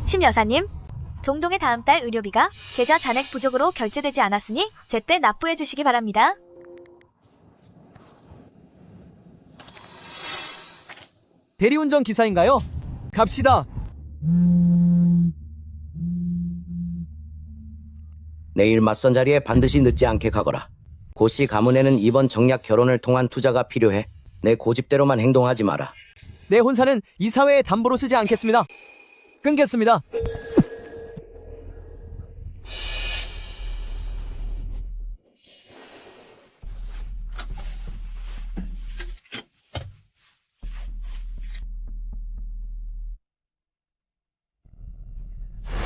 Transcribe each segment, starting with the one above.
심 여사님, 동동의 다음 달 의료비가 계좌 잔액 부족으로 결제되지 않았으니 제때 납부해 주시기 바랍니다. 대리운전 기사인가요? 갑시다. 내일 맞선 자리에 반드시 늦지 않게 가거라. 고씨 가문에는 이번 정략 결혼을 통한 투자가 필요해. 내 고집대로만 행동하지 마라. 내 혼사는 이 사회에 담보로 쓰지 않겠습니다. 끊겠습니다.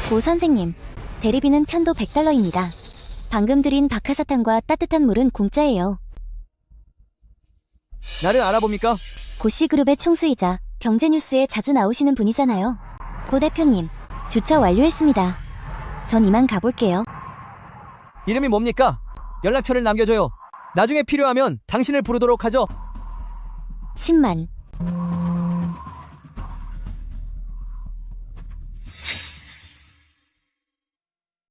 고 선생님, 대리비는 편도 100달러입니다. 방금 드린 박하사탕과 따뜻한 물은 공짜예요. 나를 알아봅니까? 고씨그룹의 총수이자 경제뉴스에 자주 나오시는 분이잖아요. 고 대표님, 주차 완료했습니다. 전 이만 가볼게요. 이름이 뭡니까? 연락처를 남겨줘요. 나중에 필요하면 당신을 부르도록 하죠. 10만.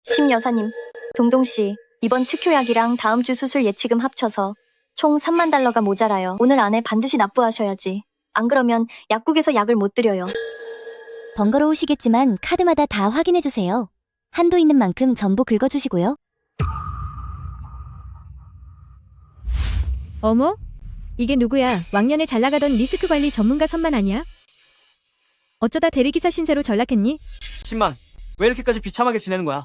심 여사님, 동동씨, 이번 특효약이랑 다음 주 수술 예치금 합쳐서 총 3만 달러가 모자라요. 오늘 안에 반드시 납부하셔야지. 안 그러면 약국에서 약을 못 드려요. 번거로우시겠지만 카드마다 다 확인해주세요. 한도 있는 만큼 전부 긁어주시고요. 어머? 이게 누구야? 왕년에 잘 나가던 리스크 관리 전문가 선만 아니야? 어쩌다 대리기사 신세로 전락했니? 10만. 왜 이렇게까지 비참하게 지내는 거야?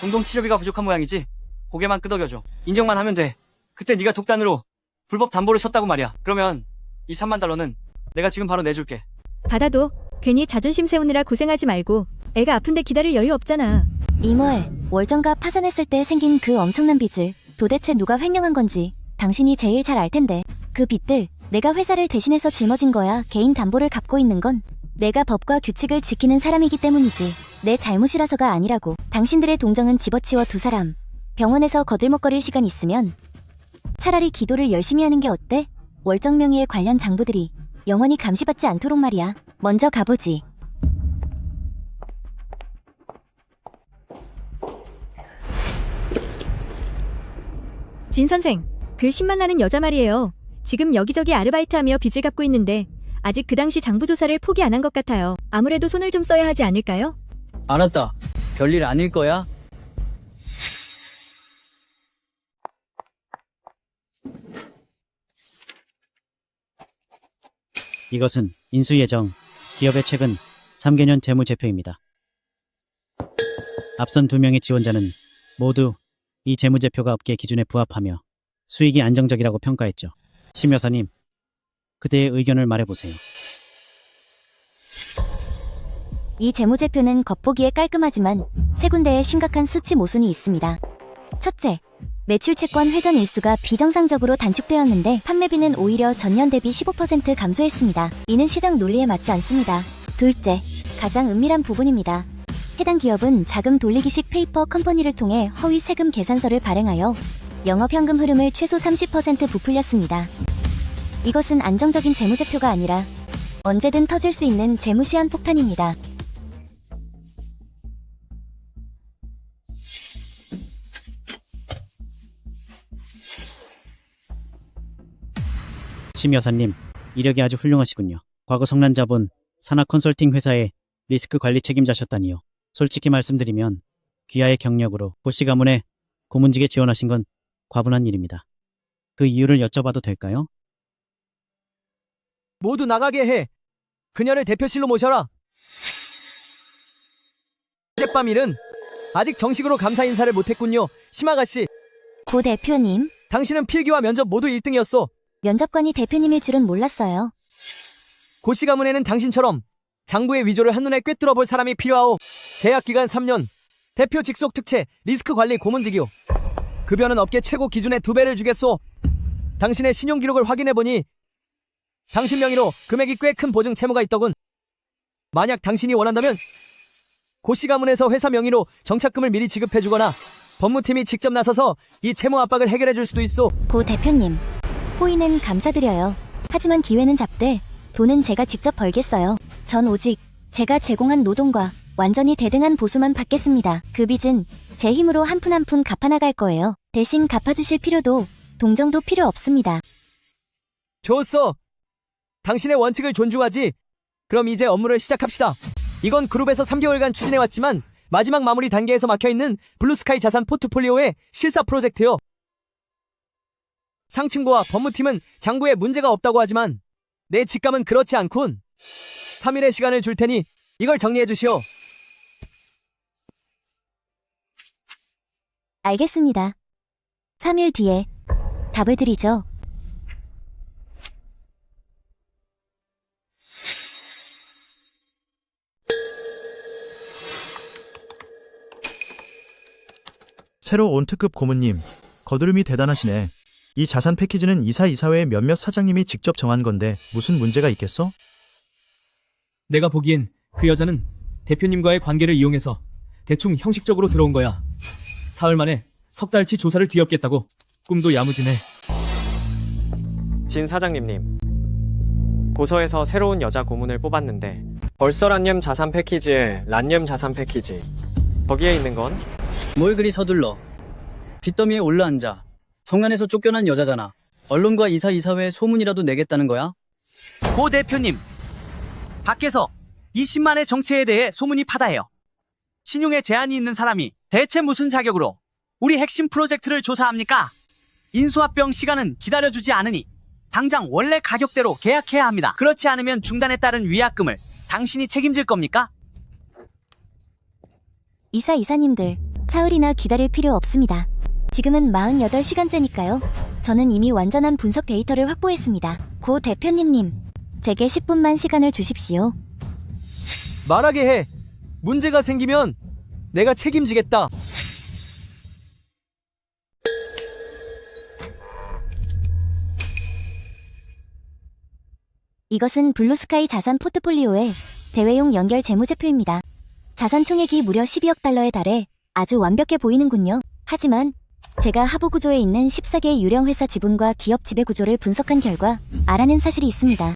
동동 치료비가 부족한 모양이지. 고개만 끄덕여줘. 인정만 하면 돼. 그때 네가 독단으로 불법 담보를 쳤다고 말이야. 그러면 이 3만 달러는 내가 지금 바로 내줄게. 받아도 괜히 자존심 세우느라 고생하지 말고 애가 아픈데 기다릴 여유 없잖아. 이모엘, 월정가 파산했을 때 생긴 그 엄청난 빚을 도대체 누가 횡령한 건지 당신이 제일 잘 알 텐데, 그 빚들 내가 회사를 대신해서 짊어진 거야. 개인 담보를 갚고 있는 건 내가 법과 규칙을 지키는 사람이기 때문이지 내 잘못이라서가 아니라고. 당신들의 동정은 집어치워 두 사람. 병원에서 거들먹거릴 시간 있으면 차라리 기도를 열심히 하는 게 어때? 월정 명의에 관련 장부들이 영원히 감시받지 않도록 말이야. 먼저 가보지. 진 선생, 그 10만 나는 여자 말이에요. 지금 여기저기 아르바이트하며 빚을 갚고 있는데 아직 그 당시 장부 조사를 포기 안 한 것 같아요. 아무래도 손을 좀 써야 하지 않을까요? 알았다. 별일 아닐 거야. 이것은 인수예정, 기업의 최근 3개년 재무제표입니다. 앞선 2명의 지원자는 모두 이 재무제표가 업계 기준에 부합하며 수익이 안정적이라고 평가했죠. 심 여사님, 그대의 의견을 말해보세요. 이 재무제표는 겉보기에 깔끔하지만 세 군데에 심각한 수치 모순이 있습니다. 첫째, 매출 채권 회전 일수가 비정상적으로 단축되었는데 판매비는 오히려 전년 대비 15% 감소했습니다. 이는 시장 논리에 맞지 않습니다. 둘째, 가장 은밀한 부분입니다. 해당 기업은 자금 돌리기식 페이퍼 컴퍼니를 통해 허위 세금 계산서를 발행하여 영업현금 흐름을 최소 30% 부풀렸습니다. 이것은 안정적인 재무제표가 아니라 언제든 터질 수 있는 재무시한 폭탄입니다. 심 여사님, 이력이 아주 훌륭하시군요. 과거 성난자본 산하 컨설팅 회사의 리스크 관리 책임자셨다니요. 솔직히 말씀드리면 귀하의 경력으로 고씨 가문에 고문직에 지원하신 건 과분한 일입니다. 그 이유를 여쭤봐도 될까요? 모두 나가게 해. 그녀를 대표실로 모셔라. 어젯밤 일은 아직 정식으로 감사 인사를 못했군요. 심아가씨, 고 대표님, 당신은 필기와 면접 모두 1등이었어. 면접관이 대표님일 줄은 몰랐어요. 고씨 가문에는 당신처럼 장부의 위조를 한눈에 꿰뚫어 볼 사람이 필요하오. 계약 기간 3년, 대표 직속 특채, 리스크 관리 고문직이오. 급여는 업계 최고 기준의 2배를 주겠소. 당신의 신용 기록을 확인해보니 당신 명의로 금액이 꽤 큰 보증 채무가 있더군. 만약 당신이 원한다면 고씨 가문에서 회사 명의로 정착금을 미리 지급해주거나 법무팀이 직접 나서서 이 채무 압박을 해결해줄 수도 있소. 고 대표님, 호의는 감사드려요. 하지만 기회는 잡되 돈은 제가 직접 벌겠어요. 전 오직 제가 제공한 노동과 완전히 대등한 보수만 받겠습니다. 그 빚은 제 힘으로 한 푼 한 푼 갚아나갈 거예요. 대신 갚아주실 필요도 동정도 필요 없습니다. 좋았어. 당신의 원칙을 존중하지. 그럼 이제 업무를 시작합시다. 이건 그룹에서 3개월간 추진해왔지만 마지막 마무리 단계에서 막혀있는 블루스카이 자산 포트폴리오의 실사 프로젝트요. 상층부와 법무팀은 장부에 문제가 없다고 하지만 내 직감은 그렇지 않군. 3일의 시간을 줄 테니 이걸 정리해 주시오. 알겠습니다. 3일 뒤에 답을 드리죠. 새로 온 특급 고문님, 거드름이 대단하시네. 이 자산 패키지는 이사회 몇몇 사장님이 직접 정한 건데 무슨 문제가 있겠어? 내가 보기엔 그 여자는 대표님과의 관계를 이용해서 대충 형식적으로 들어온 거야. 사흘 만에 석 달치 조사를 뒤엎겠다고. 꿈도 야무지네. 진 사장님, 고서에서 새로운 여자 고문을 뽑았는데 벌써 란념 자산 패키지에 란념 자산 패키지. 거기에 있는 건 뭘 그리 서둘러. 빚더미에 올라앉아. 성난에서 쫓겨난 여자잖아. 언론과 이사회에 소문이라도 내겠다는 거야? 고 대표님, 밖에서 이 10만의 정체에 대해 소문이 파다해요. 신용에 제한이 있는 사람이 대체 무슨 자격으로 우리 핵심 프로젝트를 조사합니까? 인수합병 시간은 기다려주지 않으니 당장 원래 가격대로 계약해야 합니다. 그렇지 않으면 중단에 따른 위약금을 당신이 책임질 겁니까? 이사님들, 사흘이나 기다릴 필요 없습니다. 지금은 48시간째니까요. 저는 이미 완전한 분석 데이터를 확보했습니다. 고 대표님, 제게 10분만 시간을 주십시오. 말하게 해. 문제가 생기면 내가 책임지겠다. 이것은 블루스카이 자산 포트폴리오의 대외용 연결 재무제표입니다. 자산 총액이 무려 12억 달러에 달해 아주 완벽해 보이는군요. 하지만 제가 하부 구조에 있는 14개의 유령 회사 지분과 기업 지배 구조를 분석한 결과 알아낸 사실이 있습니다.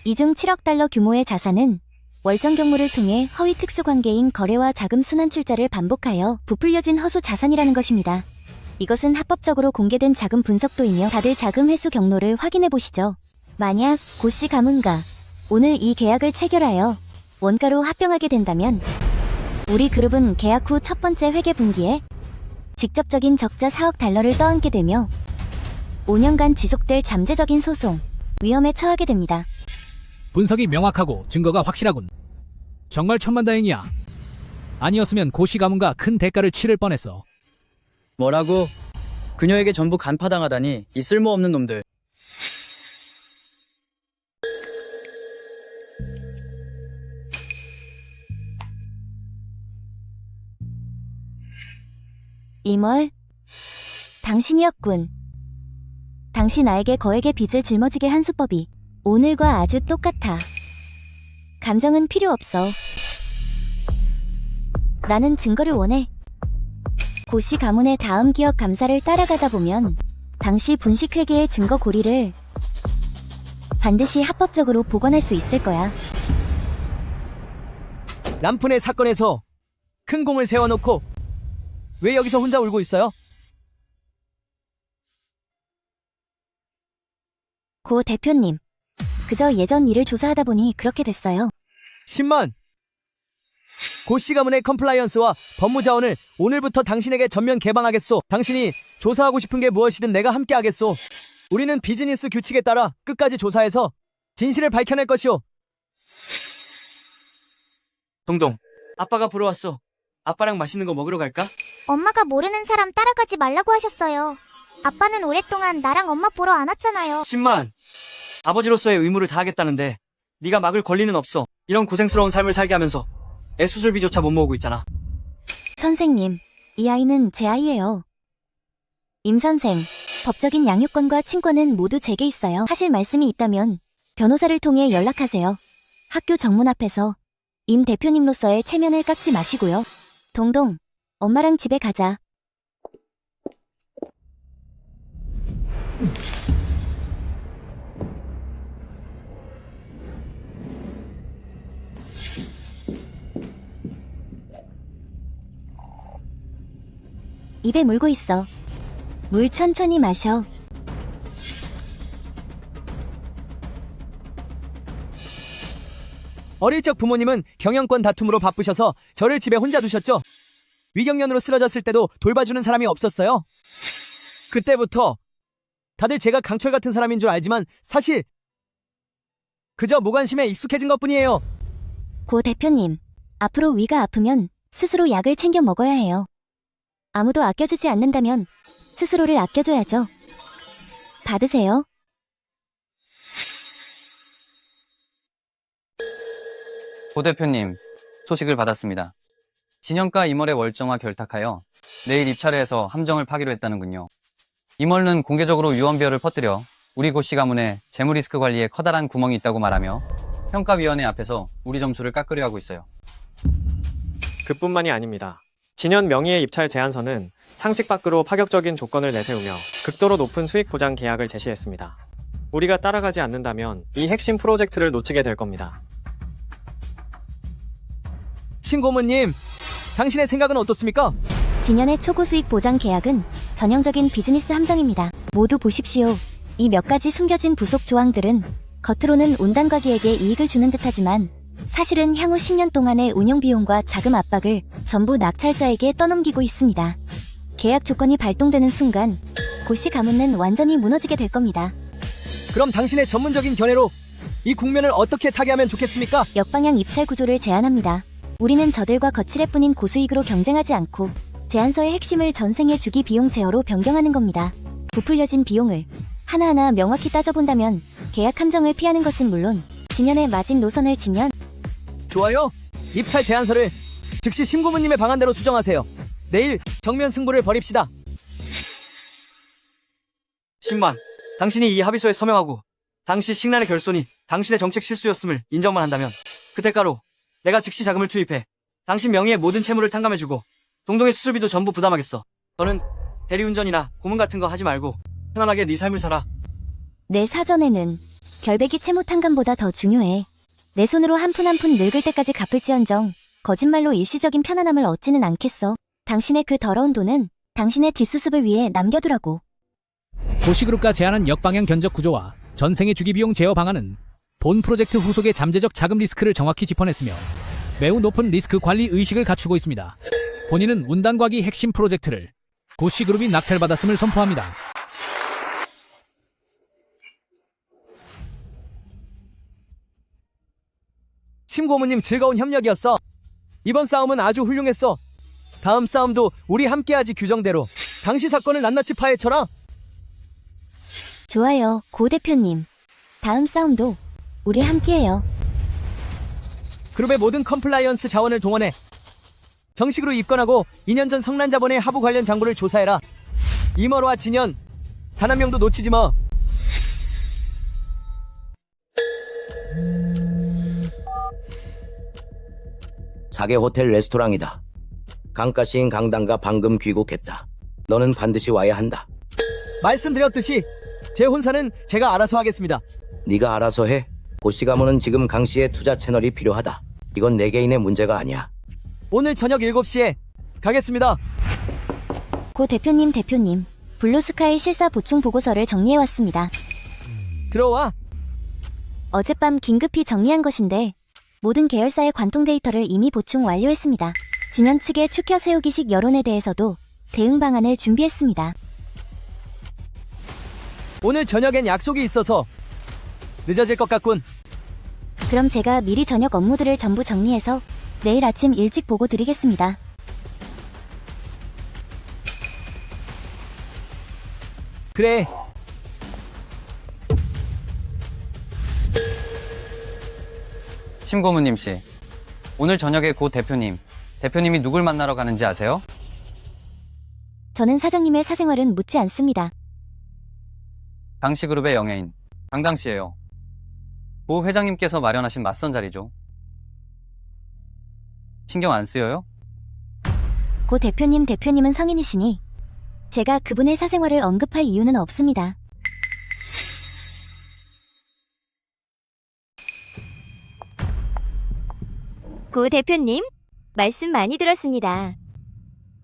이 중 7억 달러 규모의 자산은 월정 경로를 통해 허위 특수 관계인 거래와 자금 순환 출자를 반복하여 부풀려진 허수 자산이라는 것입니다. 이것은 합법적으로 공개된 자금 분석도이며 다들 자금 회수 경로를 확인해 보시죠. 만약 고씨 가문과 오늘 이 계약을 체결하여 원가로 합병하게 된다면 우리 그룹은 계약 후 첫 번째 회계 분기에 직접적인 적자 4억 달러를 떠안게 되며 5년간 지속될 잠재적인 소송, 위험에 처하게 됩니다. 분석이 명확하고 증거가 확실하군. 정말 천만다행이야. 아니었으면 고시 가문과 큰 대가를 치를 뻔했어. 뭐라고? 그녀에게 전부 간파당하다니, 이 쓸모없는 놈들. 이멀, 당신이었군. 당신 나에게 거액의 빚을 짊어지게 한 수법이 오늘과 아주 똑같아. 감정은 필요 없어. 나는 증거를 원해. 고씨 가문의 다음 기업 감사를 따라가다 보면 당시 분식회계의 증거 고리를 반드시 합법적으로 복원할 수 있을 거야. 람푼의 사건에서 큰 공을 세워놓고 왜 여기서 혼자 울고 있어요? 고 대표님, 그저 예전 일을 조사하다 보니 그렇게 됐어요. 10만! 고씨 가문의 컴플라이언스와 법무 자원을 오늘부터 당신에게 전면 개방하겠소. 당신이 조사하고 싶은 게 무엇이든 내가 함께 하겠소. 우리는 비즈니스 규칙에 따라 끝까지 조사해서 진실을 밝혀낼 것이오. 동동, 아빠가 보러 왔어. 아빠랑 맛있는 거 먹으러 갈까? 엄마가 모르는 사람 따라가지 말라고 하셨어요. 아빠는 오랫동안 나랑 엄마 보러 안 왔잖아요. 10만! 아버지로서의 의무를 다하겠다는데 네가 막을 권리는 없어. 이런 고생스러운 삶을 살게 하면서 애 수술비조차 못 모으고 있잖아. 선생님, 이 아이는 제 아이예요. 임 선생, 법적인 양육권과 친권은 모두 제게 있어요. 하실 말씀이 있다면 변호사를 통해 연락하세요. 학교 정문 앞에서 임 대표님로서의 체면을 깎지 마시고요. 동동, 엄마랑 집에 가자. 입에 물고 있어. 물 천천히 마셔. 어릴 적 부모님은 경영권 다툼으로 바쁘셔서 저를 집에 혼자 두셨죠. 위경련으로 쓰러졌을 때도 돌봐주는 사람이 없었어요. 그때부터 다들 제가 강철 같은 사람인 줄 알지만 사실 그저 무관심에 익숙해진 것뿐이에요. 고 대표님, 앞으로 위가 아프면 스스로 약을 챙겨 먹어야 해요. 아무도 아껴주지 않는다면 스스로를 아껴줘야죠. 받으세요. 고 대표님, 소식을 받았습니다. 진영가 임월의 월정화 결탁하여 내일 입찰을 해서 함정을 파기로 했다는군요. 임월은 공개적으로 유언비어를 퍼뜨려 우리 고씨 가문의 재무 리스크 관리에 커다란 구멍이 있다고 말하며 평가위원회 앞에서 우리 점수를 깎으려 하고 있어요. 그뿐만이 아닙니다. 진현 명의의 입찰 제안서는 상식 밖으로 파격적인 조건을 내세우며 극도로 높은 수익 보장 계약을 제시했습니다. 우리가 따라가지 않는다면 이 핵심 프로젝트를 놓치게 될 겁니다. 신고모님, 당신의 생각은 어떻습니까? 진현의 초고 수익 보장 계약은 전형적인 비즈니스 함정입니다. 모두 보십시오. 이 몇 가지 숨겨진 부속 조항들은 겉으로는 온단과기에게 이익을 주는 듯하지만 사실은 향후 10년 동안의 운영 비용과 자금 압박을 전부 낙찰자에게 떠넘기고 있습니다. 계약 조건이 발동되는 순간 고씨 가문은 완전히 무너지게 될 겁니다. 그럼 당신의 전문적인 견해로 이 국면을 어떻게 타개하면 좋겠습니까? 역방향 입찰 구조를 제안합니다. 우리는 저들과 거칠애뿐인 고수익으로 경쟁하지 않고 제안서의 핵심을 전생의 주기 비용 제어로 변경하는 겁니다. 부풀려진 비용을 하나하나 명확히 따져본다면 계약 함정을 피하는 것은 물론 진현의 마진 노선을 진현. 좋아요. 입찰 제안서를 즉시 신고모님의 방안대로 수정하세요. 내일 정면 승부를 벌입시다. 10만, 당신이 이 합의서에 서명하고 당시 식란의 결손이 당신의 정책 실수였음을 인정만 한다면 그 대가로 내가 즉시 자금을 투입해 당신 명의의 모든 채무를 탕감해주고 동동의 수술비도 전부 부담하겠어. 너는 대리운전이나 고문 같은 거 하지 말고 편안하게 네 삶을 살아. 내 사전에는 결백이 채무 탕감보다 더 중요해. 내 손으로 한 푼 한 푼 늙을 때까지 갚을지언정 거짓말로 일시적인 편안함을 얻지는 않겠어. 당신의 그 더러운 돈은 당신의 뒷수습을 위해 남겨두라고. 고시그룹과 제안한 역방향 견적 구조와 전생의 주기비용 제어 방안은 본 프로젝트 후속의 잠재적 자금 리스크를 정확히 짚어냈으며 매우 높은 리스크 관리 의식을 갖추고 있습니다. 본인은 운단과기 핵심 프로젝트를 고시그룹이 낙찰받았음을 선포합니다. 신고모님 즐거운 협력이었어. 이번 싸움은 아주 훌륭했어. 다음 싸움도 우리 함께하지. 규정대로 당시 사건을 낱낱이 파헤쳐라. 좋아요, 고 대표님. 다음 싸움도 우리 함께해요. 그룹의 모든 컴플라이언스 자원을 동원해 정식으로 입건하고 2년 전 성난자본의 하부 관련 장부를 조사해라. 이머로와 진현 단 한 명도 놓치지 마. 사계 호텔 레스토랑이다. 강가 시인 강당가 방금 귀국했다. 너는 반드시 와야 한다. 말씀드렸듯이 제 혼사는 제가 알아서 하겠습니다. 네가 알아서 해. 고씨 가문은 지금 강씨의 투자 채널이 필요하다. 이건 내 개인의 문제가 아니야. 오늘 저녁 7시에 가겠습니다. 고 대표님, 블루스카이 실사 보충 보고서를 정리해왔습니다. 들어와. 어젯밤 긴급히 정리한 것인데 모든 계열사의 관통 데이터를 이미 보충 완료했습니다. 진현 측의 추켜 세우기식 여론에 대해서도 대응 방안을 준비했습니다. 오늘 저녁엔 약속이 있어서 늦어질 것 같군. 그럼 제가 미리 저녁 업무들을 전부 정리해서 내일 아침 일찍 보고 드리겠습니다. 그래. 심고문님 씨, 오늘 저녁에 고 대표님이 누굴 만나러 가는지 아세요? 저는 사장님의 사생활은 묻지 않습니다. 강씨그룹의 영예인 강당 씨예요. 고 회장님께서 마련하신 맞선 자리죠. 신경 안 쓰여요? 고 대표님은 성인이시니 제가 그분의 사생활을 언급할 이유는 없습니다. 고 대표님, 말씀 많이 들었습니다.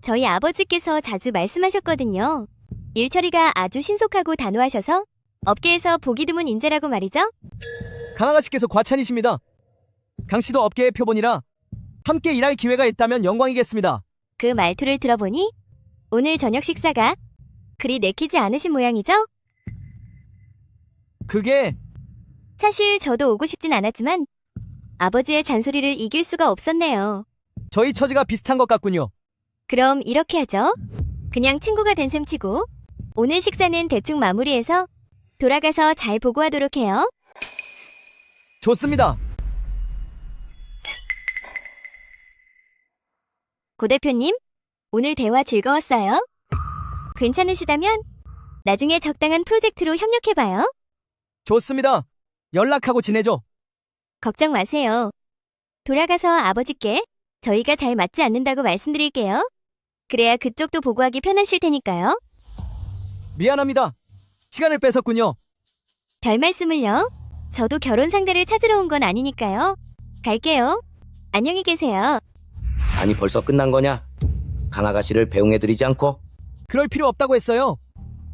저희 아버지께서 자주 말씀하셨거든요. 일 처리가 아주 신속하고 단호하셔서 업계에서 보기 드문 인재라고 말이죠. 강아가씨께서 과찬이십니다. 강씨도 업계의 표본이라 함께 일할 기회가 있다면 영광이겠습니다. 그 말투를 들어보니 오늘 저녁 식사가 그리 내키지 않으신 모양이죠? 그게 사실 저도 오고 싶진 않았지만 아버지의 잔소리를 이길 수가 없었네요. 저희 처지가 비슷한 것 같군요. 그럼 이렇게 하죠. 그냥 친구가 된 셈 치고 오늘 식사는 대충 마무리해서 돌아가서 잘 보고하도록 해요. 좋습니다. 고 대표님, 오늘 대화 즐거웠어요. 괜찮으시다면 나중에 적당한 프로젝트로 협력해봐요. 좋습니다. 연락하고 지내죠. 걱정 마세요. 돌아가서 아버지께 저희가 잘 맞지 않는다고 말씀드릴게요. 그래야 그쪽도 보고하기 편하실 테니까요. 미안합니다. 시간을 뺏었군요. 별 말씀을요. 저도 결혼 상대를 찾으러 온 건 아니니까요. 갈게요. 안녕히 계세요. 아니 벌써 끝난 거냐? 강아가씨를 배웅해드리지 않고? 그럴 필요 없다고 했어요.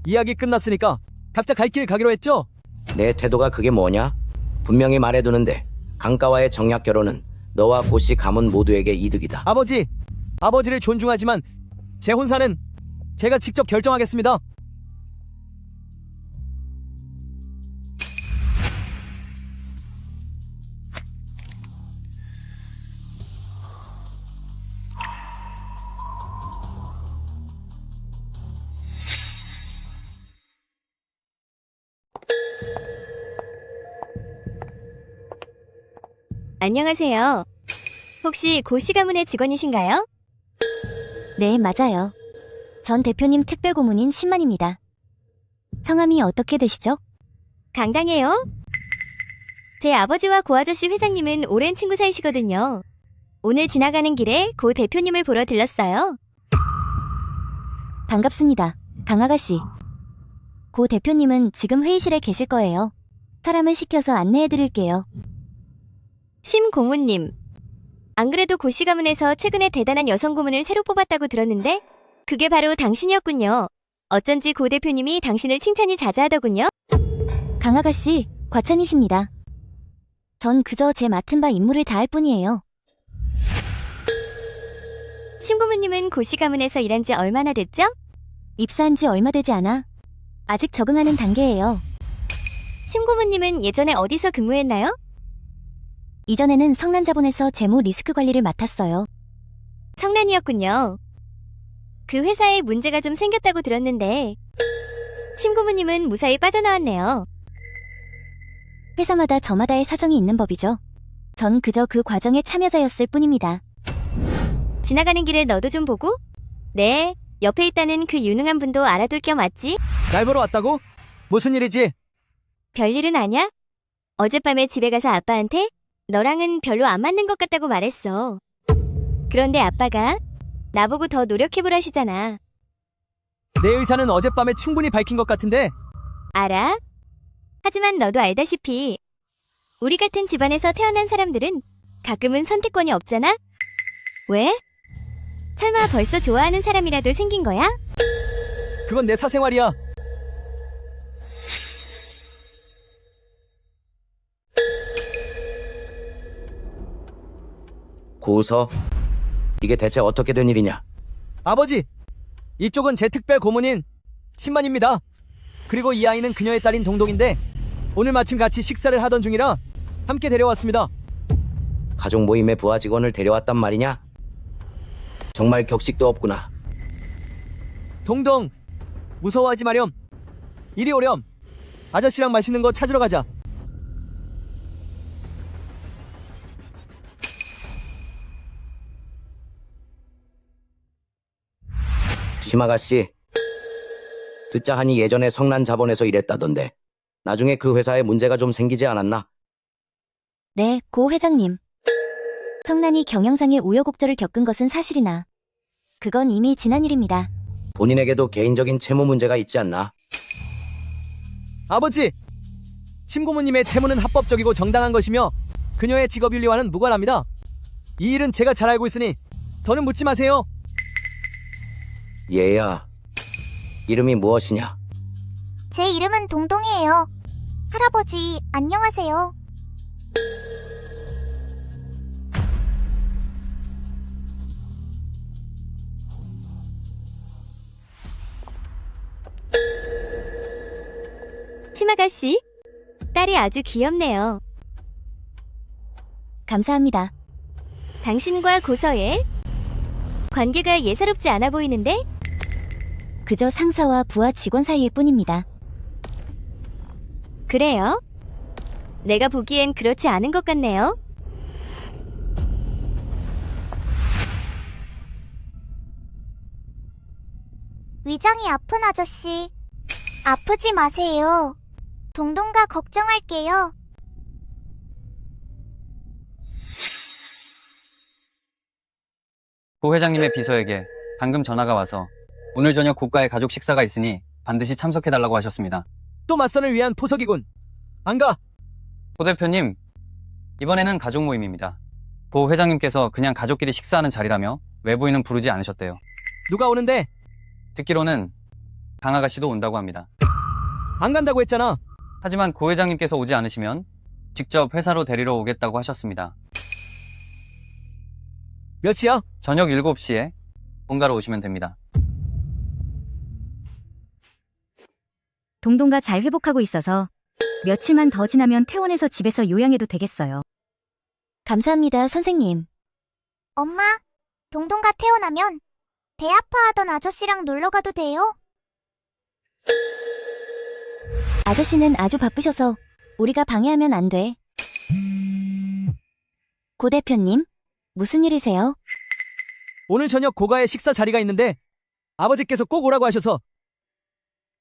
이야기 끝났으니까 각자 갈 길 가기로 했죠. 내 태도가 그게 뭐냐? 분명히 말해두는데 강가와의 정략 결혼은 너와 고씨 가문 모두에게 이득이다. 아버지를 존중하지만 제 혼사는 제가 직접 결정하겠습니다. 안녕하세요. 혹시 고씨 가문의 직원이신가요? 네, 맞아요. 전 대표님 특별고문인 신만입니다. 성함이 어떻게 되시죠? 강당해요. 제 아버지와 고 아저씨 회장님은 오랜 친구 사이시거든요. 오늘 지나가는 길에 고 대표님을 보러 들렀어요. 반갑습니다, 강아가씨. 고 대표님은 지금 회의실에 계실 거예요. 사람을 시켜서 안내해드릴게요. 심 고문님. 안 그래도 고씨 가문에서 최근에 대단한 여성 고문을 새로 뽑았다고 들었는데 그게 바로 당신이었군요. 어쩐지 고 대표님이 당신을 칭찬이 자자하더군요. 강아가씨, 과찬이십니다. 전 그저 제 맡은 바 임무를 다할 뿐이에요. 심 고문님은 고씨 가문에서 일한 지 얼마나 됐죠? 입사한 지 얼마 되지 않아 아직 적응하는 단계예요. 심 고문님은 예전에 어디서 근무했나요? 이전에는 성난자본에서 재무 리스크 관리를 맡았어요. 성난이었군요. 그 회사에 문제가 좀 생겼다고 들었는데 심 고문님은 무사히 빠져나왔네요. 회사마다 저마다의 사정이 있는 법이죠. 전 그저 그 과정의 참여자였을 뿐입니다. 지나가는 길에 너도 좀 보고? 네, 옆에 있다는 그 유능한 분도 알아둘 겸 왔지? 날 보러 왔다고? 무슨 일이지? 별일은 아냐? 어젯밤에 집에 가서 아빠한테 너랑은 별로 안 맞는 것 같다고 말했어. 그런데 아빠가 나보고 더 노력해보라시잖아. 내 의사는 어젯밤에 충분히 밝힌 것 같은데. 알아? 하지만 너도 알다시피 우리 같은 집안에서 태어난 사람들은 가끔은 선택권이 없잖아? 왜? 설마 벌써 좋아하는 사람이라도 생긴 거야? 그건 내 사생활이야. 고서, 이게 대체 어떻게 된 일이냐? 아버지, 이쪽은 제 특별 고문인 신만입니다. 그리고 이 아이는 그녀의 딸인 동동인데 오늘 마침 같이 식사를 하던 중이라 함께 데려왔습니다. 가족 모임에 부하 직원을 데려왔단 말이냐? 정말 격식도 없구나. 동동, 무서워하지 마렴. 이리 오렴. 아저씨랑 맛있는 거 찾으러 가자. 심아가씨, 듣자 하니 예전에 성난자본에서 일했다던데 나중에 그 회사에 문제가 좀 생기지 않았나? 네, 고 회장님. 성난이 경영상의 우여곡절을 겪은 것은 사실이나 그건 이미 지난 일입니다. 본인에게도 개인적인 채무 문제가 있지 않나? 아버지, 심고모님의 채무는 합법적이고 정당한 것이며 그녀의 직업윤리와는 무관합니다. 이 일은 제가 잘 알고 있으니 더는 묻지 마세요. 얘야, 이름이 무엇이냐? 제 이름은 동동이에요. 할아버지, 안녕하세요. 심아가씨, 딸이 아주 귀엽네요. 감사합니다. 당신과 고서의 관계가 예사롭지 않아 보이는데? 그저 상사와 부하 직원 사이일 뿐입니다. 그래요? 내가 보기엔 그렇지 않은 것 같네요. 위장이 아픈 아저씨. 아프지 마세요. 동동가 걱정할게요. 고 회장님의 비서에게 방금 전화가 와서 오늘 저녁 고가의 가족 식사가 있으니 반드시 참석해달라고 하셨습니다. 또 맞선을 위한 포석이군. 안 가. 고 대표님, 이번에는 가족 모임입니다. 고 회장님께서 그냥 가족끼리 식사하는 자리라며 외부인은 부르지 않으셨대요. 누가 오는데? 듣기로는 강아가씨도 온다고 합니다. 안 간다고 했잖아. 하지만 고 회장님께서 오지 않으시면 직접 회사로 데리러 오겠다고 하셨습니다. 몇 시야? 저녁 7시에 본가로 오시면 됩니다. 동동가 잘 회복하고 있어서 며칠만 더 지나면 퇴원해서 집에서 요양해도 되겠어요. 감사합니다, 선생님. 엄마, 동동가 태어나면 배 아파하던 아저씨랑 놀러 가도 돼요? 아저씨는 아주 바쁘셔서 우리가 방해하면 안 돼. 고 대표님, 무슨 일이세요? 오늘 저녁 고가의 식사 자리가 있는데 아버지께서 꼭 오라고 하셔서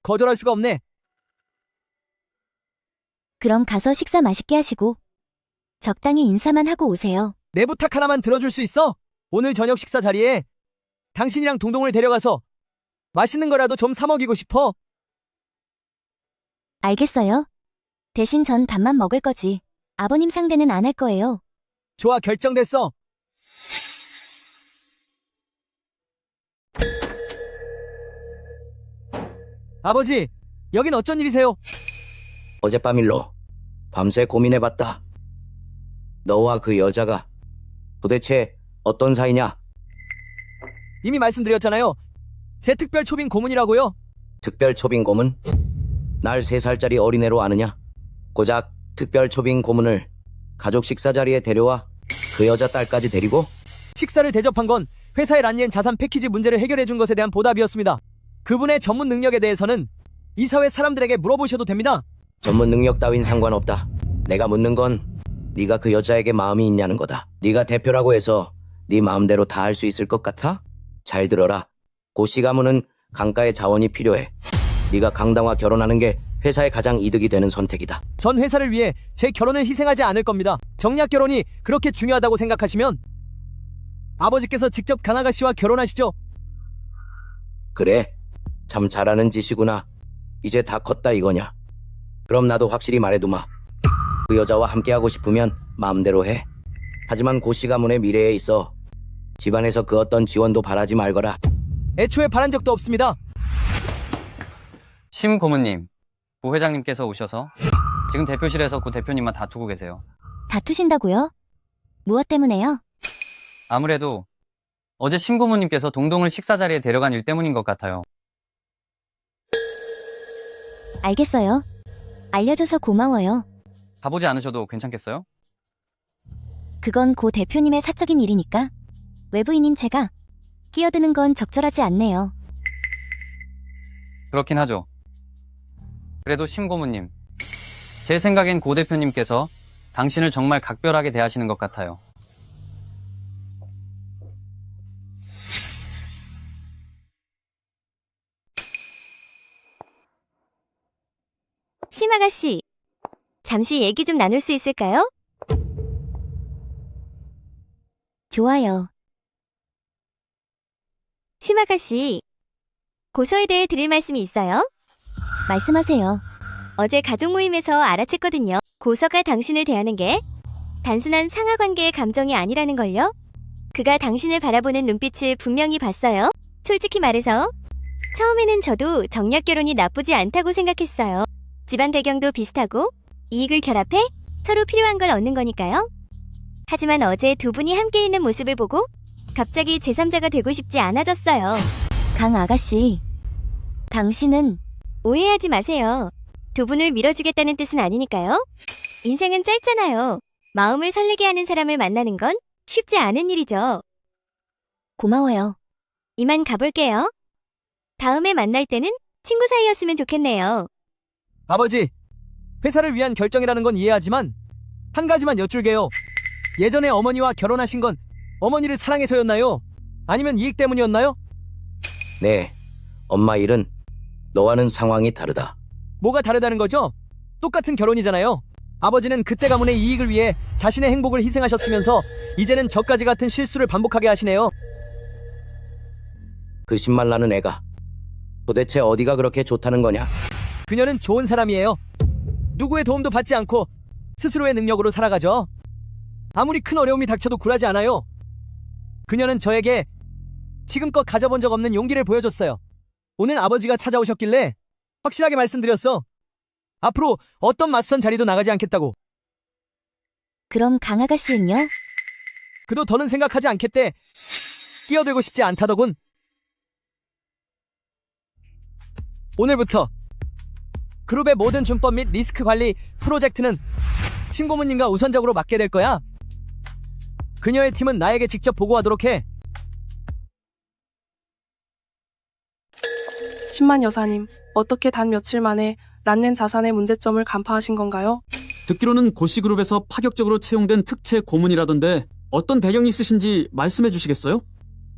거절할 수가 없네. 그럼 가서 식사 맛있게 하시고 적당히 인사만 하고 오세요. 내 부탁 하나만 들어줄 수 있어? 오늘 저녁 식사 자리에 당신이랑 동동을 데려가서 맛있는 거라도 좀 사 먹이고 싶어. 알겠어요. 대신 전 밥만 먹을 거지. 아버님 상대는 안 할 거예요. 좋아, 결정됐어. 아버지, 여긴 어쩐 일이세요? 어젯밤 일로 밤새 고민해봤다. 너와 그 여자가 도대체 어떤 사이냐? 이미 말씀드렸잖아요. 제 특별 초빙 고문이라고요. 특별 초빙 고문? 날 3살짜리 어린애로 아느냐? 고작 특별 초빙 고문을 가족 식사 자리에 데려와 그 여자 딸까지 데리고? 식사를 대접한 건 회사의 란니엔 자산 패키지 문제를 해결해 준 것에 대한 보답이었습니다. 그분의 전문 능력에 대해서는 이 사회 사람들에게 물어보셔도 됩니다. 전문 능력 따윈 상관없다. 내가 묻는 건 네가 그 여자에게 마음이 있냐는 거다. 네가 대표라고 해서 네 마음대로 다 할 수 있을 것 같아? 잘 들어라. 고씨 가문은 강가의 자원이 필요해. 네가 강당과 결혼하는 게 회사에 가장 이득이 되는 선택이다. 전 회사를 위해 제 결혼을 희생하지 않을 겁니다. 정략 결혼이 그렇게 중요하다고 생각하시면 아버지께서 직접 강아가씨와 결혼하시죠. 그래, 참 잘하는 짓이구나. 이제 다 컸다 이거냐. 그럼 나도 확실히 말해두마. 그 여자와 함께하고 싶으면 마음대로 해. 하지만 고씨 가문의 미래에 있어 집안에서 그 어떤 지원도 바라지 말거라. 애초에 바란 적도 없습니다. 심 고문님, 고 회장님께서 오셔서 지금 대표실에서 고 대표님만 다투고 계세요. 다투신다고요? 무엇 때문에요? 아무래도 어제 심 고문님께서 동동을 식사 자리에 데려간 일 때문인 것 같아요. 알겠어요. 알려줘서 고마워요. 가보지 않으셔도 괜찮겠어요? 그건 고 대표님의 사적인 일이니까 외부인인 제가 끼어드는 건 적절하지 않네요. 그렇긴 하죠. 그래도 심 고문님, 제 생각엔 고 대표님께서 당신을 정말 각별하게 대하시는 것 같아요. 심아가씨, 잠시 얘기 좀 나눌 수 있을까요? 좋아요. 심아가씨, 고서에 대해 드릴 말씀이 있어요. 말씀하세요. 어제 가족 모임에서 알아챘거든요. 고서가 당신을 대하는 게 단순한 상하 관계의 감정이 아니라는 걸요. 그가 당신을 바라보는 눈빛을 분명히 봤어요. 솔직히 말해서 처음에는 저도 정략 결혼이 나쁘지 않다고 생각했어요. 집안 배경도 비슷하고 이익을 결합해 서로 필요한 걸 얻는 거니까요. 하지만 어제 두 분이 함께 있는 모습을 보고 갑자기 제3자가 되고 싶지 않아졌어요. 강 아가씨, 당신은 오해하지 마세요. 두 분을 밀어주겠다는 뜻은 아니니까요. 인생은 짧잖아요. 마음을 설레게 하는 사람을 만나는 건 쉽지 않은 일이죠. 고마워요. 이만 가볼게요. 다음에 만날 때는 친구 사이였으면 좋겠네요. 아버지, 회사를 위한 결정이라는 건 이해하지만 한 가지만 여쭐게요. 예전에 어머니와 결혼하신 건 어머니를 사랑해서였나요? 아니면 이익 때문이었나요? 네, 엄마 일은 너와는 상황이 다르다. 뭐가 다르다는 거죠? 똑같은 결혼이잖아요. 아버지는 그때 가문의 이익을 위해 자신의 행복을 희생하셨으면서 이제는 저까지 같은 실수를 반복하게 하시네요. 그 신말나는 애가 도대체 어디가 그렇게 좋다는 거냐? 그녀는 좋은 사람이에요. 누구의 도움도 받지 않고 스스로의 능력으로 살아가죠. 아무리 큰 어려움이 닥쳐도 굴하지 않아요. 그녀는 저에게 지금껏 가져본 적 없는 용기를 보여줬어요. 오늘 아버지가 찾아오셨길래 확실하게 말씀드렸어. 앞으로 어떤 맞선 자리도 나가지 않겠다고. 그럼 강 아가씨는요? 그도 더는 생각하지 않겠대. 끼어들고 싶지 않다더군. 오늘부터 그룹의 모든 준법 및 리스크 관리 프로젝트는 신고모님과 우선적으로 맡게 될 거야. 그녀의 팀은 나에게 직접 보고하도록 해. 신만 여사님, 어떻게 단 며칠 만에 란넨 자산의 문제점을 간파하신 건가요? 듣기로는 고시그룹에서 파격적으로 채용된 특채 고문이라던데 어떤 배경이 있으신지 말씀해 주시겠어요?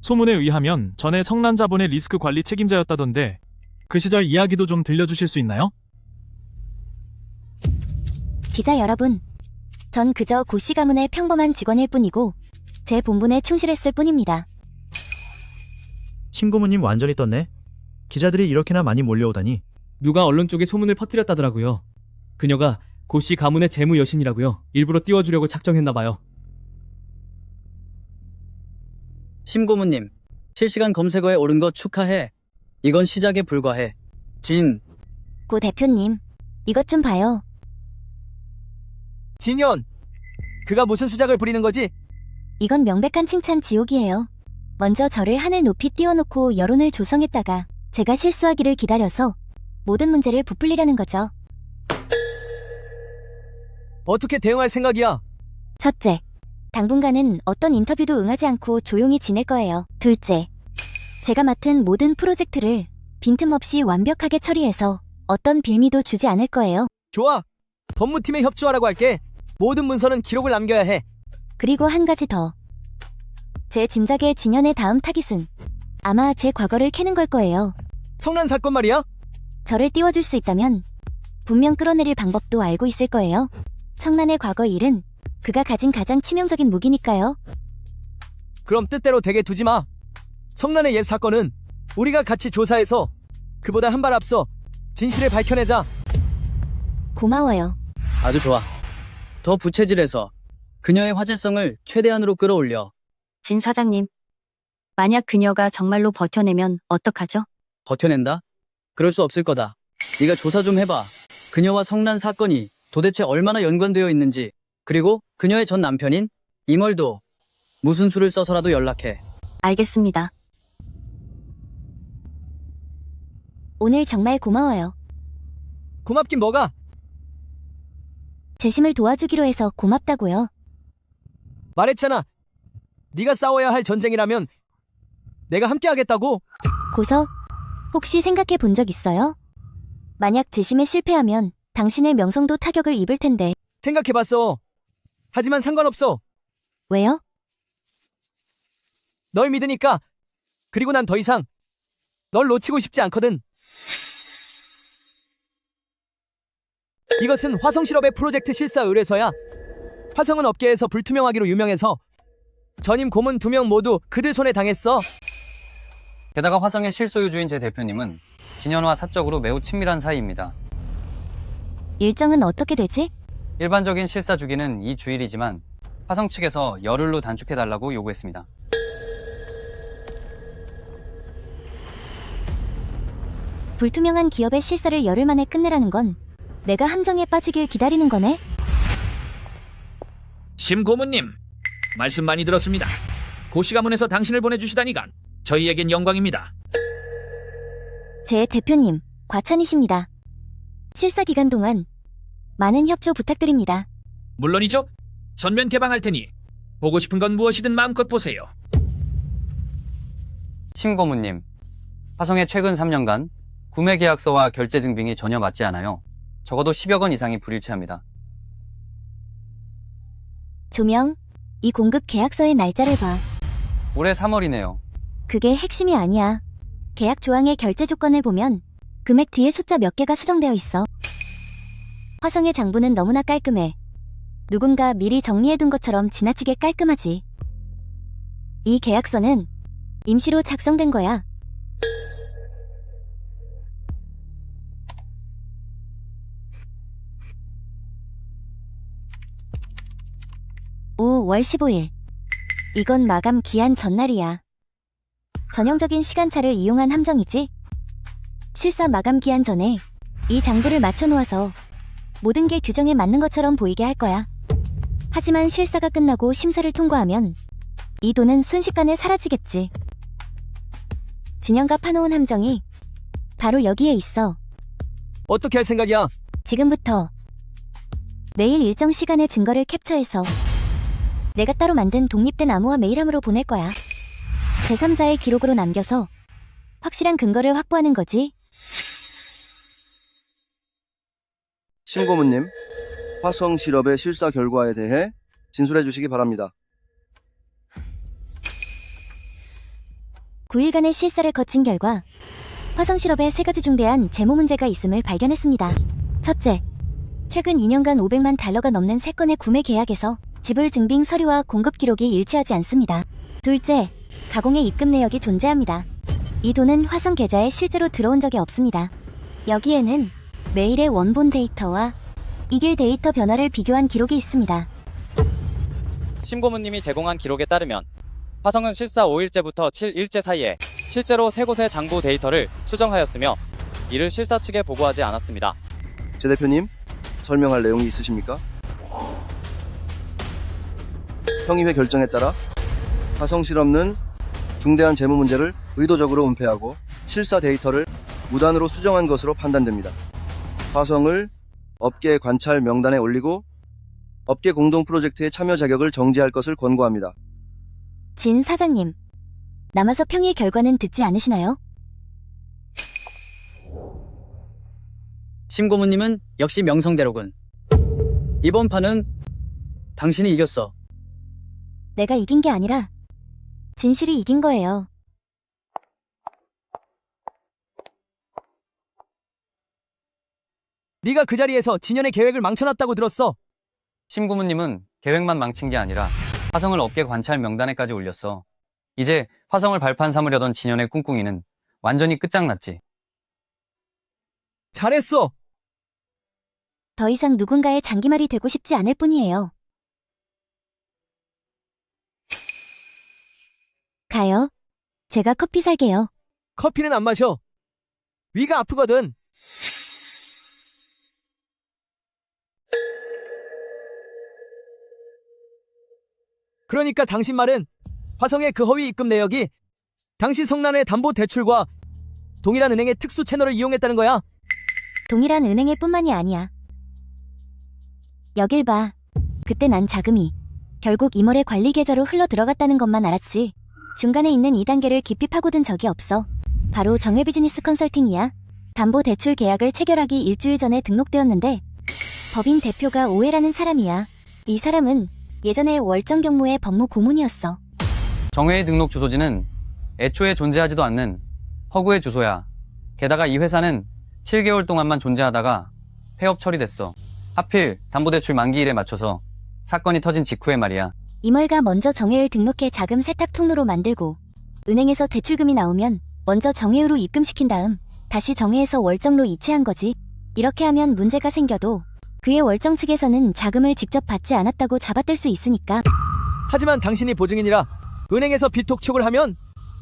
소문에 의하면 전에 성난자본의 리스크 관리 책임자였다던데 그 시절 이야기도 좀 들려주실 수 있나요? 기자 여러분, 전 그저 고씨 가문의 평범한 직원일 뿐이고 제 본분에 충실했을 뿐입니다. 신고모님 완전히 떴네. 기자들이 이렇게나 많이 몰려오다니. 누가 언론 쪽에 소문을 퍼뜨렸다더라고요. 그녀가 고씨 가문의 재무 여신이라고요. 일부러 띄워주려고 작정했나봐요. 심고문님, 실시간 검색어에 오른 거 축하해. 이건 시작에 불과해. 진. 고 대표님, 이것 좀 봐요. 진현, 그가 무슨 수작을 부리는 거지? 이건 명백한 칭찬 지옥이에요. 먼저 저를 하늘 높이 띄워놓고 여론을 조성했다가 제가 실수하기를 기다려서 모든 문제를 부풀리려는 거죠. 어떻게 대응할 생각이야? 첫째, 당분간은 어떤 인터뷰도 응하지 않고 조용히 지낼 거예요. 둘째, 제가 맡은 모든 프로젝트를 빈틈없이 완벽하게 처리해서 어떤 빌미도 주지 않을 거예요. 좋아. 법무팀에 협조하라고 할게. 모든 문서는 기록을 남겨야 해. 그리고 한 가지 더. 제 짐작에 진현의 다음 타깃은 아마 제 과거를 캐는 걸 거예요. 성난 사건 말이야? 저를 띄워줄 수 있다면 분명 끌어내릴 방법도 알고 있을 거예요. 성난의 과거 일은 그가 가진 가장 치명적인 무기니까요. 그럼 뜻대로 되게 두지 마. 성난의 옛 사건은 우리가 같이 조사해서 그보다 한 발 앞서 진실을 밝혀내자. 고마워요. 아주 좋아. 더 부채질해서 그녀의 화제성을 최대한으로 끌어올려. 진 사장님, 만약 그녀가 정말로 버텨내면 어떡하죠? 버텨낸다? 그럴 수 없을 거다. 네가 조사 좀 해봐. 그녀와 성난 사건이 도대체 얼마나 연관되어 있는지, 그리고 그녀의 전 남편인 이멀도 무슨 수를 써서라도 연락해. 알겠습니다. 오늘 정말 고마워요. 고맙긴 뭐가? 재심을 도와주기로 해서 고맙다고요. 말했잖아. 네가 싸워야 할 전쟁이라면 내가 함께 하겠다고. 고서, 혹시 생각해 본 적 있어요? 만약 재심에 실패하면 당신의 명성도 타격을 입을 텐데. 생각해봤어. 하지만 상관없어. 왜요? 널 믿으니까. 그리고 난 더 이상 널 놓치고 싶지 않거든. 이것은 화성실업의 프로젝트 실사 의뢰서야. 화성은 업계에서 불투명하기로 유명해서 전임 고문 2명 모두 그들 손에 당했어. 게다가 화성의 실소유주인 제 대표님은 진현과 사적으로 매우 친밀한 사이입니다. 일정은 어떻게 되지? 일반적인 실사 주기는 2주일이지만 화성 측에서 열흘로 단축해달라고 요구했습니다. 불투명한 기업의 실사를 열흘 만에 끝내라는 건 내가 함정에 빠지길 기다리는 거네? 심 고문님, 말씀 많이 들었습니다. 고시 가문에서 당신을 보내주시다니까 저희에겐 영광입니다. 제 대표님, 과찬이십니다. 실사 기간 동안 많은 협조 부탁드립니다. 물론이죠. 전면 개방할 테니 보고 싶은 건 무엇이든 마음껏 보세요. 심 고문님, 화성의 최근 3년간 구매 계약서와 결제 증빙이 전혀 맞지 않아요. 적어도 10억 원 이상이 불일치합니다. 조명, 이 공급 계약서의 날짜를 봐. 올해 3월이네요. 그게 핵심이 아니야. 계약 조항의 결제 조건을 보면 금액 뒤에 숫자 몇 개가 수정되어 있어. 화성의 장부는 너무나 깔끔해. 누군가 미리 정리해둔 것처럼 지나치게 깔끔하지. 이 계약서는 임시로 작성된 거야. (5월 15일) 이건 마감 기한 전날이야. 전형적인 시간차를 이용한 함정이지? 실사 마감 기한 전에 이 장부를 맞춰놓아서 모든 게 규정에 맞는 것처럼 보이게 할 거야. 하지만 실사가 끝나고 심사를 통과하면 이 돈은 순식간에 사라지겠지. 진영가 파놓은 함정이 바로 여기에 있어. 어떻게 할 생각이야? 지금부터 매일 일정 시간의 증거를 캡처해서 내가 따로 만든 독립된 암호화 메일함으로 보낼 거야. 제3자의 기록으로 남겨서 확실한 근거를 확보하는 거지. 심 고문님, 화성 실업의 실사 결과에 대해 진술해 주시기 바랍니다. 9일간의 실사를 거친 결과 화성 실업에 3가지 중대한 재무 문제가 있음을 발견했습니다. 첫째, 최근 2년간 500만 달러가 넘는 3건의 구매 계약에서 지불 증빙 서류와 공급 기록이 일치하지 않습니다. 둘째, 가공의 입금 내역이 존재합니다. 이 돈은 화성 계좌에 실제로 들어온 적이 없습니다. 여기에는 메일의 원본 데이터와 이길 데이터 변화를 비교한 기록이 있습니다. 심 고문님이 제공한 기록에 따르면 화성은 실사 5일째부터 7일째 사이에 실제로 3곳의 장부 데이터를 수정하였으며 이를 실사 측에 보고하지 않았습니다. 제 대표님, 설명할 내용이 있으십니까? 평의회 결정에 따라 화성 실업은 중대한 재무 문제를 의도적으로 은폐하고 실사 데이터를 무단으로 수정한 것으로 판단됩니다. 화성을 업계 관찰 명단에 올리고 업계 공동 프로젝트의 참여 자격을 정지할 것을 권고합니다. 진 사장님, 남아서 평의 결과는 듣지 않으시나요? 심 고문님은 역시 명성대로군. 이번 판은 당신이 이겼어. 내가 이긴 게 아니라 진실이 이긴 거예요. 네가 그 자리에서 진현의 계획을 망쳐놨다고 들었어. 심 고문님은 계획만 망친 게 아니라 화성을 업계 관찰 명단에까지 올렸어. 이제 화성을 발판 삼으려던 진현의 꿍꿍이는 완전히 끝장났지. 잘했어. 더 이상 누군가의 장기말이 되고 싶지 않을 뿐이에요. 가요. 제가 커피 살게요. 커피는 안 마셔. 위가 아프거든. 그러니까 당신 말은 화성의 그 허위 입금 내역이 당시 성난의 담보 대출과 동일한 은행의 특수 채널을 이용했다는 거야. 동일한 은행일 뿐만이 아니야. 여길 봐. 그때 난 자금이 결국 이멀의 관리 계좌로 흘러 들어갔다는 것만 알았지. 중간에 있는 2단계를 깊이 파고든 적이 없어. 바로 정해 비즈니스 컨설팅이야. 담보 대출 계약을 체결하기 일주일 전에 등록되었는데 법인 대표가 오해라는 사람이야. 이 사람은 예전에 월정 경무의 법무 고문이었어. 정회의 등록 주소지는 애초에 존재하지도 않는 허구의 주소야. 게다가 이 회사는 7개월 동안만 존재하다가 폐업 처리됐어. 하필 담보대출 만기일에 맞춰서 사건이 터진 직후에 말이야. 이멀가 먼저 정회를 등록해 자금 세탁 통로로 만들고 은행에서 대출금이 나오면 먼저 정회로 입금시킨 다음 다시 정회에서 월정로 이체한 거지. 이렇게 하면 문제가 생겨도 그의 월정 측에서는 자금을 직접 받지 않았다고 잡아뜰 수 있으니까. 하지만 당신이 보증인이라 은행에서 빚 독촉을 하면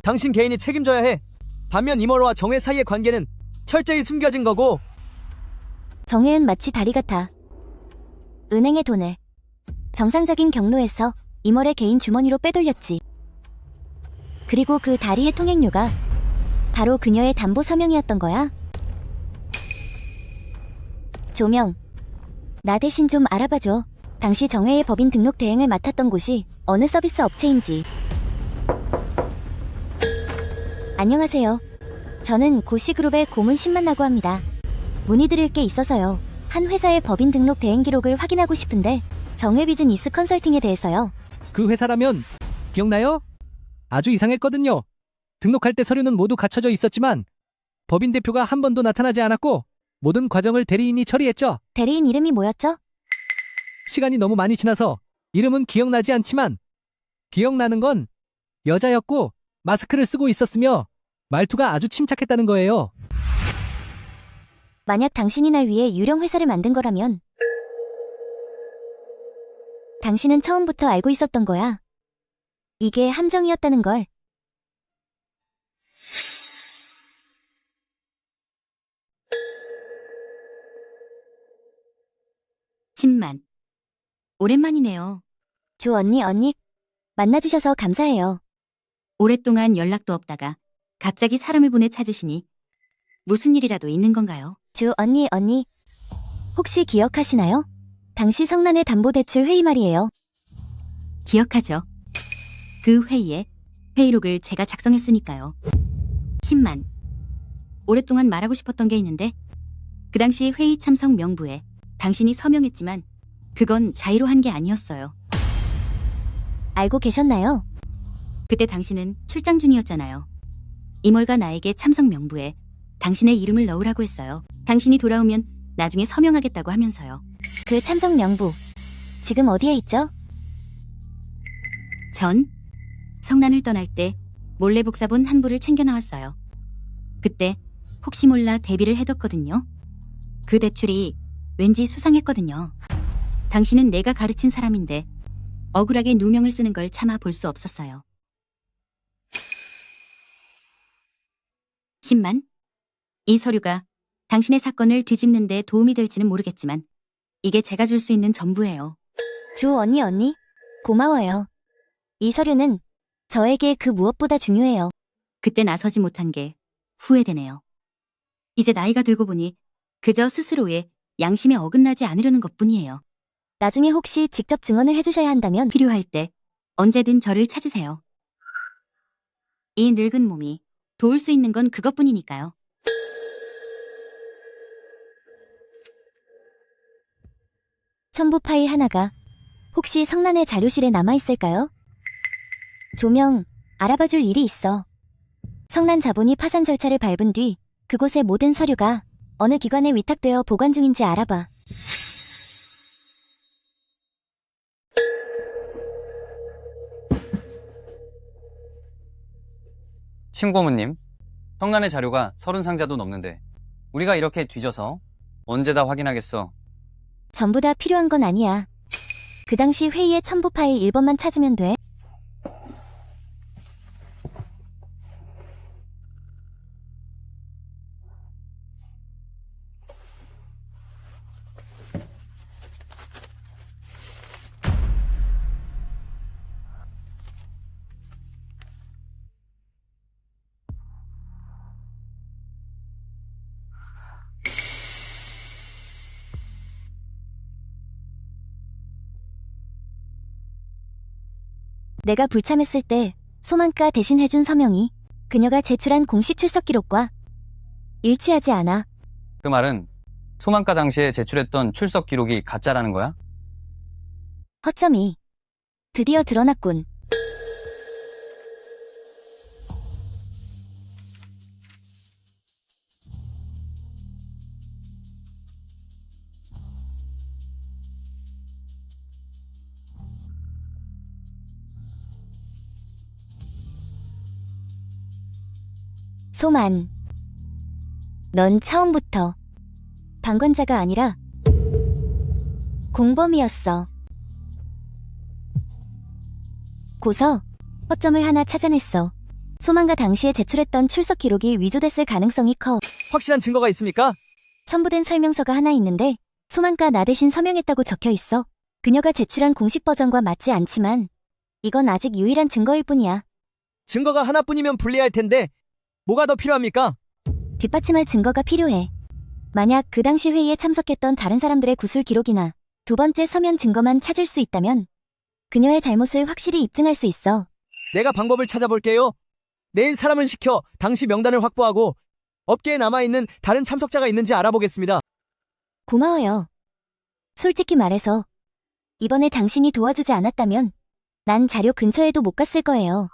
당신 개인이 책임져야 해. 반면 이멀와 정회 사이의 관계는 철저히 숨겨진 거고. 정혜은 마치 다리 같아. 은행의 돈을 정상적인 경로에서 이멀의 개인 주머니로 빼돌렸지. 그리고 그 다리의 통행료가 바로 그녀의 담보 서명이었던 거야. 조명, 나 대신 좀 알아봐줘. 당시 정혜의 법인 등록 대행을 맡았던 곳이 어느 서비스 업체인지. 안녕하세요. 저는 고시그룹의 고문 신만라고 합니다. 문의드릴 게 있어서요. 한 회사의 법인 등록 대행 기록을 확인하고 싶은데 정혜 비즈니스 컨설팅에 대해서요. 그 회사라면 기억나요? 아주 이상했거든요. 등록할 때 서류는 모두 갖춰져 있었지만 법인 대표가 한 번도 나타나지 않았고 모든 과정을 대리인이 처리했죠. 대리인 이름이 뭐였죠? 시간이 너무 많이 지나서 이름은 기억나지 않지만 기억나는 건 여자였고 마스크를 쓰고 있었으며 말투가 아주 침착했다는 거예요. 만약 당신이 날 위해 유령 회사를 만든 거라면 당신은 처음부터 알고 있었던 거야. 이게 함정이었다는 걸. 신만. 오랜만이네요. 주 언니. 만나주셔서 감사해요. 오랫동안 연락도 없다가 갑자기 사람을 보내 찾으시니 무슨 일이라도 있는 건가요? 주 언니. 혹시 기억하시나요? 당시 성난의 담보대출 회의 말이에요. 기억하죠. 그 회의에 회의록을 제가 작성했으니까요. 신만. 오랫동안 말하고 싶었던 게 있는데 그 당시 회의 참석 명부에 당신이 서명했지만 그건 자의로 한 게 아니었어요. 알고 계셨나요? 그때 당신은 출장 중이었잖아요. 이멀과 나에게 참석 명부에 당신의 이름을 넣으라고 했어요. 당신이 돌아오면 나중에 서명하겠다고 하면서요. 그 참석 명부, 지금 어디에 있죠? 전 성난을 떠날 때 몰래 복사본 한 부를 챙겨 나왔어요. 그때 혹시 몰라 대비를 해뒀거든요. 그 대출이 왠지 수상했거든요. 당신은 내가 가르친 사람인데 억울하게 누명을 쓰는 걸 참아 볼 수 없었어요. 신만, 이 서류가 당신의 사건을 뒤집는 데 도움이 될지는 모르겠지만 이게 제가 줄 수 있는 전부예요. 주 언니. 고마워요. 이 서류는 저에게 그 무엇보다 중요해요. 그때 나서지 못한 게 후회되네요. 이제 나이가 들고 보니 그저 스스로의 양심에 어긋나지 않으려는 것뿐이에요. 나중에 혹시 직접 증언을 해주셔야 한다면 필요할 때 언제든 저를 찾으세요. 이 늙은 몸이 도울 수 있는 건 그것뿐이니까요. 첨부 파일 하나가 혹시 성난의 자료실에 남아있을까요? 조명, 알아봐줄 일이 있어. 성난 자본이 파산 절차를 밟은 뒤 그곳의 모든 서류가 어느 기관에 위탁되어 보관 중인지 알아봐. 신고모님, 성난의 자료가 30상자도 넘는데 우리가 이렇게 뒤져서 언제 다 확인하겠어? 전부 다 필요한 건 아니야. 그 당시 회의의 첨부 파일 1번만 찾으면 돼. 내가 불참했을 때 소만가 대신 해준 서명이 그녀가 제출한 공식 출석 기록과 일치하지 않아. 그 말은 소만가 당시에 제출했던 출석 기록이 가짜라는 거야? 허점이 드디어 드러났군. 소만, 넌 처음부터 방관자가 아니라 공범이었어. 고서, 허점을 하나 찾아냈어. 소만가 당시에 제출했던 출석 기록이 위조됐을 가능성이 커. 확실한 증거가 있습니까? 첨부된 설명서가 하나 있는데 소만과 나 대신 서명했다고 적혀 있어. 그녀가 제출한 공식 버전과 맞지 않지만 이건 아직 유일한 증거일 뿐이야. 증거가 하나뿐이면 불리할 텐데 뭐가 더 필요합니까? 뒷받침할 증거가 필요해. 만약 그 당시 회의에 참석했던 다른 사람들의 구술 기록이나 두 번째 서면 증거만 찾을 수 있다면 그녀의 잘못을 확실히 입증할 수 있어. 내가 방법을 찾아볼게요. 내일 사람을 시켜 당시 명단을 확보하고 업계에 남아있는 다른 참석자가 있는지 알아보겠습니다. 고마워요. 솔직히 말해서 이번에 당신이 도와주지 않았다면 난 자료 근처에도 못 갔을 거예요.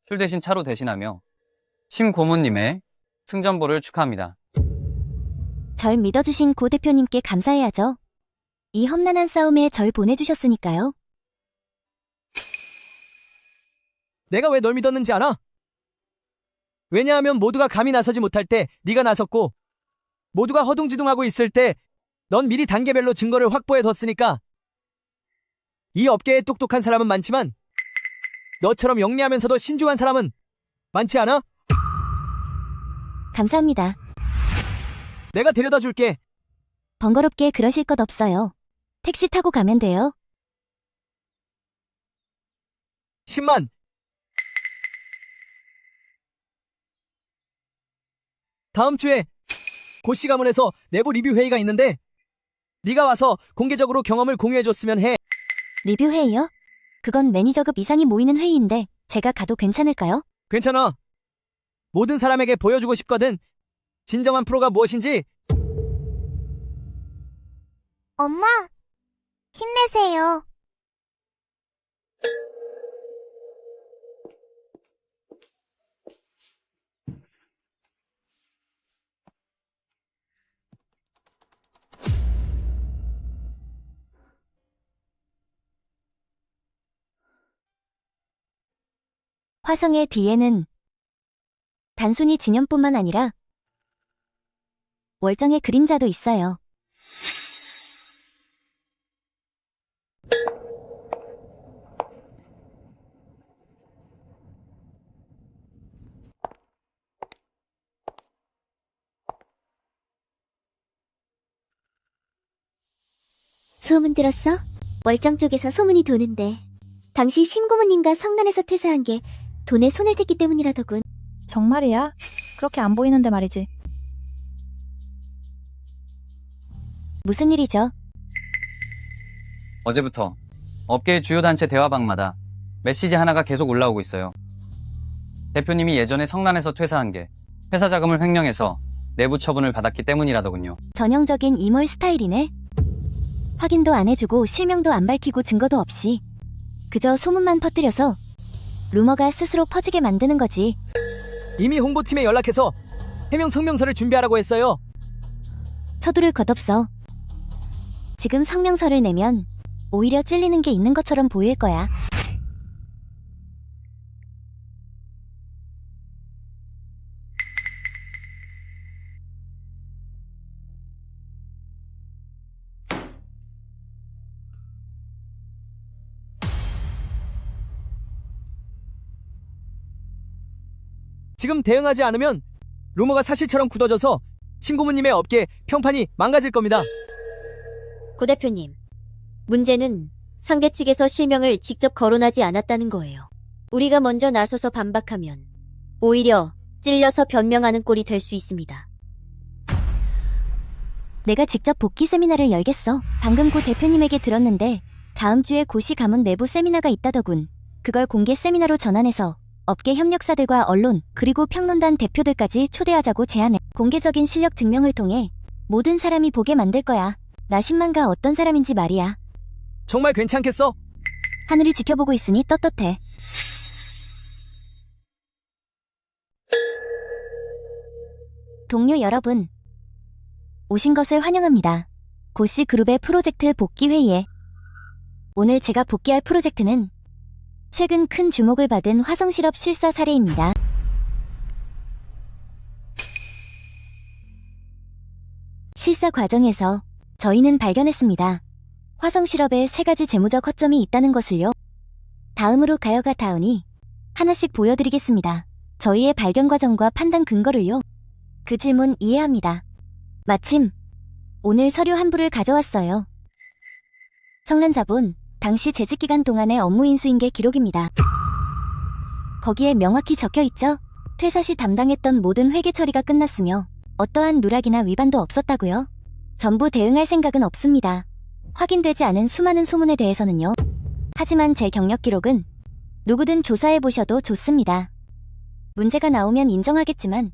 술 대신 차로 대신하며 심 고문님의 승전보를 축하합니다. 절 믿어주신 고 대표님께 감사해야죠. 이 험난한 싸움에 절 보내주셨으니까요. 내가 왜 널 믿었는지 알아? 왜냐하면 모두가 감히 나서지 못할 때 네가 나섰고 모두가 허둥지둥하고 있을 때 넌 미리 단계별로 증거를 확보해뒀으니까. 이 업계에 똑똑한 사람은 많지만 너처럼 영리하면서도 신중한 사람은 많지 않아? 감사합니다. 내가 데려다 줄게. 번거롭게 그러실 것 없어요. 택시 타고 가면 돼요. 10만. 다음 주에 고씨 가문에서 내부 리뷰 회의가 있는데 네가 와서 공개적으로 경험을 공유해줬으면 해. 리뷰 회의요? 그건 매니저급 이상이 모이는 회의인데 제가 가도 괜찮을까요? 괜찮아. 모든 사람에게 보여주고 싶거든. 진정한 프로가 무엇인지. 엄마, 힘내세요. 화성의 뒤에는 단순히 진연뿐만 아니라 월정의 그림자도 있어요. 소문 들었어? 월정 쪽에서 소문이 도는데 당시 심고모님과 성난에서 퇴사한 게 돈에 손을 댔기 때문이라더군. 정말이야? 그렇게 안 보이는데 말이지. 무슨 일이죠? 어제부터 업계의 주요 단체 대화방마다 메시지 하나가 계속 올라오고 있어요. 대표님이 예전에 성난에서 퇴사한 게 회사 자금을 횡령해서 내부 처분을 받았기 때문이라더군요. 전형적인 이몰 스타일이네. 확인도 안 해주고 실명도 안 밝히고 증거도 없이 그저 소문만 퍼뜨려서 루머가 스스로 퍼지게 만드는 거지. 이미 홍보팀에 연락해서 해명 성명서를 준비하라고 했어요. 서두를 것 없어. 지금 성명서를 내면 오히려 찔리는 게 있는 것처럼 보일 거야. 지금 대응하지 않으면 루머가 사실처럼 굳어져서 신고모님의 업계 평판이 망가질 겁니다. 고 대표님, 문제는 상대 측에서 실명을 직접 거론하지 않았다는 거예요. 우리가 먼저 나서서 반박하면 오히려 찔려서 변명하는 꼴이 될 수 있습니다. 내가 직접 복귀 세미나를 열겠어. 방금 고 대표님에게 들었는데 다음 주에 고시 가문 내부 세미나가 있다더군. 그걸 공개 세미나로 전환해서 업계 협력사들과 언론 그리고 평론단 대표들까지 초대하자고 제안해. 공개적인 실력 증명을 통해 모든 사람이 보게 만들 거야. 나 10만가 어떤 사람인지 말이야. 정말 괜찮겠어? 하늘이 지켜보고 있으니 떳떳해. 동료 여러분, 오신 것을 환영합니다. 고씨 그룹의 프로젝트 복귀 회의에. 오늘 제가 복귀할 프로젝트는 최근 큰 주목을 받은 화성실업 실사 사례입니다. 실사 과정에서 저희는 발견했습니다. 화성실업에 3가지 재무적 허점이 있다는 것을요. 다음으로 가여가 다우니 하나씩 보여드리겠습니다. 저희의 발견 과정과 판단 근거를요. 그 질문 이해합니다. 마침 오늘 서류 한 부를 가져왔어요. 성난자본, 당시 재직기간 동안의 업무 인수인계 기록입니다. 거기에 명확히 적혀있죠? 퇴사 시 담당했던 모든 회계 처리가 끝났으며 어떠한 누락이나 위반도 없었다고요? 전부 대응할 생각은 없습니다. 확인되지 않은 수많은 소문에 대해서는요. 하지만 제 경력 기록은 누구든 조사해보셔도 좋습니다. 문제가 나오면 인정하겠지만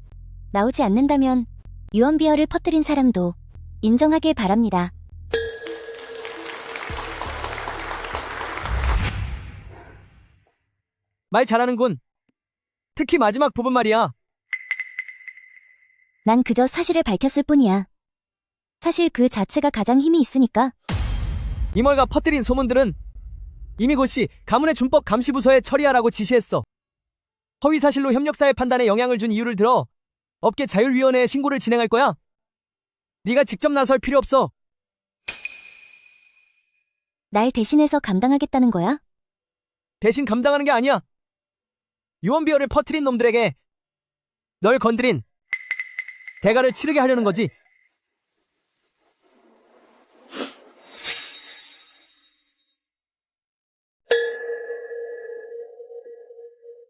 나오지 않는다면 유언비어를 퍼뜨린 사람도 인정하길 바랍니다. 말 잘하는군. 특히 마지막 부분 말이야. 난 그저 사실을 밝혔을 뿐이야. 사실 그 자체가 가장 힘이 있으니까. 임월가 퍼뜨린 소문들은 이미 고씨 가문의 준법 감시부서에 처리하라고 지시했어. 허위사실로 협력사의 판단에 영향을 준 이유를 들어 업계 자율위원회에 신고를 진행할 거야. 네가 직접 나설 필요 없어. 날 대신해서 감당하겠다는 거야? 대신 감당하는 게 아니야. 유언비어를 퍼뜨린 놈들에게 널 건드린 대가를 치르게 하려는 거지.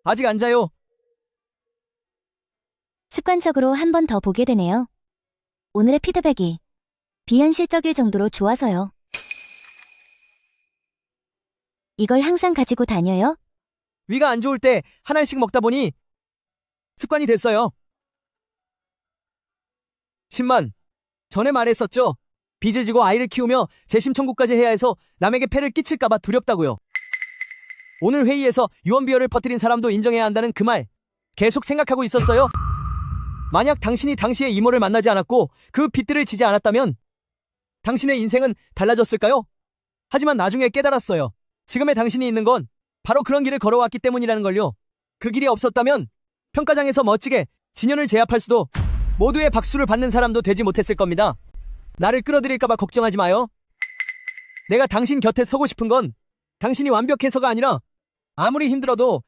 아직 안 자요. 습관적으로 한 번 더 보게 되네요. 오늘의 피드백이 비현실적일 정도로 좋아서요. 이걸 항상 가지고 다녀요? 위가 안 좋을 때 한 알씩 먹다 보니 습관이 됐어요. 10만 전에 말했었죠. 빚을 지고 아이를 키우며 재심 청구까지 해야 해서 남에게 폐를 끼칠까봐 두렵다고요. 오늘 회의에서 유언비어를 퍼뜨린 사람도 인정해야 한다는 그 말 계속 생각하고 있었어요. 만약 당신이 당시에 이모를 만나지 않았고 그 빚들을 지지 않았다면 당신의 인생은 달라졌을까요? 하지만 나중에 깨달았어요. 지금의 당신이 있는 건 바로 그런 길을 걸어왔기 때문이라는 걸요. 그 길이 없었다면 평가장에서 멋지게 진현을 제압할 수도 모두의 박수를 받는 사람도 되지 못했을 겁니다. 나를 끌어들일까봐 걱정하지 마요. 내가 당신 곁에 서고 싶은 건 당신이 완벽해서가 아니라 아무리 힘들어도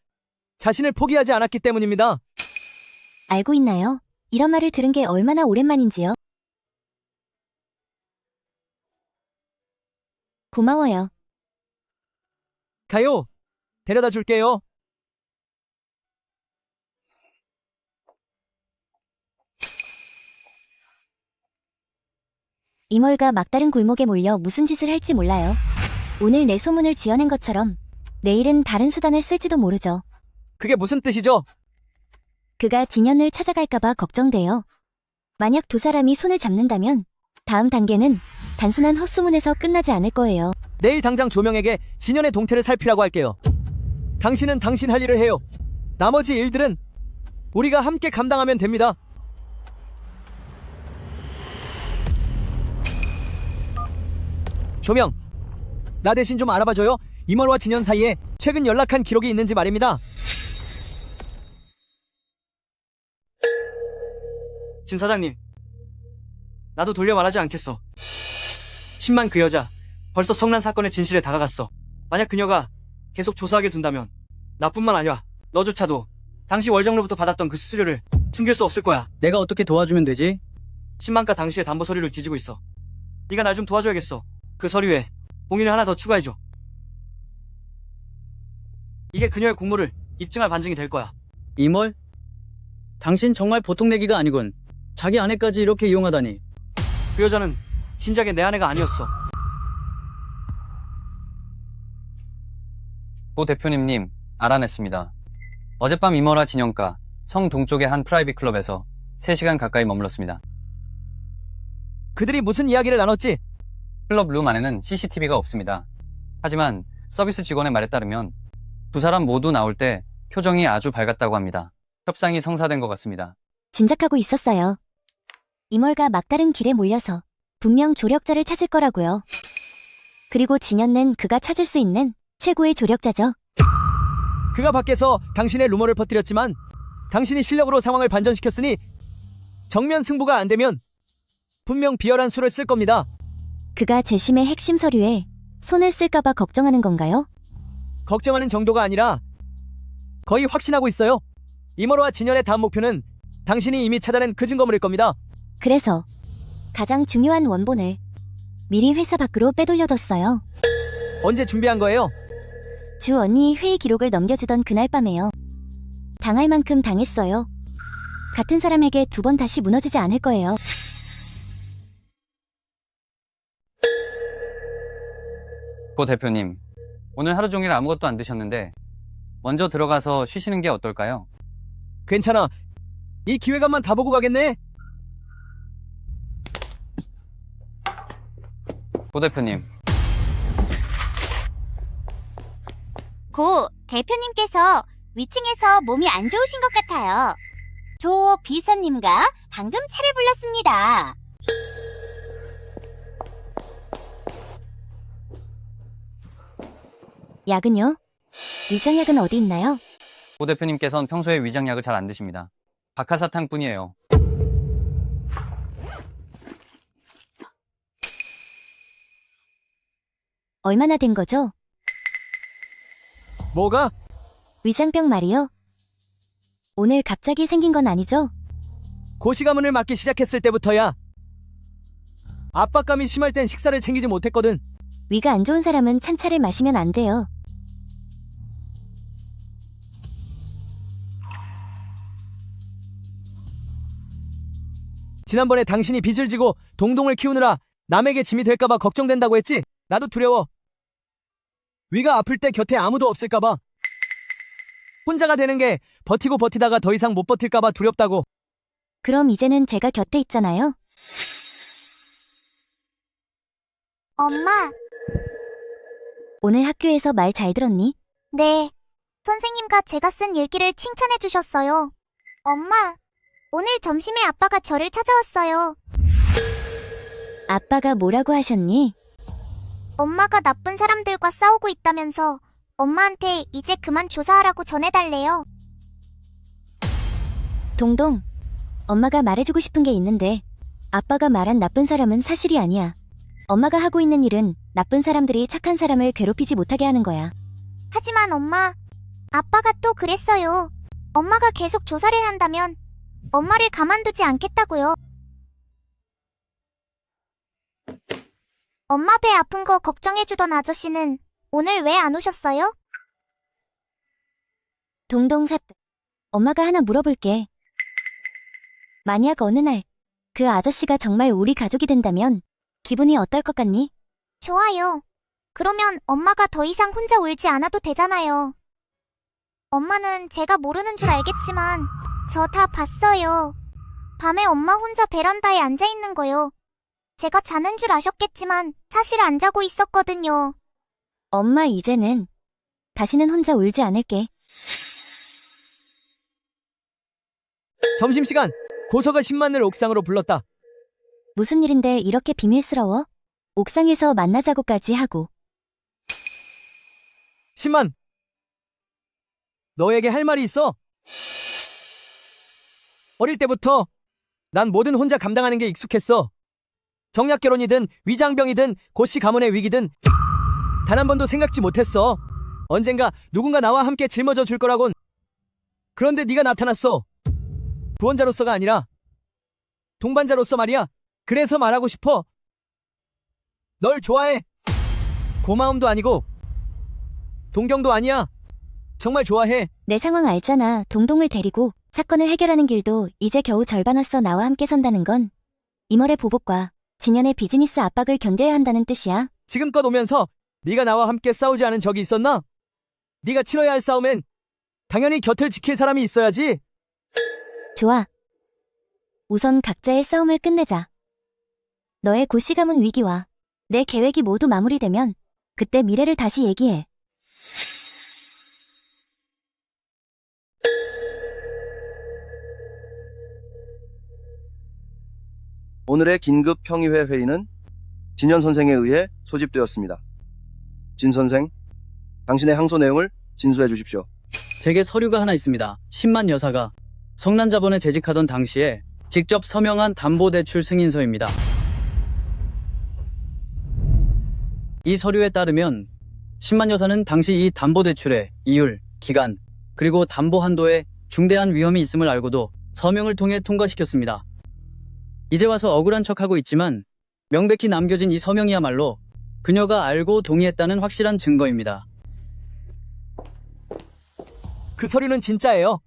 자신을 포기하지 않았기 때문입니다. 알고 있나요? 이런 말을 들은 게 얼마나 오랜만인지요? 고마워요. 가요. 데려다 줄게요. 이몰가 막다른 골목에 몰려 무슨 짓을 할지 몰라요. 오늘 내 소문을 지어낸 것처럼 내일은 다른 수단을 쓸지도 모르죠. 그게 무슨 뜻이죠? 그가 진현을 찾아갈까봐 걱정돼요. 만약 두 사람이 손을 잡는다면 다음 단계는 단순한 헛소문에서 끝나지 않을 거예요. 내일 당장 조명에게 진현의 동태를 살피라고 할게요. 당신은 당신 할 일을 해요. 나머지 일들은 우리가 함께 감당하면 됩니다. 조명, 나 대신 좀 알아봐줘요. 이멀과 진현 사이에 최근 연락한 기록이 있는지 말입니다. 진 사장님, 나도 돌려 말하지 않겠어. 10만 그 여자 벌써 성난 사건의 진실에 다가갔어. 만약 그녀가 계속 조사하게 둔다면 나뿐만 아니라 너조차도 당시 월정로부터 받았던 그 수수료를 숨길 수 없을 거야. 내가 어떻게 도와주면 되지? 10만가 당시의 담보 서류를 뒤지고 있어. 네가 날 좀 도와줘야겠어. 그 서류에 봉인을 하나 더 추가해줘. 이게 그녀의 공모를 입증할 반증이 될 거야. 이멀? 당신 정말 보통 내기가 아니군. 자기 아내까지 이렇게 이용하다니. 그 여자는 진작에 내 아내가 아니었어. 고 대표님 알아냈습니다. 어젯밤 이머라 진영가 성 동쪽의 한 프라이빗 클럽에서 3시간 가까이 머물렀습니다. 그들이 무슨 이야기를 나눴지? 클럽 룸 안에는 CCTV가 없습니다. 하지만 서비스 직원의 말에 따르면 두 사람 모두 나올 때 표정이 아주 밝았다고 합니다. 협상이 성사된 것 같습니다. 짐작하고 있었어요. 이멀가 막다른 길에 몰려서 분명 조력자를 찾을 거라고요. 그리고 진현은 그가 찾을 수 있는 최고의 조력자죠. 그가 밖에서 당신의 루머를 퍼뜨렸지만 당신이 실력으로 상황을 반전시켰으니 정면 승부가 안 되면 분명 비열한 수를 쓸 겁니다. 그가 재심의 핵심 서류에 손을 쓸까봐 걱정하는 건가요? 걱정하는 정도가 아니라 거의 확신하고 있어요. 이모로와 진현의 다음 목표는 당신이 이미 찾아낸 그 증거물일 겁니다. 그래서 가장 중요한 원본을 미리 회사 밖으로 빼돌려뒀어요. 언제 준비한 거예요? 주 언니 회의 기록을 넘겨주던 그날 밤에요. 당할 만큼 당했어요. 같은 사람에게 2번 다시 무너지지 않을 거예요. 고 대표님, 오늘 하루 종일 아무것도 안 드셨는데 먼저 들어가서 쉬시는 게 어떨까요? 괜찮아. 이 기획안만 다 보고 가겠네. 고 대표님, 고 대표님께서 위층에서 몸이 안 좋으신 것 같아요. 조 비서님과 방금 차를 불렀습니다. 약은요? 위장약은 어디 있나요? 고 대표님께서는 평소에 위장약을 잘 안 드십니다. 박하사탕뿐이에요. 얼마나 된 거죠? 뭐가? 위장병 말이요. 오늘 갑자기 생긴 건 아니죠? 고시 가문을 맡기 시작했을 때부터야. 압박감이 심할 땐 식사를 챙기지 못했거든. 위가 안 좋은 사람은 찬차를 마시면 안 돼요. 지난번에 당신이 빚을 지고 동동을 키우느라 남에게 짐이 될까봐 걱정된다고 했지? 나도 두려워. 위가 아플 때 곁에 아무도 없을까봐. 혼자가 되는 게 버티고 버티다가 더 이상 못 버틸까봐 두렵다고. 그럼 이제는 제가 곁에 있잖아요. 엄마, 오늘 학교에서 말 잘 들었니? 네. 선생님과 제가 쓴 일기를 칭찬해 주셨어요. 엄마, 오늘 점심에 아빠가 저를 찾아왔어요. 아빠가 뭐라고 하셨니? 엄마가 나쁜 사람들과 싸우고 있다면서 엄마한테 이제 그만 조사하라고 전해달래요. 동동, 엄마가 말해주고 싶은 게 있는데 아빠가 말한 나쁜 사람은 사실이 아니야. 엄마가 하고 있는 일은 나쁜 사람들이 착한 사람을 괴롭히지 못하게 하는 거야. 하지만 엄마, 아빠가 또 그랬어요. 엄마가 계속 조사를 한다면 엄마를 가만두지 않겠다고요. 엄마 배 아픈 거 걱정해주던 아저씨는 오늘 왜 안 오셨어요? 동동 사또, 엄마가 하나 물어볼게. 만약 어느 날 그 아저씨가 정말 우리 가족이 된다면 기분이 어떨 것 같니? 좋아요. 그러면 엄마가 더 이상 혼자 울지 않아도 되잖아요. 엄마는 제가 모르는 줄 알겠지만 저 다 봤어요. 밤에 엄마 혼자 베란다에 앉아있는 거요. 제가 자는 줄 아셨겠지만 사실 안 자고 있었거든요. 엄마 이제는 다시는 혼자 울지 않을게. 점심시간. 고서가 10만을 옥상으로 불렀다. 무슨 일인데 이렇게 비밀스러워? 옥상에서 만나자고까지 하고. 10만. 너에게 할 말이 있어. 어릴 때부터 난 뭐든 혼자 감당하는 게 익숙했어. 정략 결혼이든 위장병이든 고씨 가문의 위기든 단 한 번도 생각지 못했어. 언젠가 누군가 나와 함께 짊어져 줄 거라곤. 그런데 네가 나타났어. 구원자로서가 아니라 동반자로서 말이야. 그래서 말하고 싶어. 널 좋아해. 고마움도 아니고 동경도 아니야. 정말 좋아해. 내 상황 알잖아. 동동을 데리고 사건을 해결하는 길도 이제 겨우 절반 왔어. 나와 함께 선다는 건 이멀의 보복과 진현의 비즈니스 압박을 견뎌야 한다는 뜻이야. 지금껏 오면서 네가 나와 함께 싸우지 않은 적이 있었나? 네가 치러야 할 싸움엔 당연히 곁을 지킬 사람이 있어야지. 좋아. 우선 각자의 싸움을 끝내자. 너의 고씨 가문 위기와 내 계획이 모두 마무리되면 그때 미래를 다시 얘기해. 오늘의 긴급 평의회 회의는 진현 선생에 의해 소집되었습니다. 진 선생, 당신의 항소 내용을 진술해 주십시오. 제게 서류가 하나 있습니다. 10만 여사가 성난자본에 재직하던 당시에 직접 서명한 담보대출 승인서입니다. 이 서류에 따르면 10만 여사는 당시 이 담보대출의 이율, 기간, 그리고 담보 한도에 중대한 위험이 있음을 알고도 서명을 통해 통과시켰습니다. 이제 와서 억울한 척하고 있지만 명백히 남겨진 이 서명이야말로 그녀가 알고 동의했다는 확실한 증거입니다. 그 서류는 진짜예요.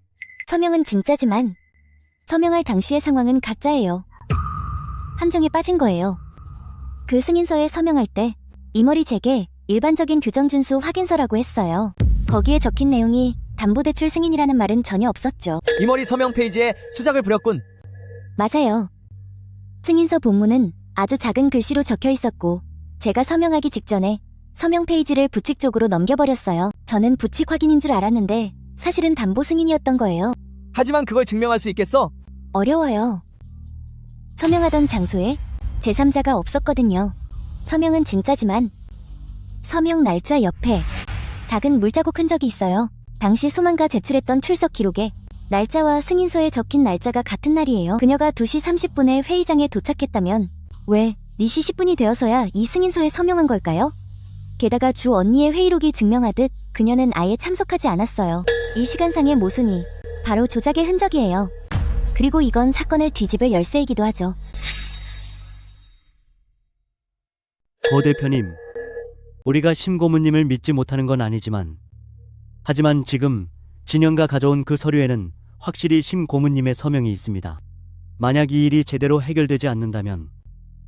서명은 진짜지만 서명할 당시의 상황은 가짜예요. 함정에 빠진 거예요. 그 승인서에 서명할 때 이머리 제게 일반적인 규정 준수 확인서라고 했어요. 거기에 적힌 내용이 담보대출 승인이라는 말은 전혀 없었죠. 이머리 서명 페이지에 수작을 부렸군. 맞아요. 승인서 본문은 아주 작은 글씨로 적혀 있었고 제가 서명하기 직전에 서명 페이지를 부칙 쪽으로 넘겨버렸어요. 저는 부칙 확인인 줄 알았는데 사실은 담보 승인이었던 거예요. 하지만 그걸 증명할 수 있겠어? 어려워요. 서명하던 장소에 제3자가 없었거든요. 서명은 진짜지만 서명 날짜 옆에 작은 물자국 흔적이 있어요. 당시 소망가 제출했던 출석 기록에 날짜와 승인서에 적힌 날짜가 같은 날이에요. 그녀가 2시 30분에 회의장에 도착했다면 왜 4시 10분이 되어서야 이 승인서에 서명한 걸까요? 게다가 주 언니의 회의록이 증명하듯 그녀는 아예 참석하지 않았어요. 이 시간상의 모순이 바로 조작의 흔적이에요. 그리고 이건 사건을 뒤집을 열쇠이기도 하죠. 고 대표님, 우리가 심 고문님을 믿지 못하는 건 아니지만 하지만 지금 진영가 가져온 그 서류에는 확실히 심 고문님의 서명이 있습니다. 만약 이 일이 제대로 해결되지 않는다면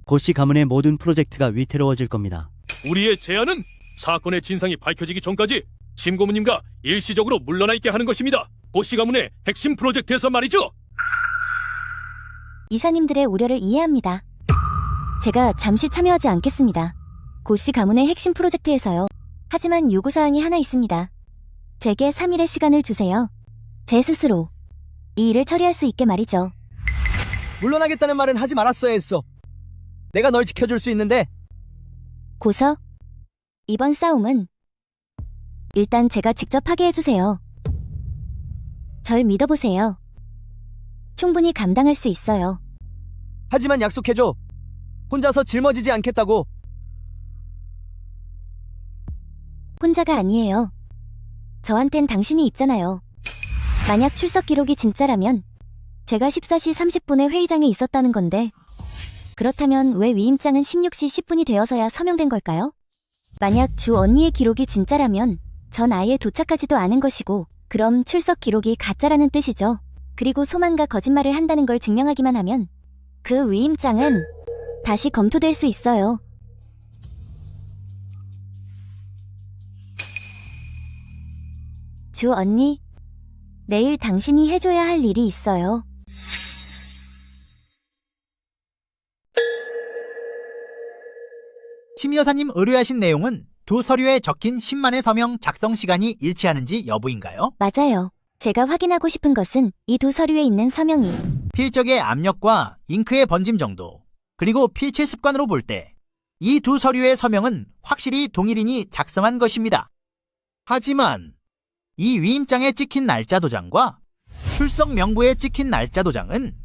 고씨 가문의 모든 프로젝트가 위태로워질 겁니다. 우리의 제안은 사건의 진상이 밝혀지기 전까지 심 고문님과 일시적으로 물러나 있게 하는 것입니다. 고씨 가문의 핵심 프로젝트에서 말이죠. 이사님들의 우려를 이해합니다. 제가 잠시 참여하지 않겠습니다. 고씨 가문의 핵심 프로젝트에서요. 하지만 요구사항이 하나 있습니다. 제게 3일의 시간을 주세요. 제 스스로 이 일을 처리할 수 있게 말이죠. 물러나겠다는 말은 하지 말았어야 했어. 내가 널 지켜줄 수 있는데. 고서, 이번 싸움은 일단 제가 직접 하게 해주세요. 절 믿어보세요. 충분히 감당할 수 있어요. 하지만 약속해줘. 혼자서 짊어지지 않겠다고. 혼자가 아니에요. 저한텐 당신이 있잖아요. 만약 출석 기록이 진짜라면 제가 14시 30분에 회의장에 있었다는 건데 그렇다면 왜 위임장은 16시 10분이 되어서야 서명된 걸까요? 만약 주 언니의 기록이 진짜라면 전 아예 도착하지도 않은 것이고 그럼 출석 기록이 가짜라는 뜻이죠. 그리고 소망과 거짓말을 한다는 걸 증명하기만 하면 그 위임장은 다시 검토될 수 있어요. 주 언니, 내일 당신이 해줘야 할 일이 있어요. 심 여사님 의뢰하신 내용은 두 서류에 적힌 10만의 서명 작성 시간이 일치하는지 여부인가요? 맞아요. 제가 확인하고 싶은 것은 이 두 서류에 있는 서명이 필적의 압력과 잉크의 번짐 정도, 그리고 필체 습관으로 볼 때 이 두 서류의 서명은 확실히 동일인이 작성한 것입니다. 하지만 이 위임장에 찍힌 날짜 도장과 출석 명부에 찍힌 날짜 도장은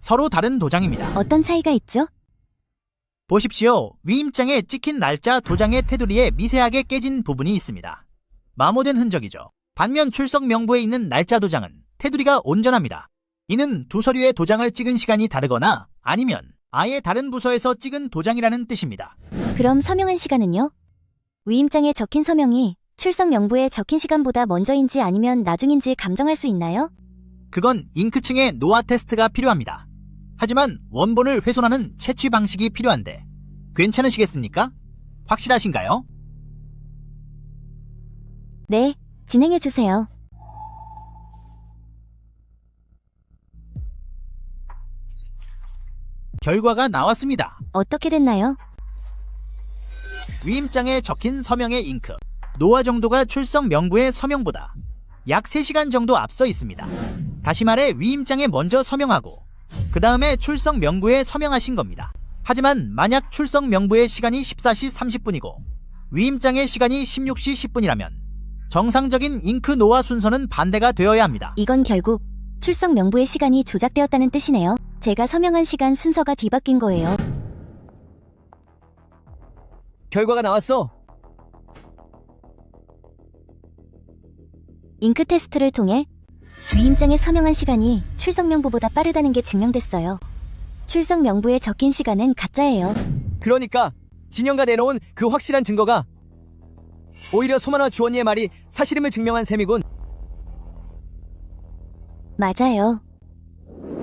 서로 다른 도장입니다. 어떤 차이가 있죠? 보십시오. 위임장에 찍힌 날짜 도장의 테두리에 미세하게 깨진 부분이 있습니다. 마모된 흔적이죠. 반면 출석 명부에 있는 날짜 도장은 테두리가 온전합니다. 이는 두 서류의 도장을 찍은 시간이 다르거나 아니면 아예 다른 부서에서 찍은 도장이라는 뜻입니다. 그럼 서명한 시간은요? 위임장에 적힌 서명이 출석 명부에 적힌 시간보다 먼저인지 아니면 나중인지 감정할 수 있나요? 그건 잉크층의 노화 테스트가 필요합니다. 하지만 원본을 훼손하는 채취 방식이 필요한데 괜찮으시겠습니까? 확실하신가요? 네, 진행해주세요. 결과가 나왔습니다. 어떻게 됐나요? 위임장에 적힌 서명의 잉크, 노화 정도가 출석 명부의 서명보다 약 3시간 정도 앞서 있습니다. 다시 말해 위임장에 먼저 서명하고 그 다음에 출석 명부에 서명하신 겁니다. 하지만 만약 출석 명부의 시간이 14시 30분이고 위임장의 시간이 16시 10분이라면 정상적인 잉크 노화 순서는 반대가 되어야 합니다. 이건 결국 출석 명부의 시간이 조작되었다는 뜻이네요. 제가 서명한 시간 순서가 뒤바뀐 거예요. 결과가 나왔어. 잉크 테스트를 통해 위임장에 서명한 시간이 출석 명부보다 빠르다는 게 증명됐어요. 출석 명부에 적힌 시간은 가짜예요. 그러니까 진영가 내놓은 그 확실한 증거가 오히려 소만과 주언니의 말이 사실임을 증명한 셈이군. 맞아요.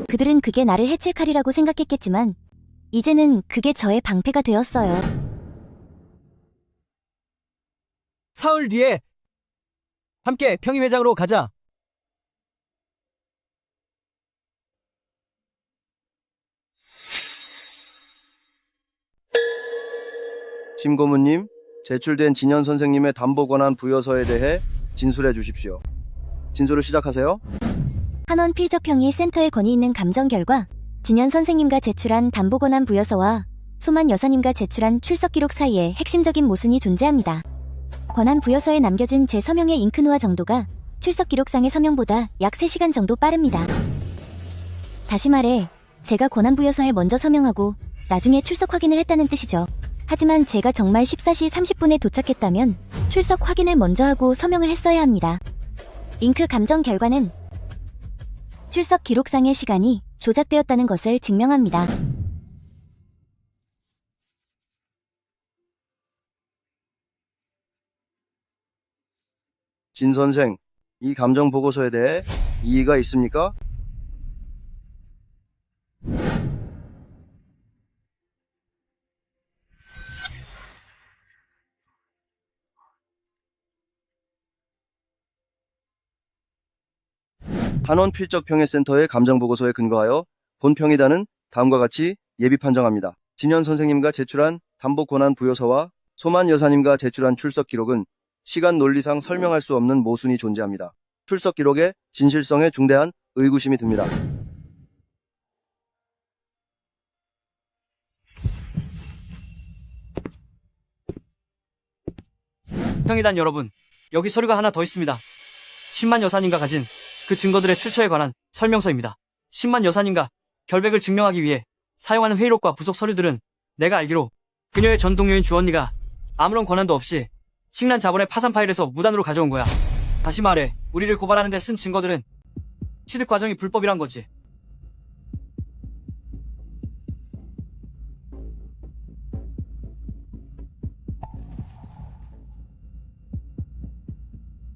그들은 그게 나를 해칠 칼이라고 생각했겠지만 이제는 그게 저의 방패가 되었어요. 사흘 뒤에 함께 평의회장으로 가자. 심 고문님, 제출된 진현 선생님의 담보 권한 부여서에 대해 진술해 주십시오. 진술을 시작하세요. 한원 필적평의 센터에 건의 있는 감정 결과 진현 선생님과 제출한 담보 권한 부여서와 소만 여사님과 제출한 출석 기록 사이에 핵심적인 모순이 존재합니다. 권한 부여서에 남겨진 제 서명의 잉크 노화 정도가 출석 기록상의 서명보다 약 3시간 정도 빠릅니다. 다시 말해 제가 권한 부여서에 먼저 서명하고 나중에 출석 확인을 했다는 뜻이죠. 하지만 제가 정말 14시 30분에 도착했다면 출석 확인을 먼저 하고 서명을 했어야 합니다. 잉크 감정 결과는 출석 기록상의 시간이 조작되었다는 것을 증명합니다. 진 선생, 이 감정 보고서에 대해 이의가 있습니까? 한원 필적평해센터의 감정보고서에 근거하여 본평의단은 다음과 같이 예비 판정합니다. 진현 선생님과 제출한 담보 권한 부여서와 소만 여사님과 제출한 출석 기록은 시간 논리상 설명할 수 없는 모순이 존재합니다. 출석 기록의 진실성에 중대한 의구심이 듭니다. 평의단 여러분, 여기 서류가 하나 더 있습니다. 10만 여사님과 가진 그 증거들의 출처에 관한 설명서입니다. 10만 여사님과 결백을 증명하기 위해 사용하는 회의록과 부속 서류들은 내가 알기로 그녀의 전 동료인 주언니가 아무런 권한도 없이 식란 자본의 파산 파일에서 무단으로 가져온 거야. 다시 말해, 우리를 고발하는 데 쓴 증거들은 취득 과정이 불법이란 거지.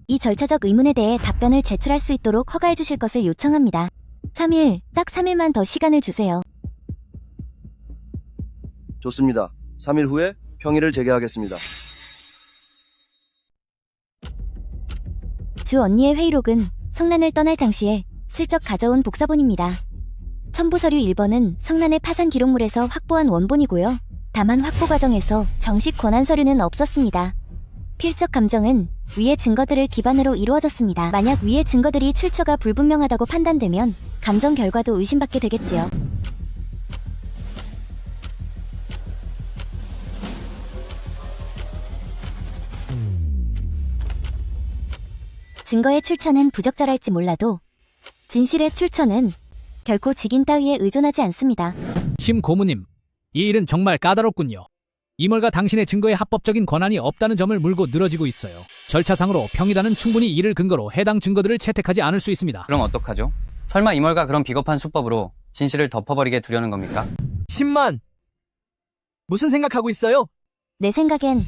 이 절차적 의문에 대해 답변을 제출할 수 있도록 허가해 주실 것을 요청합니다. 3일, 딱 3일만 더 시간을 주세요. 좋습니다. 3일 후에 평의를 재개하겠습니다. 주 언니의 회의록은 성난을 떠날 당시에 슬쩍 가져온 복사본입니다. 첨부 서류 1번은 성난의 파산 기록물에서 확보한 원본이고요. 다만 확보 과정에서 정식 권한 서류는 없었습니다. 필적 감정은 위의 증거들을 기반으로 이루어졌습니다. 만약 위의 증거들이 출처가 불분명하다고 판단되면 감정 결과도 의심받게 되겠지요. 증거의 출처는 부적절할지 몰라도 진실의 출처는 결코 직인 따위에 의존하지 않습니다. 심 고문님, 이 일은 정말 까다롭군요. 임월가 당신의 증거에 합법적인 권한이 없다는 점을 물고 늘어지고 있어요. 절차상으로 평의단은 충분히 이를 근거로 해당 증거들을 채택하지 않을 수 있습니다. 그럼 어떡하죠? 설마 임월가 그런 비겁한 수법으로 진실을 덮어버리게 두려는 겁니까? 10만! 무슨 생각하고 있어요? 내 생각엔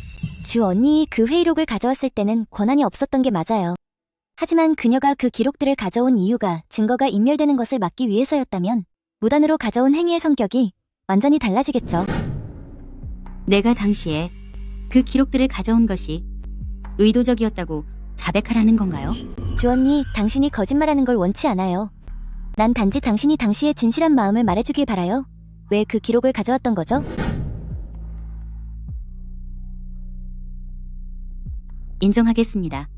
주 언니 그 회의록을 가져왔을 때는 권한이 없었던 게 맞아요. 하지만 그녀가 그 기록들을 가져온 이유가 증거가 인멸되는 것을 막기 위해서였다면 무단으로 가져온 행위의 성격이 완전히 달라지겠죠. 내가 당시에 그 기록들을 가져온 것이 의도적이었다고 자백하라는 건가요? 주 언니, 당신이 거짓말하는 걸 원치 않아요. 난 단지 당신이 당시의 진실한 마음을 말해주길 바라요. 왜 그 기록을 가져왔던 거죠? 인정하겠습니다.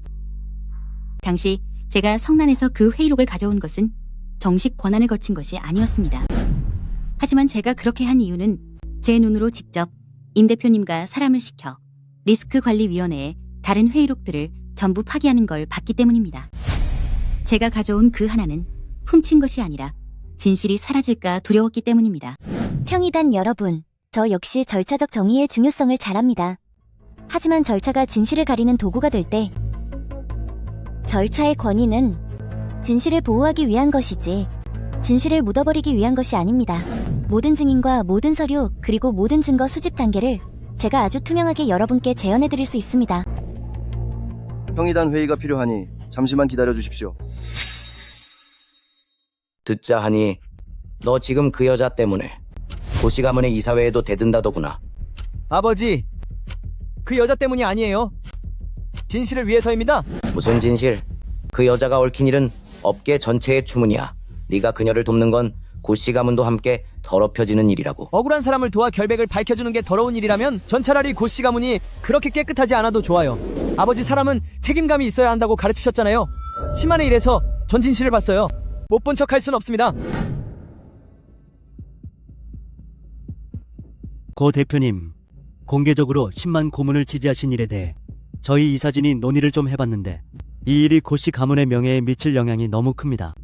당시 제가 성난에서 그 회의록을 가져온 것은 정식 권한을 거친 것이 아니었습니다. 하지만 제가 그렇게 한 이유는 제 눈으로 직접 임 대표님과 사람을 시켜 리스크관리위원회에 다른 회의록들을 전부 파기하는 걸 봤기 때문입니다. 제가 가져온 그 하나는 훔친 것이 아니라 진실이 사라질까 두려웠기 때문입니다. 평의단 여러분, 저 역시 절차적 정의의 중요성을 잘 압니다. 하지만 절차가 진실을 가리는 도구가 될 때 절차의 권위는 진실을 보호하기 위한 것이지 진실을 묻어버리기 위한 것이 아닙니다. 모든 증인과 모든 서류 그리고 모든 증거 수집 단계를 제가 아주 투명하게 여러분께 재현해드릴 수 있습니다. 평의단 회의가 필요하니 잠시만 기다려 주십시오. 듣자 하니 너 지금 그 여자 때문에 고시 가문의 이사회에도 대든다더구나. 아버지, 그 여자 때문이 아니에요. 진실을 위해서입니다. 무슨 진실? 그 여자가 얽힌 일은 업계 전체의 추문이야. 네가 그녀를 돕는 건 고씨 가문도 함께 더럽혀지는 일이라고. 억울한 사람을 도와 결백을 밝혀주는 게 더러운 일이라면 전 차라리 고씨 가문이 그렇게 깨끗하지 않아도 좋아요. 아버지, 사람은 책임감이 있어야 한다고 가르치셨잖아요. 10만의 1에서 전 진실을 봤어요. 못 본 척 할 순 없습니다. 고 대표님, 공개적으로 10만 고문을 지지하신 일에 대해 저희 이사진이 논의를 좀 해봤는데 이 일이 고씨 가문의 명예에 미칠 영향이 너무 큽니다.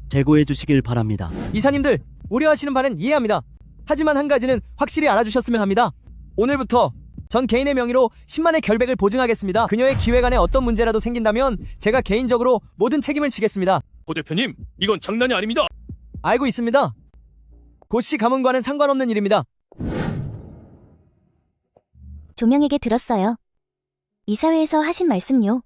재고해 주시길 바랍니다. 이사님들, 우려하시는 바는 이해합니다. 하지만 한 가지는 확실히 알아주셨으면 합니다. 오늘부터 전 개인의 명의로 10만의 결백을 보증하겠습니다. 그녀의 기획안에 어떤 문제라도 생긴다면 제가 개인적으로 모든 책임을 지겠습니다. 고 대표님, 이건 장난이 아닙니다. 알고 있습니다. 고씨 가문과는 상관없는 일입니다. 조명에게 들었어요. 이사회에서 하신 말씀요.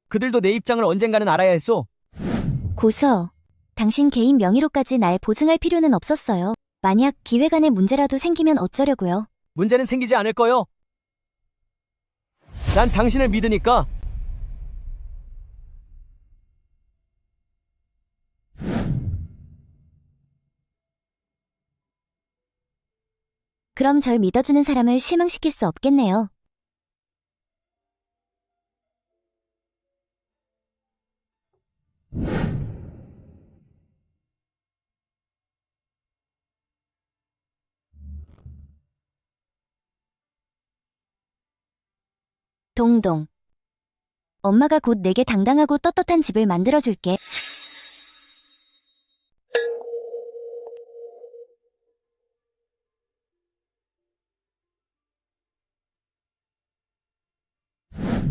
그들도 내 입장을 언젠가는 알아야 했소. 고서, 당신 개인 명의로까지 날 보증할 필요는 없었어요. 만약 기획안에 문제라도 생기면 어쩌려고요. 문제는 생기지 않을 거요. 난 당신을 믿으니까. 그럼 절 믿어주는 사람을 실망시킬 수 없겠네요. 동동. 엄마가 곧 내게 당당하고 떳떳한 집을 만들어줄게.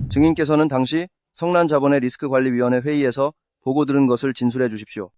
증인께서는 당시 성난자본의 리스크관리위원회 회의에서 보고 들은 것을 진술해 주십시오.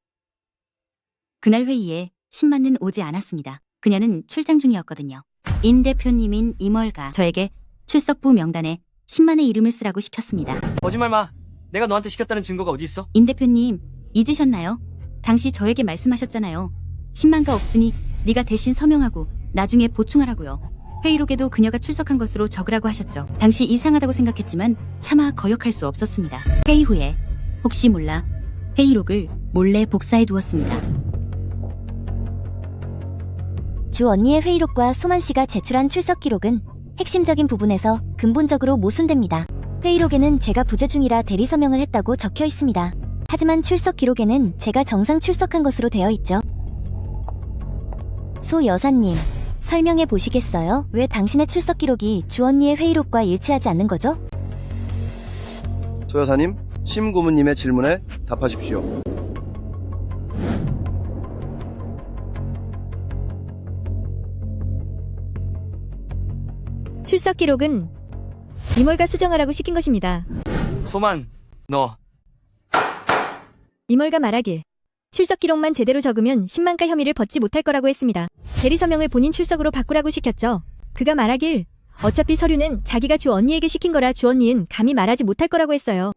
그날 회의에 10만은 오지 않았습니다. 그녀는 출장 중이었거든요. 인 대표님인 임월가 저에게 출석부 명단에 10만의 이름을 쓰라고 시켰습니다. 거짓말 마. 내가 너한테 시켰다는 증거가 어디 있어? 인 대표님, 잊으셨나요? 당시 저에게 말씀하셨잖아요. 10만가 없으니 네가 대신 서명하고 나중에 보충하라고요. 회의록에도 그녀가 출석한 것으로 적으라고 하셨죠. 당시 이상하다고 생각했지만 차마 거역할 수 없었습니다. 회의 후에 혹시 몰라 회의록을 몰래 복사해 두었습니다. 주 언니의 회의록과 소만 씨가 제출한 출석 기록은 핵심적인 부분에서 근본적으로 모순됩니다. 회의록에는 제가 부재 중이라 대리 서명을 했다고 적혀 있습니다. 하지만 출석 기록에는 제가 정상 출석한 것으로 되어 있죠. 소 여사님, 설명해 보시겠어요? 왜 당신의 출석 기록이 주 언니의 회의록과 일치하지 않는 거죠? 소 여사님, 심 고문님의 질문에 답하십시오. 출석 기록은 임월가 수정하라고 시킨 것입니다. 소만, 너. 임월가 말하길 출석 기록만 제대로 적으면 10만가 혐의를 벗지 못할 거라고 했습니다. 대리 서명을 본인 출석으로 바꾸라고 시켰죠. 그가 말하길 어차피 서류는 자기가 주 언니에게 시킨 거라 주 언니는 감히 말하지 못할 거라고 했어요.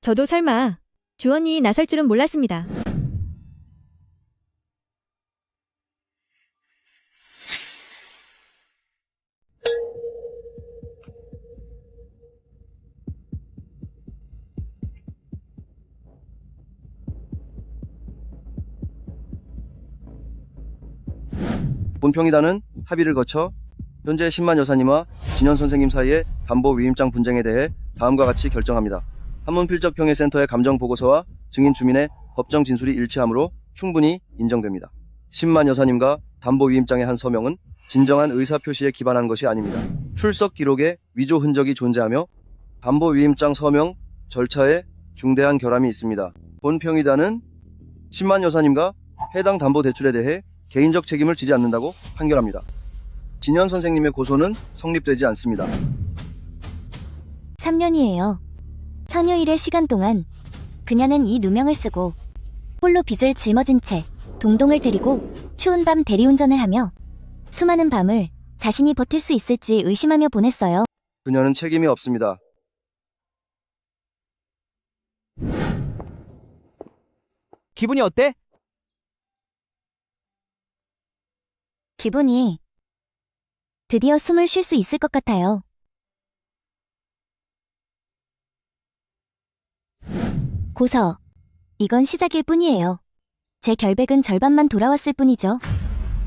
저도 설마 주 언니 나설 줄은 몰랐습니다. 본평의단은 합의를 거쳐 현재 10만 여사님과 진현 선생님 사이의 담보 위임장 분쟁에 대해 다음과 같이 결정합니다. 한문필적평의센터의 감정보고서와 증인 주민의 법정 진술이 일치하므로 충분히 인정됩니다. 10만 여사님과 담보 위임장의 한 서명은 진정한 의사표시에 기반한 것이 아닙니다. 출석 기록에 위조 흔적이 존재하며 담보 위임장 서명 절차에 중대한 결함이 있습니다. 본평의단은 10만 여사님과 해당 담보 대출에 대해 개인적 책임을 지지 않는다고 판결합니다. 진현 선생님의 고소는 성립되지 않습니다. 3년이에요. 천여일의 시간 동안 그녀는 이 누명을 쓰고 홀로 빚을 짊어진 채 동동을 데리고 추운 밤 대리운전을 하며 수많은 밤을 자신이 버틸 수 있을지 의심하며 보냈어요. 그녀는 책임이 없습니다. 기분이 어때? 기분이 드디어 숨을 쉴 수 있을 것 같아요. 고서. 이건 시작일 뿐이에요. 제 결백은 절반만 돌아왔을 뿐이죠.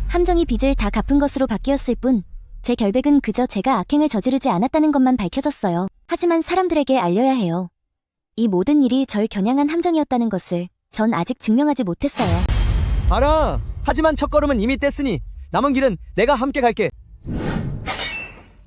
함정이 빚을 다 갚은 것으로 바뀌었을 뿐, 제 결백은 그저 제가 악행을 저지르지 않았다는 것만 밝혀졌어요. 하지만 사람들에게 알려야 해요. 이 모든 일이 절 겨냥한 함정이었다는 것을 전 아직 증명하지 못했어요. 알아. 하지만 첫걸음은 이미 뗐으니 남은 길은 내가 함께 갈게.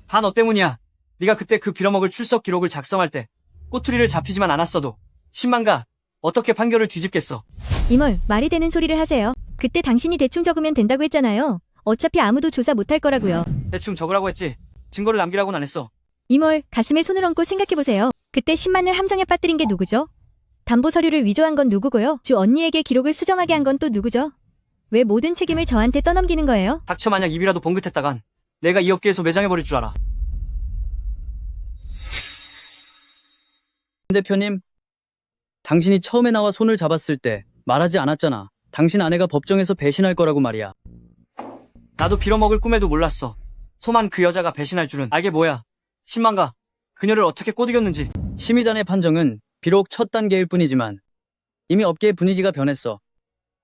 다 너 때문이야. 네가 그때 그 빌어먹을 출석 기록을 작성할 때 꼬투리를 잡히지만 않았어도 10만가 어떻게 판결을 뒤집겠어. 이멀, 말이 되는 소리를 하세요. 그때 당신이 대충 적으면 된다고 했잖아요. 어차피 아무도 조사 못할 거라고요. 대충 적으라고 했지. 증거를 남기라고는 안 했어. 이멀, 가슴에 손을 얹고 생각해보세요. 그때 10만을 함정에 빠뜨린 게 누구죠? 담보 서류를 위조한 건 누구고요? 주 언니에게 기록을 수정하게 한 건 또 누구죠? 왜 모든 책임을 저한테 떠넘기는 거예요? 닥쳐 만약 입이라도 봉긋했다간 내가 이 업계에서 매장해버릴 줄 알아. 대표님, 당신이 처음에 나와 손을 잡았을 때 말하지 않았잖아. 당신 아내가 법정에서 배신할 거라고 말이야. 나도 빌어먹을 꿈에도 몰랐어. 소만 그 여자가 배신할 줄은. 알게 뭐야. 10만가. 그녀를 어떻게 꼬드겼는지. 심의단의 판정은 비록 첫 단계일 뿐이지만 이미 업계의 분위기가 변했어.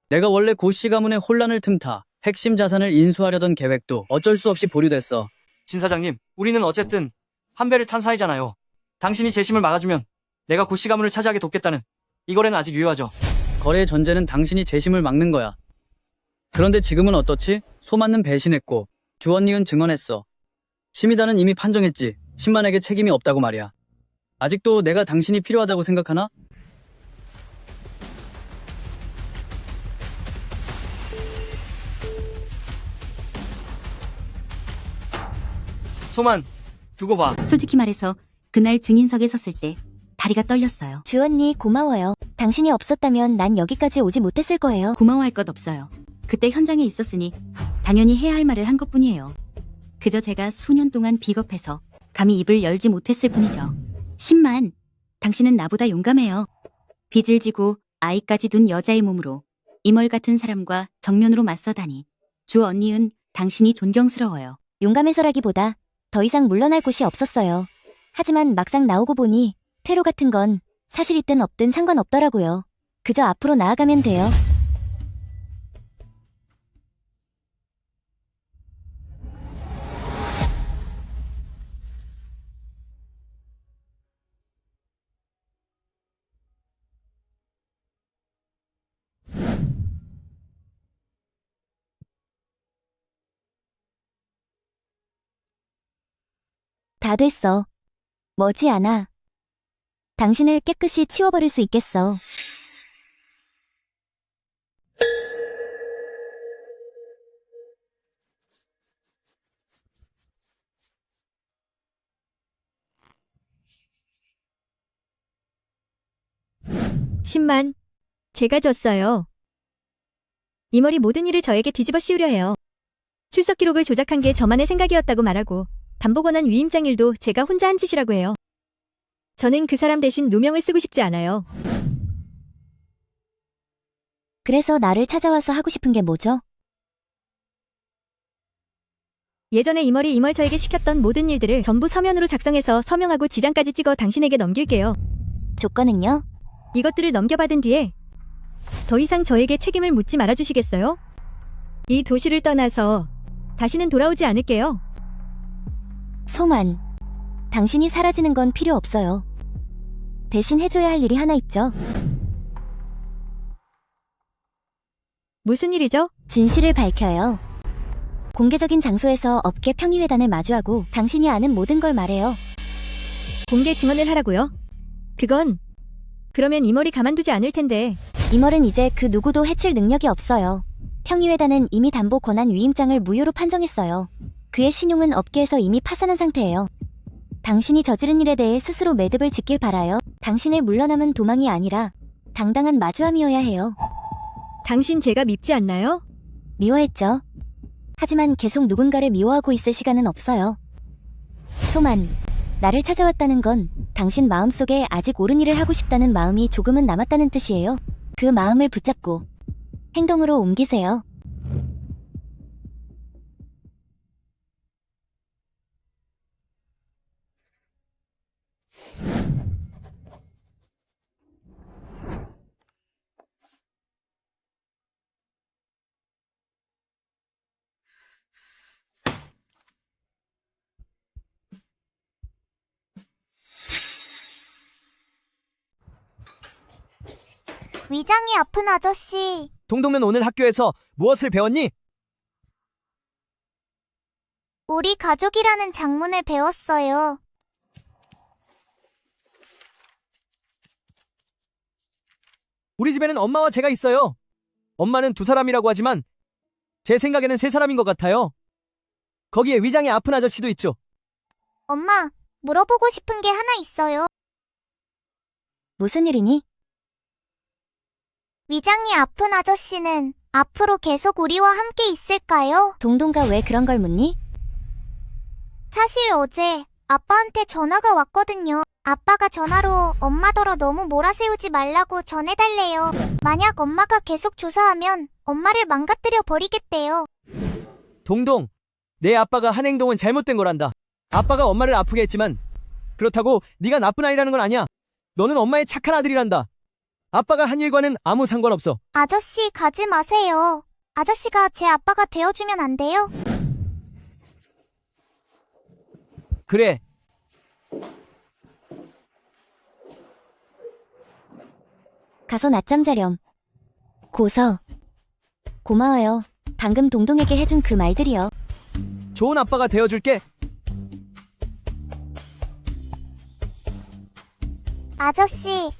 내가 원래 고씨 가문의 혼란을 틈타 핵심 자산을 인수하려던 계획도 어쩔 수 없이 보류됐어. 진 사장님, 우리는 어쨌든 한 배를 탄 사이잖아요. 당신이 재심을 막아주면 내가 고씨 가문을 차지하게 돕겠다는 이 거래는 아직 유효하죠. 거래의 전제는 당신이 재심을 막는 거야. 그런데 지금은 어떻지? 소만는 배신했고 주언니은 증언했어. 심의단은 이미 판정했지. 10만에게 책임이 없다고 말이야. 아직도 내가 당신이 필요하다고 생각하나? 소만, 두고 봐. 솔직히 말해서 그날 증인석에 섰을 때 다리가 떨렸어요. 주 언니 고마워요. 당신이 없었다면 난 여기까지 오지 못했을 거예요. 고마워할 것 없어요. 그때 현장에 있었으니 당연히 해야 할 말을 한 것뿐이에요. 그저 제가 수년 동안 비겁해서 감히 입을 열지 못했을 뿐이죠. 10만, 당신은 나보다 용감해요. 빚을 지고 아이까지 둔 여자의 몸으로 이멀 같은 사람과 정면으로 맞서다니. 주 언니은 당신이 존경스러워요. 용감해서라기보다 더 이상 물러날 곳이 없었어요. 하지만 막상 나오고 보니 퇴로 같은 건 사실이든 없든 상관없더라고요. 그저 앞으로 나아가면 돼요. 다 됐어. 머지않아 당신을 깨끗이 치워버릴 수 있겠어. (10만) 제가 졌어요. 이멀이 모든 일을 저에게 뒤집어 씌우려 해요. 출석 기록을 조작한 게 저만의 생각이었다고 말하고 담보권한 위임장 일도 제가 혼자 한 짓이라고 해요. 저는 그 사람 대신 누명을 쓰고 싶지 않아요. 그래서 나를 찾아와서 하고 싶은 게 뭐죠? 예전에 이멀이 이멀 저에게 시켰던 모든 일들을 전부 서면으로 작성해서 서명하고 지장까지 찍어 당신에게 넘길게요. 조건은요? 이것들을 넘겨받은 뒤에 더 이상 저에게 책임을 묻지 말아주시겠어요? 이 도시를 떠나서 다시는 돌아오지 않을게요. 소만, 당신이 사라지는 건 필요 없어요. 대신 해줘야 할 일이 하나 있죠. 무슨 일이죠? 진실을 밝혀요. 공개적인 장소에서 업계 평의회단을 마주하고 당신이 아는 모든 걸 말해요. 공개 증언을 하라고요? 그러면 이멀이 가만두지 않을 텐데. 이멀은 이제 그 누구도 해칠 능력이 없어요. 평의회단은 이미 담보 권한 위임장을 무효로 판정했어요. 그의 신용은 업계에서 이미 파산한 상태예요. 당신이 저지른 일에 대해 스스로 매듭을 짓길 바라요. 당신의 물러남은 도망이 아니라 당당한 마주함이어야 해요. 당신 제가 밉지 않나요? 미워했죠. 하지만 계속 누군가를 미워하고 있을 시간은 없어요. 소만, 나를 찾아왔다는 건 당신 마음속에 아직 옳은 일을 하고 싶다는 마음이 조금은 남았다는 뜻이에요. 그 마음을 붙잡고 행동으로 옮기세요. 위장이 아픈 아저씨. 동동은 오늘 학교에서 무엇을 배웠니? 우리 가족이라는 장문을 배웠어요. 우리 집에는 엄마와 제가 있어요. 엄마는 두 사람이라고 하지만 제 생각에는 세 사람인 것 같아요. 거기에 위장이 아픈 아저씨도 있죠. 엄마, 물어보고 싶은 게 하나 있어요. 무슨 일이니? 위장이 아픈 아저씨는 앞으로 계속 우리와 함께 있을까요? 동동가 왜 그런 걸 묻니? 사실 어제 아빠한테 전화가 왔거든요. 아빠가 전화로 엄마더러 너무 몰아세우지 말라고 전해달래요. 만약 엄마가 계속 조사하면 엄마를 망가뜨려 버리겠대요. 동동, 내 아빠가 한 행동은 잘못된 거란다. 아빠가 엄마를 아프게 했지만 그렇다고 네가 나쁜 아이라는 건 아니야. 너는 엄마의 착한 아들이란다. 아빠가 한 일과는 아무 상관없어. 아저씨 가지 마세요. 아저씨가 제 아빠가 되어주면 안 돼요? 그래. 가서 낮잠 자렴. 고서. 고마워요. 방금 동동에게 해준 그 말들이요. 좋은 아빠가 되어줄게. 아저씨.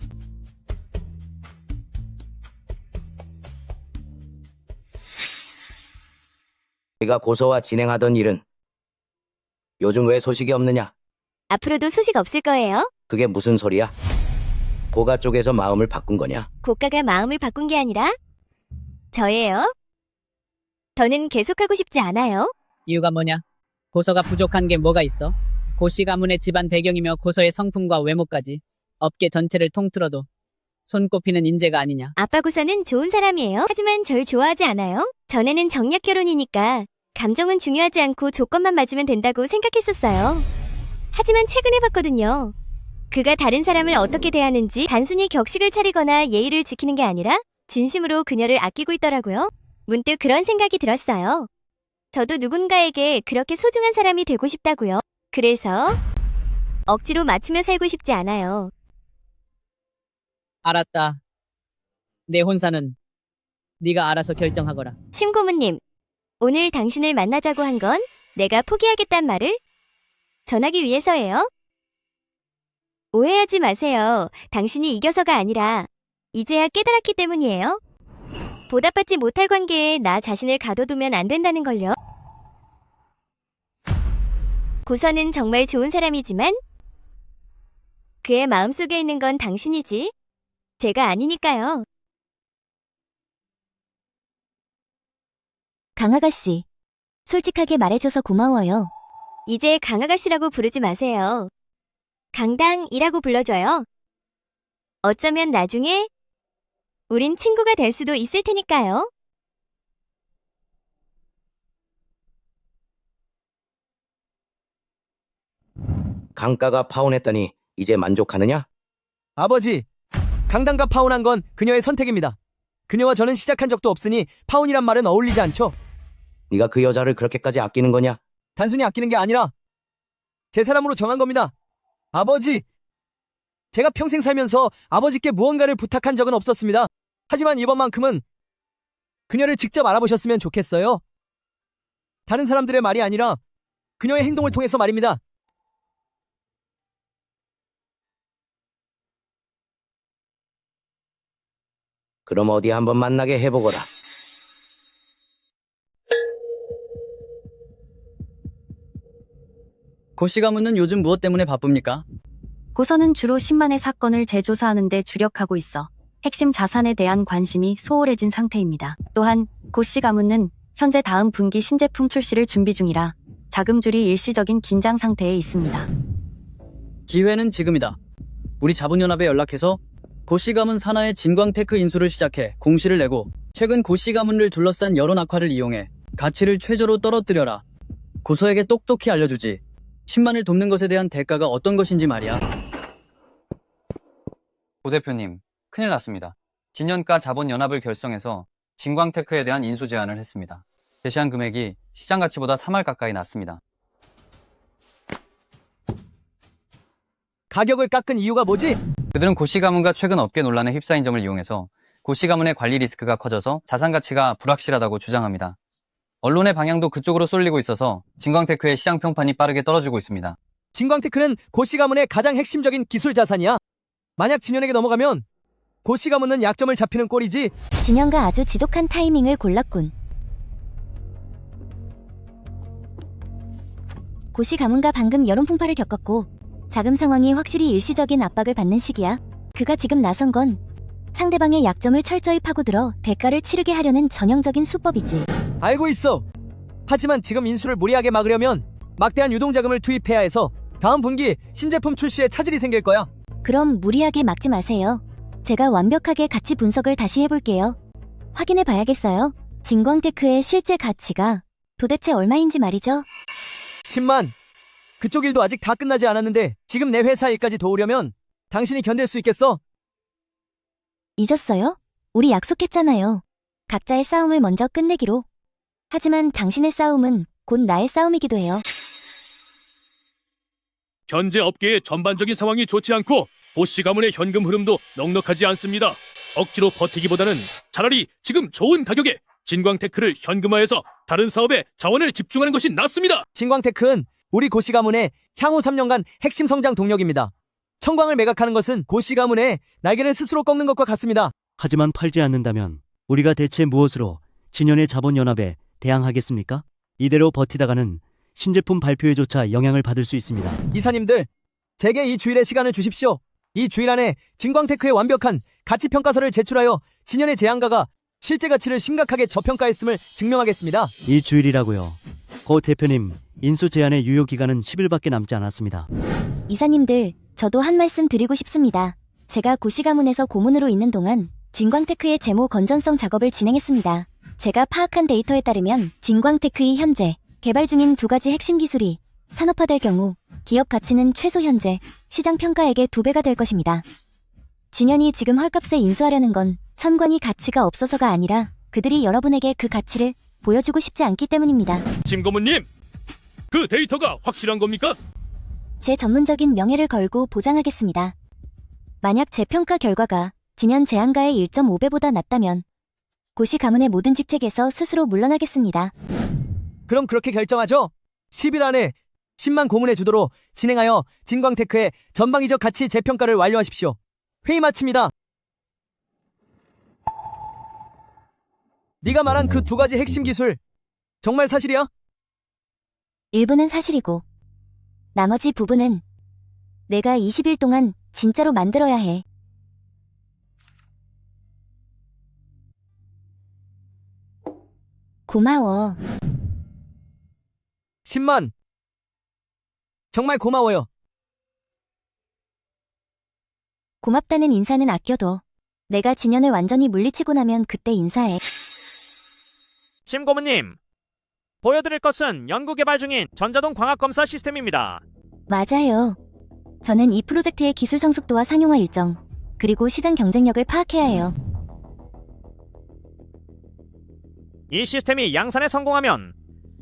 네가 고서와 진행하던 일은 요즘 왜 소식이 없느냐? 앞으로도 소식 없을 거예요? 그게 무슨 소리야? 고가 쪽에서 마음을 바꾼 거냐? 고가가 마음을 바꾼 게 아니라 저예요. 더는 계속하고 싶지 않아요. 이유가 뭐냐? 고서가 부족한 게 뭐가 있어? 고씨 가문의 집안 배경이며 고서의 성품과 외모까지 업계 전체를 통틀어도 손꼽히는 인재가 아니냐? 아빠 고사는 좋은 사람이에요. 하지만 절 좋아하지 않아요. 전에는 정략 결혼이니까 감정은 중요하지 않고 조건만 맞으면 된다고 생각했었어요. 하지만 최근에 봤거든요. 그가 다른 사람을 어떻게 대하는지 단순히 격식을 차리거나 예의를 지키는 게 아니라 진심으로 그녀를 아끼고 있더라고요. 문득 그런 생각이 들었어요. 저도 누군가에게 그렇게 소중한 사람이 되고 싶다고요. 그래서 억지로 맞추며 살고 싶지 않아요. 알았다. 내 혼사는 네가 알아서 결정하거라. 심고문님, 오늘 당신을 만나자고 한 건 내가 포기하겠단 말을 전하기 위해서예요. 오해하지 마세요. 당신이 이겨서가 아니라 이제야 깨달았기 때문이에요. 보답받지 못할 관계에 나 자신을 가둬두면 안 된다는 걸요. 고서는 정말 좋은 사람이지만 그의 마음속에 있는 건 당신이지 제가 아니니까요. 강아가씨, 솔직하게 말해줘서 고마워요. 이제 강아가씨라고 부르지 마세요. 강당이라고 불러줘요. 어쩌면 나중에 우린 친구가 될 수도 있을 테니까요. 강가가 파혼했다니 이제 만족하느냐? 아버지, 강당과 파혼한 건 그녀의 선택입니다. 그녀와 저는 시작한 적도 없으니 파혼이란 말은 어울리지 않죠. 네가 그 여자를 그렇게까지 아끼는 거냐? 단순히 아끼는 게 아니라 제 사람으로 정한 겁니다. 아버지, 제가 평생 살면서 아버지께 무언가를 부탁한 적은 없었습니다. 하지만 이번만큼은 그녀를 직접 알아보셨으면 좋겠어요. 다른 사람들의 말이 아니라 그녀의 행동을 통해서 말입니다. 그럼 어디 한번 만나게 해보거라. 고씨 가문은 요즘 무엇 때문에 바쁩니까? 고서는 주로 10만의 사건을 재조사하는 데 주력하고 있어 핵심 자산에 대한 관심이 소홀해진 상태입니다. 또한 고씨 가문은 현재 다음 분기 신제품 출시를 준비 중이라 자금줄이 일시적인 긴장 상태에 있습니다. 기회는 지금이다. 우리 자본연합에 연락해서 고씨 가문 산하의 진광테크 인수를 시작해 공시를 내고 최근 고씨 가문을 둘러싼 여론 악화를 이용해 가치를 최저로 떨어뜨려라. 고서에게 똑똑히 알려주지. 10만을 돕는 것에 대한 대가가 어떤 것인지 말이야. 고 대표님, 큰일 났습니다. 진연가 자본연합을 결성해서 진광테크에 대한 인수 제안을 했습니다. 제시한 금액이 시장 가치보다 3할 가까이 났습니다. 가격을 깎은 이유가 뭐지? 그들은 고씨 가문과 최근 업계 논란에 휩싸인 점을 이용해서 고씨 가문의 관리 리스크가 커져서 자산 가치가 불확실하다고 주장합니다. 언론의 방향도 그쪽으로 쏠리고 있어서 진광테크의 시장 평판이 빠르게 떨어지고 있습니다. 진광테크는 고씨 가문의 가장 핵심적인 기술 자산이야. 만약 진현에게 넘어가면 고씨 가문은 약점을 잡히는 꼴이지. 진현가 아주 지독한 타이밍을 골랐군. 고씨 가문가 방금 여론 풍파를 겪었고 자금 상황이 확실히 일시적인 압박을 받는 시기야. 그가 지금 나선 건 상대방의 약점을 철저히 파고들어 대가를 치르게 하려는 전형적인 수법이지. 알고 있어. 하지만 지금 인수를 무리하게 막으려면 막대한 유동자금을 투입해야 해서 다음 분기 신제품 출시에 차질이 생길 거야. 그럼 무리하게 막지 마세요. 제가 완벽하게 가치 분석을 다시 해볼게요. 확인해 봐야겠어요. 진광테크의 실제 가치가 도대체 얼마인지 말이죠. 10만. 그쪽 일도 아직 다 끝나지 않았는데 지금 내 회사 일까지 도우려면 당신이 견딜 수 있겠어? 잊었어요? 우리 약속했잖아요. 각자의 싸움을 먼저 끝내기로. 하지만 당신의 싸움은 곧 나의 싸움이기도 해요. 현재 업계의 전반적인 상황이 좋지 않고 고씨 가문의 현금 흐름도 넉넉하지 않습니다. 억지로 버티기보다는 차라리 지금 좋은 가격에 진광테크를 현금화해서 다른 사업에 자원을 집중하는 것이 낫습니다. 진광테크는 우리 고씨 가문의 향후 3년간 핵심 성장 동력입니다. 청광을 매각하는 것은 고씨 가문의 날개를 스스로 꺾는 것과 같습니다. 하지만 팔지 않는다면 우리가 대체 무엇으로 진현의 자본연합에 대항하겠습니까? 이대로 버티다가는 신제품 발표에조차 영향을 받을 수 있습니다. 이사님들, 제게 이 주일의 시간을 주십시오. 이 주일 안에 진광테크의 완벽한 가치평가서를 제출하여 진현의 제안가가 실제 가치를 심각하게 저평가했음을 증명하겠습니다. 이 주일이라고요. 고 대표님, 인수 제안의 유효 기간은 10일밖에 남지 않았습니다. 이사님들, 저도 한 말씀 드리고 싶습니다. 제가 고씨 가문에서 고문으로 있는 동안 진광테크의 재무 건전성 작업을 진행했습니다. 제가 파악한 데이터에 따르면 진광테크의 현재 개발 중인 두 가지 핵심 기술이 산업화될 경우 기업 가치는 최소 현재 시장 평가액의 2배가 될 것입니다. 진현이 지금 헐값에 인수하려는 건 천광이 가치가 없어서가 아니라 그들이 여러분에게 그 가치를 보여주고 싶지 않기 때문입니다. 심고문님, 그 데이터가 확실한 겁니까? 제 전문적인 명예를 걸고 보장하겠습니다. 만약 재평가 결과가 진현 제안가의 1.5배보다 낮다면 고씨 가문의 모든 직책에서 스스로 물러나겠습니다. 그럼 그렇게 결정하죠. 10일 안에 10만 고문의 주도로 진행하여 진광테크의 전방위적 가치 재평가를 완료하십시오. 회의 마칩니다. 네가 말한 그 두 가지 핵심 기술 정말 사실이야? 일부는 사실이고 나머지 부분은 내가 20일 동안 진짜로 만들어야 해. 고마워. 10만. 정말 고마워요. 고맙다는 인사는 아껴둬. 내가 진현을 완전히 물리치고 나면 그때 인사해. 심고문님, 보여드릴 것은 연구개발 중인 전자동 광학검사 시스템입니다. 맞아요. 저는 이 프로젝트의 기술 성숙도와 상용화 일정, 그리고 시장 경쟁력을 파악해야 해요. 이 시스템이 양산에 성공하면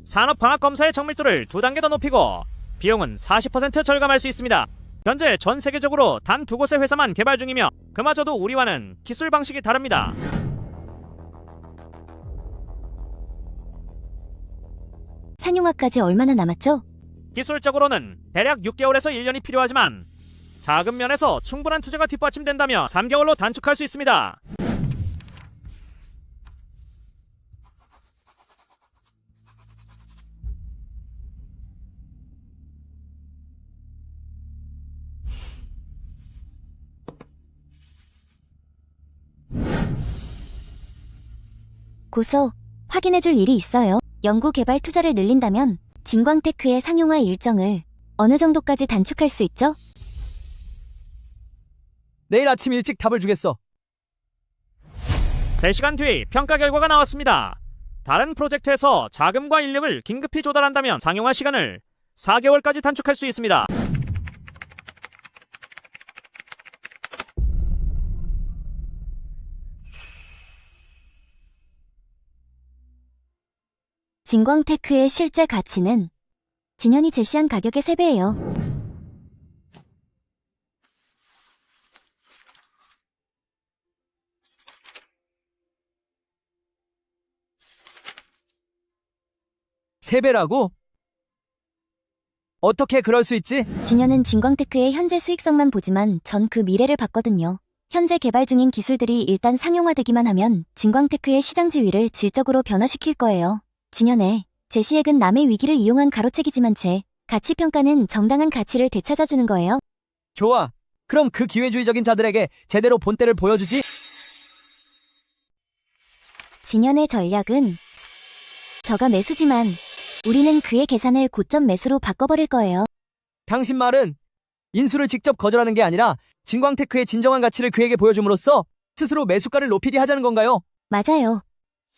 산업광학검사의 정밀도를 2단계 더 높이고 비용은 40% 절감할 수 있습니다. 현재 전 세계적으로 단 2곳의 회사만 개발 중이며 그마저도 우리와는 기술 방식이 다릅니다. 상용화까지 얼마나 남았죠? 기술적으로는 대략 6개월에서 1년이 필요하지만 자금 면에서 충분한 투자가 뒷받침된다며 3개월로 단축할 수 있습니다. 고소, 확인해줄 일이 있어요. 연구개발 투자를 늘린다면 진광테크의 상용화 일정을 어느 정도까지 단축할 수 있죠? 내일 아침 일찍 답을 주겠어. 3시간 뒤 평가 결과가 나왔습니다. 다른 프로젝트에서 자금과 인력을 긴급히 조달한다면 상용화 시간을 4개월까지 단축할 수 있습니다. 진광테크의 실제 가치는 진현이 제시한 가격의 3배예요. 세 배라고? 어떻게 그럴 수 있지? 진현은 진광테크의 현재 수익성만 보지만 전 그 미래를 봤거든요. 현재 개발 중인 기술들이 일단 상용화되기만 하면 진광테크의 시장 지위를 질적으로 변화시킬 거예요. 진현의 제시액은 남의 위기를 이용한 가로채기지만 제 가치평가는 정당한 가치를 되찾아주는 거예요. 좋아. 그럼 그 기회주의적인 자들에게 제대로 본때를 보여주지. 진현의 전략은 저가 매수지만 우리는 그의 계산을 고점 매수로 바꿔버릴 거예요. 당신 말은 인수를 직접 거절하는 게 아니라 진광테크의 진정한 가치를 그에게 보여줌으로써 스스로 매수가를 높이게 하자는 건가요? 맞아요.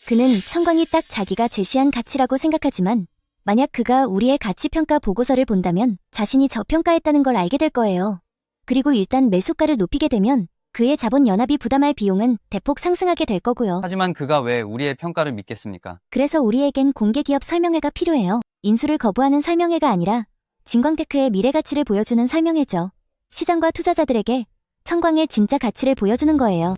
그는 청광이 딱 자기가 제시한 가치라고 생각하지만 만약 그가 우리의 가치평가 보고서를 본다면 자신이 저평가했다는 걸 알게 될 거예요. 그리고 일단 매수가를 높이게 되면 그의 자본 연합이 부담할 비용은 대폭 상승하게 될 거고요. 하지만 그가 왜 우리의 평가를 믿겠습니까? 그래서 우리에겐 공개기업 설명회가 필요해요. 인수를 거부하는 설명회가 아니라 진광테크의 미래 가치를 보여주는 설명회죠. 시장과 투자자들에게 청광의 진짜 가치를 보여주는 거예요.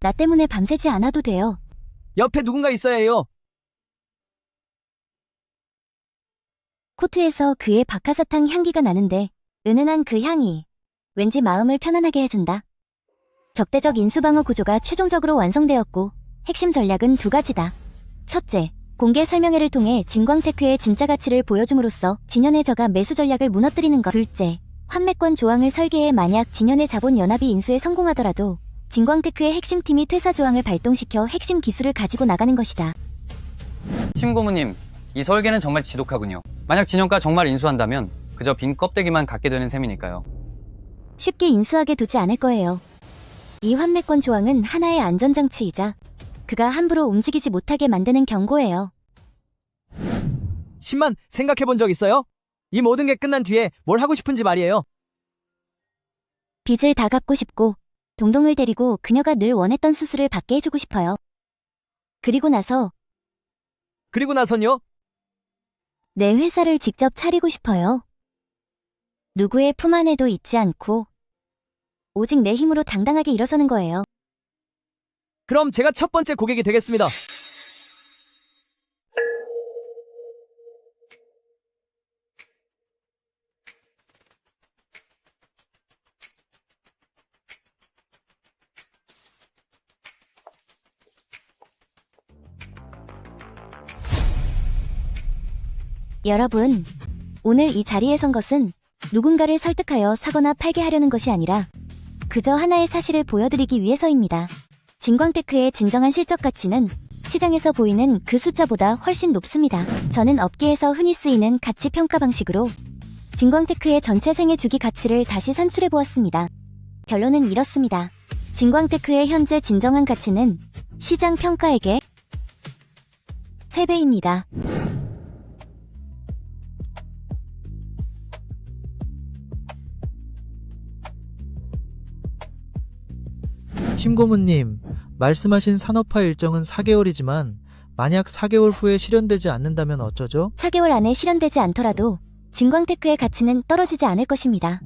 나 때문에 밤새지 않아도 돼요. 옆에 누군가 있어야 해요. 코트에서 그의 박하사탕 향기가 나는데 은은한 그 향이 왠지 마음을 편안하게 해준다. 적대적 인수방어 구조가 최종적으로 완성되었고 핵심 전략은 2가지다. 첫째, 공개 설명회를 통해 진광테크의 진짜 가치를 보여줌으로써 진현의 저가 매수 전략을 무너뜨리는 것. 둘째, 환매권 조항을 설계해 만약 진현의 자본 연합이 인수에 성공하더라도 진광테크의 핵심팀이 퇴사 조항을 발동시켜 핵심 기술을 가지고 나가는 것이다. 심 고문님, 이 설계는 정말 지독하군요. 만약 진영가 정말 인수한다면 그저 빈 껍데기만 갖게 되는 셈이니까요. 쉽게 인수하게 두지 않을 거예요. 이 환매권 조항은 하나의 안전장치이자 그가 함부로 움직이지 못하게 만드는 경고예요. 10만 생각해본 적 있어요? 이 모든 게 끝난 뒤에 뭘 하고 싶은지 말이에요. 빚을 다 갚고 싶고 동동을 데리고 그녀가 늘 원했던 수술을 받게 해주고 싶어요. 그리고 나선요? 내 회사를 직접 차리고 싶어요. 누구의 품 안에도 있지 않고 오직 내 힘으로 당당하게 일어서는 거예요. 그럼 제가 첫 번째 고객이 되겠습니다. 여러분, 오늘 이 자리에 선 것은 누군가를 설득하여 사거나 팔게 하려는 것이 아니라 그저 하나의 사실을 보여드리기 위해서입니다. 진광테크의 진정한 실적 가치는 시장에서 보이는 그 숫자보다 훨씬 높습니다. 저는 업계에서 흔히 쓰이는 가치 평가 방식으로 진광테크의 전체 생애 주기 가치를 다시 산출해 보았습니다. 결론은 이렇습니다. 진광테크의 현재 진정한 가치는 시장 평가액의 3배입니다. 심고문님, 말씀하신 산업화 일정은 4개월이지만 만약 4개월 후에 실현되지 않는다면 어쩌죠? 4개월 안에 실현되지 않더라도 진광테크의 가치는 떨어지지 않을 것입니다.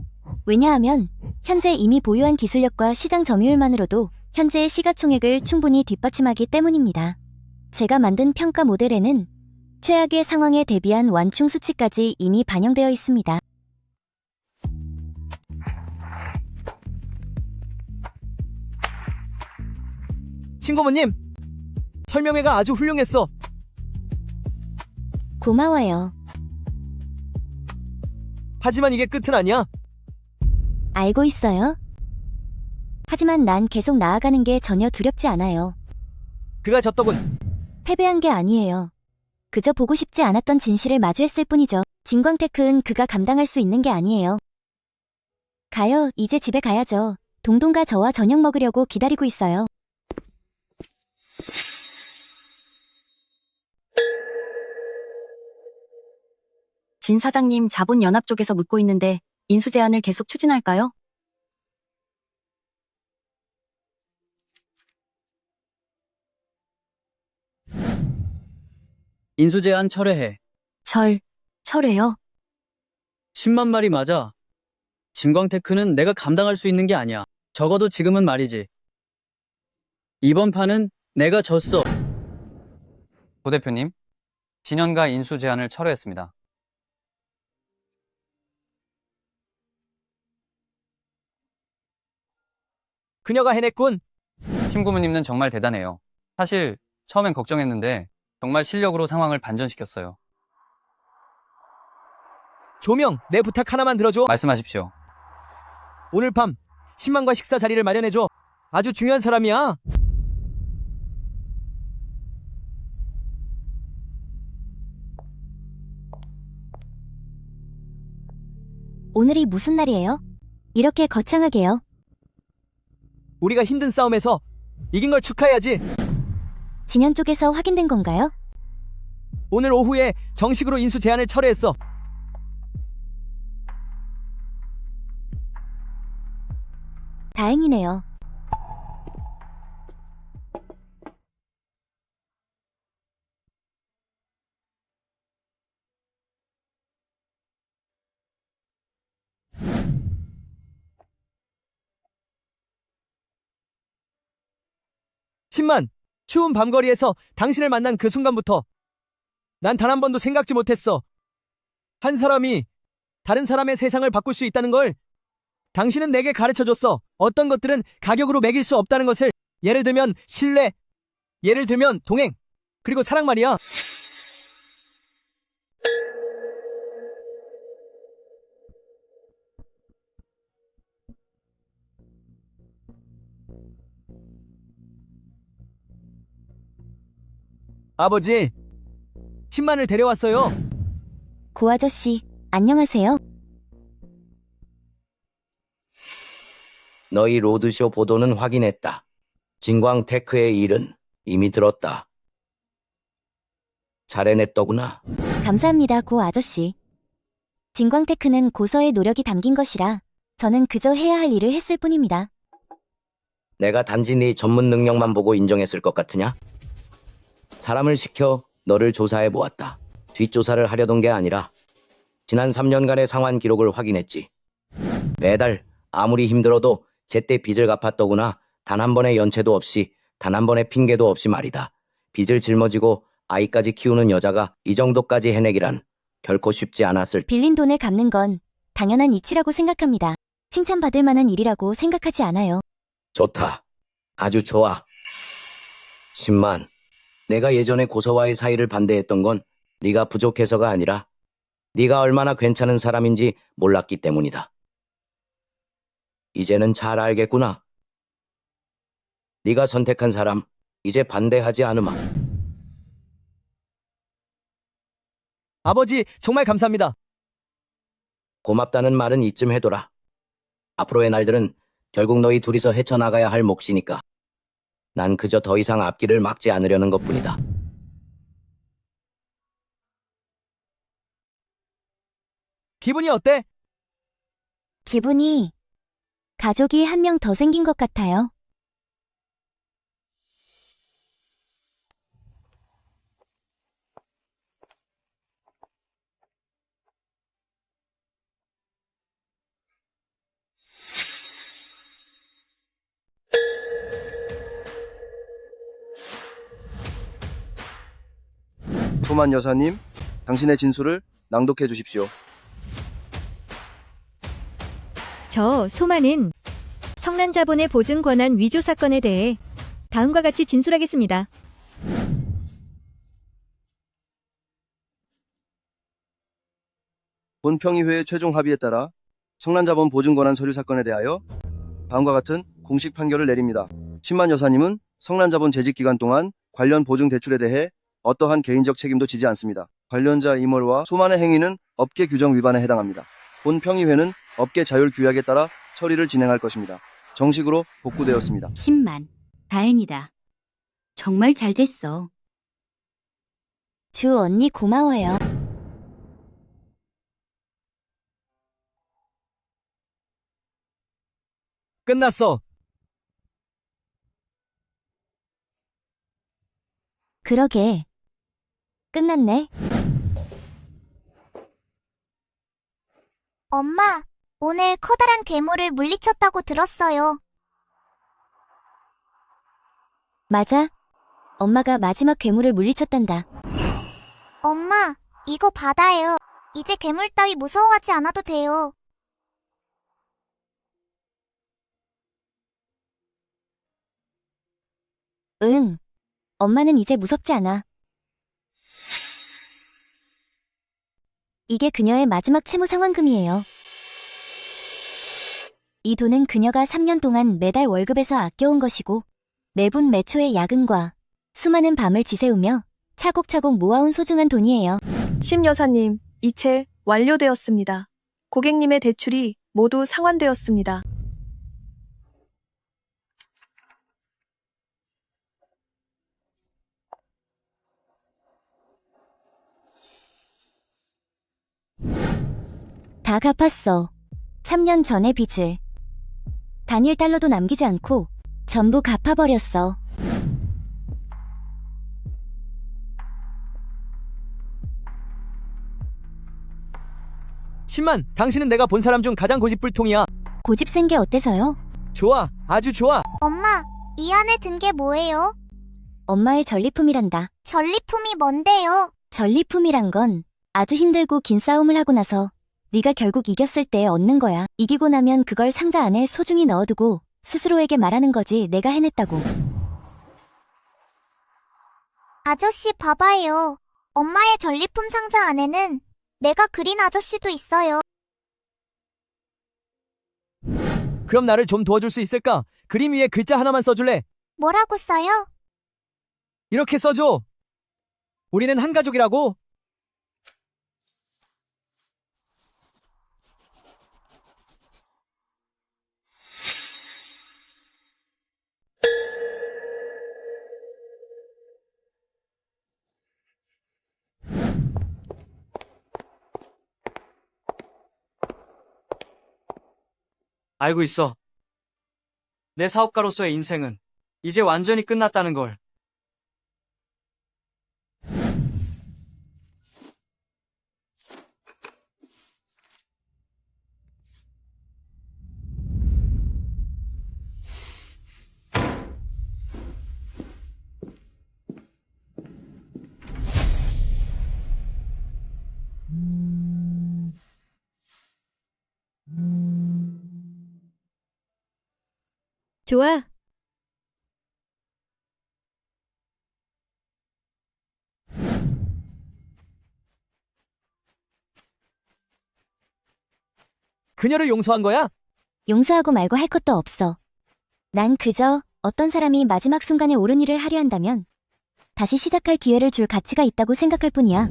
왜냐하면 현재 이미 보유한 기술력과 시장 점유율만으로도 현재의 시가총액을 충분히 뒷받침하기 때문입니다. 제가 만든 평가 모델에는 최악의 상황에 대비한 완충 수치까지 이미 반영되어 있습니다. 신고모님, 설명회가 아주 훌륭했어. 고마워요. 하지만 이게 끝은 아니야. 알고 있어요. 하지만 난 계속 나아가는 게 전혀 두렵지 않아요. 그가 졌더군. 패배한 게 아니에요. 그저 보고 싶지 않았던 진실을 마주했을 뿐이죠. 진광테크는 그가 감당할 수 있는 게 아니에요. 가요, 이제 집에 가야죠. 동동과 저와 저녁 먹으려고 기다리고 있어요. 진 사장님 자본연합 쪽에서 묻고 있는데 인수 제안을 계속 추진할까요? 인수 제한 철회해. 철회요? 10만 마리 맞아. 진광테크는 내가 감당할 수 있는 게 아니야. 적어도 지금은 말이지. 이번 판은 내가 졌어. 고 대표님, 진현가 인수 제안을 철회했습니다. 그녀가 해냈군. 심 고문님은 정말 대단해요. 사실 처음엔 걱정했는데 정말 실력으로 상황을 반전시켰어요. 조명, 내 부탁 하나만 들어줘. 말씀하십시오. 오늘 밤 10만과 식사 자리를 마련해줘. 아주 중요한 사람이야. 오늘이 무슨 날이에요? 이렇게 거창하게요. 우리가 힘든 싸움에서 이긴 걸 축하해야지. 진현 쪽에서 확인된 건가요? 오늘 오후에 정식으로 인수 제안을 철회했어. 다행이네요. 신만, 추운 밤거리에서 당신을 만난 그 순간부터 난 단 한 번도 생각지 못했어. 한 사람이 다른 사람의 세상을 바꿀 수 있다는 걸 당신은 내게 가르쳐줬어. 어떤 것들은 가격으로 매길 수 없다는 것을. 예를 들면 신뢰, 예를 들면 동행, 그리고 사랑 말이야. 아버지, 10만을 데려왔어요. 고 아저씨, 안녕하세요. 너희 로드쇼 보도는 확인했다. 진광테크의 일은 이미 들었다. 잘 해냈더구나. 감사합니다, 고 아저씨. 진광테크는 고서의 노력이 담긴 것이라 저는 그저 해야 할 일을 했을 뿐입니다. 내가 단지 네 전문 능력만 보고 인정했을 것 같으냐? 사람을 시켜 너를 조사해 보았다. 뒷조사를 하려던 게 아니라 지난 3년간의 상환 기록을 확인했지. 매달 아무리 힘들어도 제때 빚을 갚았더구나. 단 한 번의 연체도 없이, 단 한 번의 핑계도 없이 말이다. 빚을 짊어지고 아이까지 키우는 여자가 이 정도까지 해내기란 결코 쉽지 않았을. 빌린 돈을 갚는 건 당연한 이치라고 생각합니다. 칭찬받을 만한 일이라고 생각하지 않아요. 좋다. 아주 좋아. 10만. 내가 예전에 고서와의 사이를 반대했던 건 네가 부족해서가 아니라 네가 얼마나 괜찮은 사람인지 몰랐기 때문이다. 이제는 잘 알겠구나. 네가 선택한 사람, 이제 반대하지 않으마. 아버지, 정말 감사합니다. 고맙다는 말은 이쯤 해둬라. 앞으로의 날들은 결국 너희 둘이서 헤쳐나가야 할 몫이니까. 난 그저 더 이상 앞길을 막지 않으려는 것뿐이다. 기분이 어때? 기분이 가족이 한 명 더 생긴 것 같아요. 소만 여사님, 당신의 진술을 낭독해 주십시오. 저 소만은 성난자본의 보증 권한 위조 사건에 대해 다음과 같이 진술하겠습니다. 본평의회의 최종 합의에 따라 성난자본 보증권한 서류 사건에 대하여 다음과 같은 공식 판결을 내립니다. 10만 여사님은 성난자본 재직 기간 동안 관련 보증 대출에 대해 어떠한 개인적 책임도 지지 않습니다. 관련자 임월과 소만의 행위는 업계 규정 위반에 해당합니다. 본평의회는 업계 자율 규약에 따라 처리를 진행할 것입니다. 정식으로 복구되었습니다. 10만. 다행이다. 정말 잘 됐어. 주 언니 고마워요. 끝났어. 그러게. 끝났네. 엄마, 오늘 커다란 괴물을 물리쳤다고 들었어요. 맞아. 엄마가 마지막 괴물을 물리쳤단다. 엄마, 이거 받아요. 이제 괴물 따위 무서워하지 않아도 돼요. 응. 엄마는 이제 무섭지 않아. 이게 그녀의 마지막 채무 상환금이에요. 이 돈은 그녀가 3년 동안 매달 월급에서 아껴온 것이고 매분 매초의 야근과 수많은 밤을 지새우며 차곡차곡 모아온 소중한 돈이에요. 심 여사님, 이체 완료되었습니다. 고객님의 대출이 모두 상환되었습니다. 다 갚았어. 3년 전의 빚을. 단일 달러도 남기지 않고 전부 갚아버렸어. 신만, 당신은 내가 본 사람 중 가장 고집불통이야. 고집센 게 어때서요? 좋아, 아주 좋아. 엄마, 이 안에 든 게 뭐예요? 엄마의 전리품이란다. 전리품이 뭔데요? 전리품이란 건 아주 힘들고 긴 싸움을 하고 나서 네가 결국 이겼을 때 얻는 거야. 이기고 나면 그걸 상자 안에 소중히 넣어두고 스스로에게 말하는 거지. 내가 해냈다고. 아저씨 봐봐요. 엄마의 전리품 상자 안에는 내가 그린 아저씨도 있어요. 그럼 나를 좀 도와줄 수 있을까? 그림 위에 글자 하나만 써줄래? 뭐라고 써요? 이렇게 써줘. 우리는 한 가족이라고. 알고 있어. 내 사업가로서의 인생은 이제 완전히 끝났다는 걸. 좋아. 그녀를 용서한 거야? 용서하고 말고 할 것도 없어. 난 그저 어떤 사람이 마지막 순간에 옳은 일을 하려 한다면 다시 시작할 기회를 줄 가치가 있다고 생각할 뿐이야.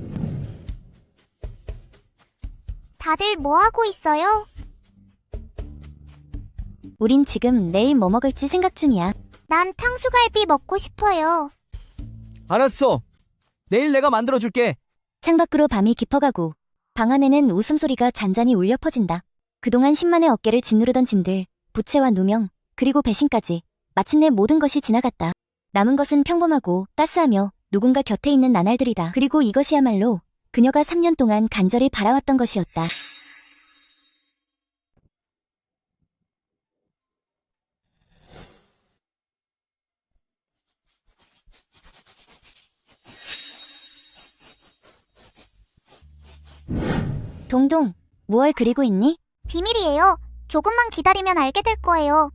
다들 뭐 하고 있어요? 우린 지금 내일 뭐 먹을지 생각 중이야. 난 탕수갈비 먹고 싶어요. 알았어. 내일 내가 만들어줄게. 창밖으로 밤이 깊어가고 방 안에는 웃음소리가 잔잔히 울려 퍼진다. 그동안 10만의 어깨를 짓누르던 짐들, 부채와 누명, 그리고 배신까지 마침내 모든 것이 지나갔다. 남은 것은 평범하고 따스하며 누군가 곁에 있는 나날들이다. 그리고 이것이야말로 그녀가 3년 동안 간절히 바라왔던 것이었다. 동동, 무얼 그리고 있니? 비밀이에요. 조금만 기다리면 알게 될 거예요.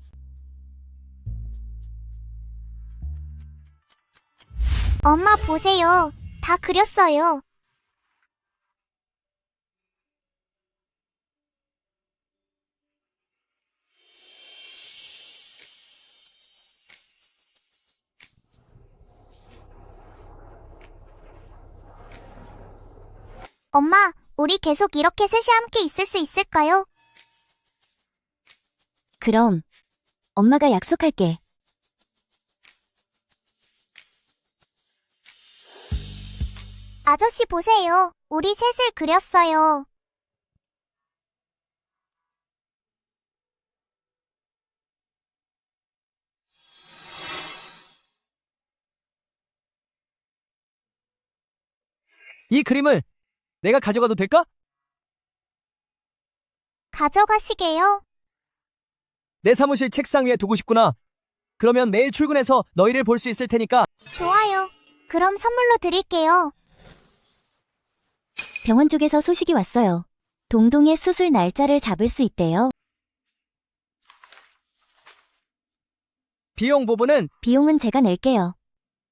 엄마 보세요. 다 그렸어요. 엄마, 우리 계속 이렇게 셋이 함께 있을 수 있을까요? 그럼 엄마가 약속할게. 아저씨 보세요. 우리 셋을 그렸어요. 이 그림을 내가 가져가도 될까? 가져가시게요. 내 사무실 책상 위에 두고 싶구나. 그러면 매일 출근해서 너희를 볼 수 있을 테니까. 좋아요. 그럼 선물로 드릴게요. 병원 쪽에서 소식이 왔어요. 동동의 수술 날짜를 잡을 수 있대요. 비용 부분은 비용은 제가 낼게요.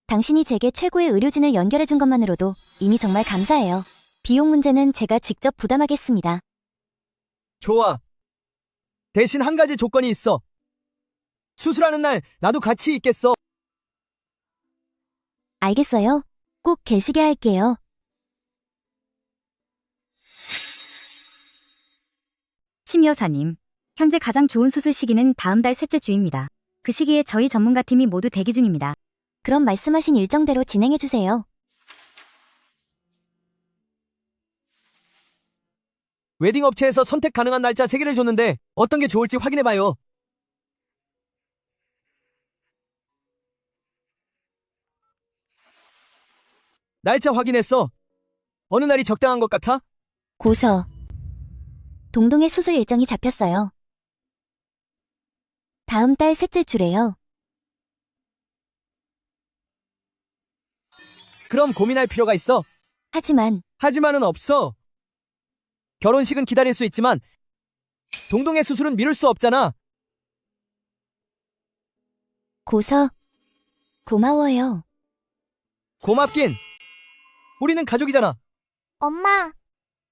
당신이 제게 최고의 의료진을 연결해준 것만으로도 이미 정말 감사해요. 비용 문제는 제가 직접 부담하겠습니다. 좋아. 대신 한 가지 조건이 있어. 수술하는 날 나도 같이 있겠어. 알겠어요. 꼭 계시게 할게요. 심 여사님, 현재 가장 좋은 수술 시기는 다음 달 셋째 주입니다. 그 시기에 저희 전문가팀이 모두 대기 중입니다. 그럼 말씀하신 일정대로 진행해주세요. 웨딩 업체에서 선택 가능한 날짜 3개를 줬는데 어떤 게 좋을지 확인해봐요. 날짜 확인했어. 어느 날이 적당한 것 같아? 고서. 동동의 수술 일정이 잡혔어요. 다음 달 셋째 주래요. 그럼 고민할 필요가 있어. 하지만은 없어. 결혼식은 기다릴 수 있지만 동동의 수술은 미룰 수 없잖아. 고서. 고마워요. 고맙긴. 우리는 가족이잖아. 엄마,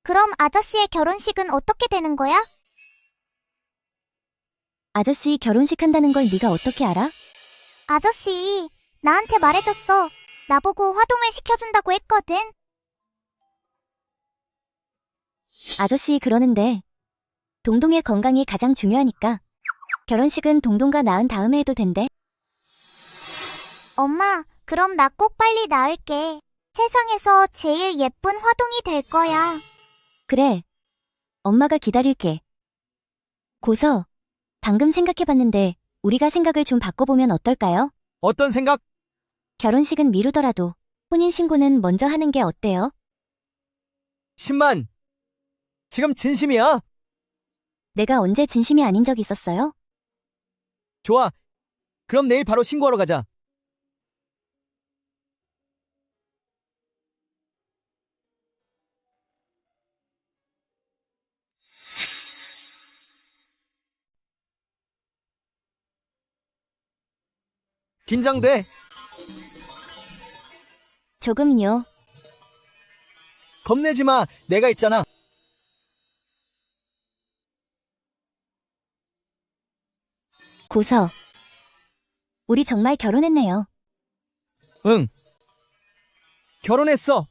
그럼 아저씨의 결혼식은 어떻게 되는 거야? 아저씨 결혼식 한다는 걸 네가 어떻게 알아? 아저씨, 나한테 말해줬어. 나보고 화동을 시켜준다고 했거든. 아저씨 그러는데 동동의 건강이 가장 중요하니까 결혼식은 동동가 낳은 다음에 해도 된대. 엄마, 그럼 나 꼭 빨리 낳을게. 세상에서 제일 예쁜 화동이 될 거야. 그래. 엄마가 기다릴게. 고서, 방금 생각해봤는데 우리가 생각을 좀 바꿔보면 어떨까요? 어떤 생각? 결혼식은 미루더라도 혼인신고는 먼저 하는 게 어때요? 10만. 지금 진심이야? 내가 언제 진심이 아닌 적 있었어요? 좋아. 그럼 내일 바로 신고하러 가자. 긴장돼. 조금요. 겁내지 마. 내가 있잖아. 고서. 우리 정말 결혼했네요. 응. 결혼했어.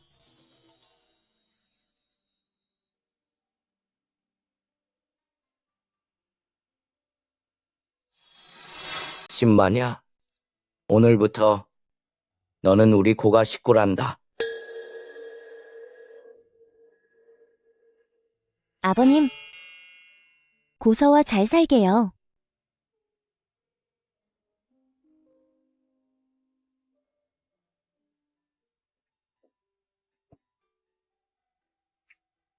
신마냐? 오늘부터 너는 우리 고가 식구란다. 아버님. 고서와 잘 살게요.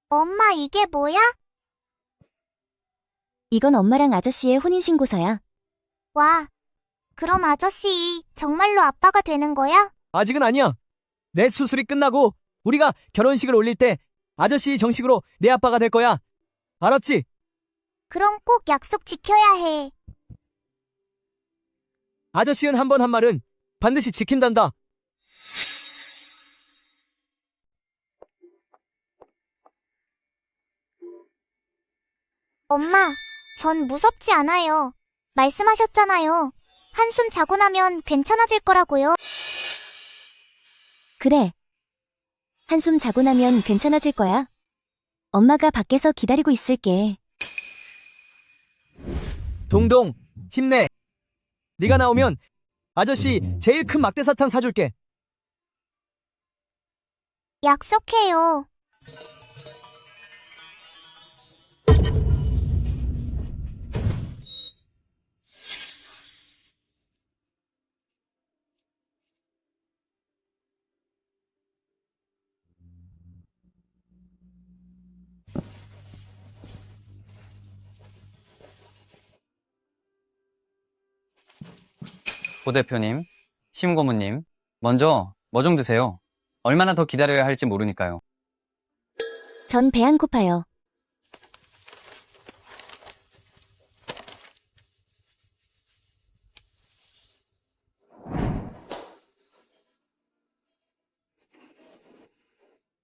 엄마, 이게 뭐야? 이건 엄마랑 아저씨의 혼인신고서야. 와, 그럼 아저씨 정말로 아빠가 되는 거야? 아직은 아니야. 내 수술이 끝나고 우리가 결혼식을 올릴 때 아저씨 정식으로 내 아빠가 될 거야. 알았지? 그럼 꼭 약속 지켜야 해. 아저씨는 한 번 한 말은 반드시 지킨단다. 엄마, 전 무섭지 않아요. 말씀하셨잖아요. 한숨 자고 나면 괜찮아질 거라고요. 그래. 한숨 자고 나면 괜찮아질 거야. 엄마가 밖에서 기다리고 있을게. 동동, 힘내. 네가 나오면 아저씨 제일 큰 막대사탕 사줄게. 약속해요. 고 대표님, 심 고문님, 먼저 뭐 좀 드세요. 얼마나 더 기다려야 할지 모르니까요. 전 배 안 고파요.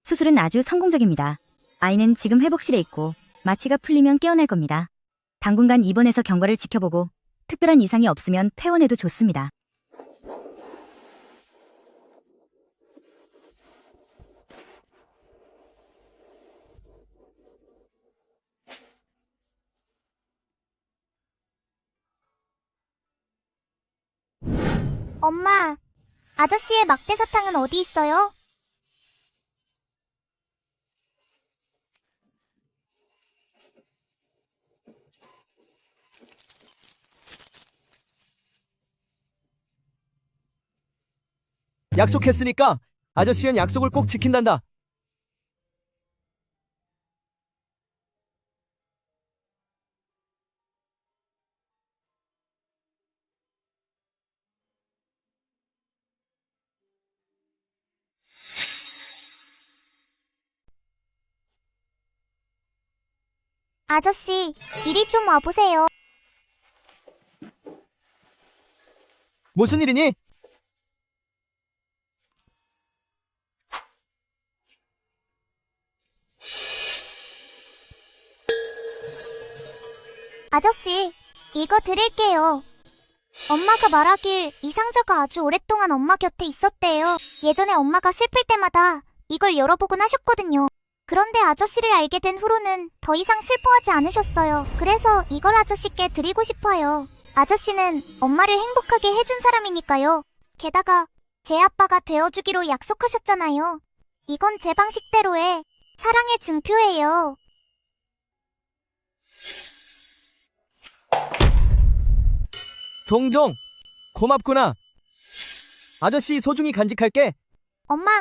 수술은 아주 성공적입니다. 아이는 지금 회복실에 있고 마취가 풀리면 깨어날 겁니다. 당분간 입원해서 경과를 지켜보고 특별한 이상이 없으면 퇴원해도 좋습니다. 엄마, 아저씨의 막대사탕은 어디 있어요? 약속했으니까 아저씨는 약속을 꼭 지킨단다. 아저씨, 이리 좀 와보세요. 무슨 일이니? 아저씨, 이거 드릴게요. 엄마가 말하길 이상자가 아주 오랫동안 엄마 곁에 있었대요. 예전에 엄마가 슬플 때마다 이걸 열어보곤 하셨거든요. 그런데 아저씨를 알게 된 후로는 더 이상 슬퍼하지 않으셨어요. 그래서 이걸 아저씨께 드리고 싶어요. 아저씨는 엄마를 행복하게 해준 사람이니까요. 게다가 제 아빠가 되어주기로 약속하셨잖아요. 이건 제 방식대로의 사랑의 증표예요. 동동, 고맙구나. 아저씨 소중히 간직할게. 엄마,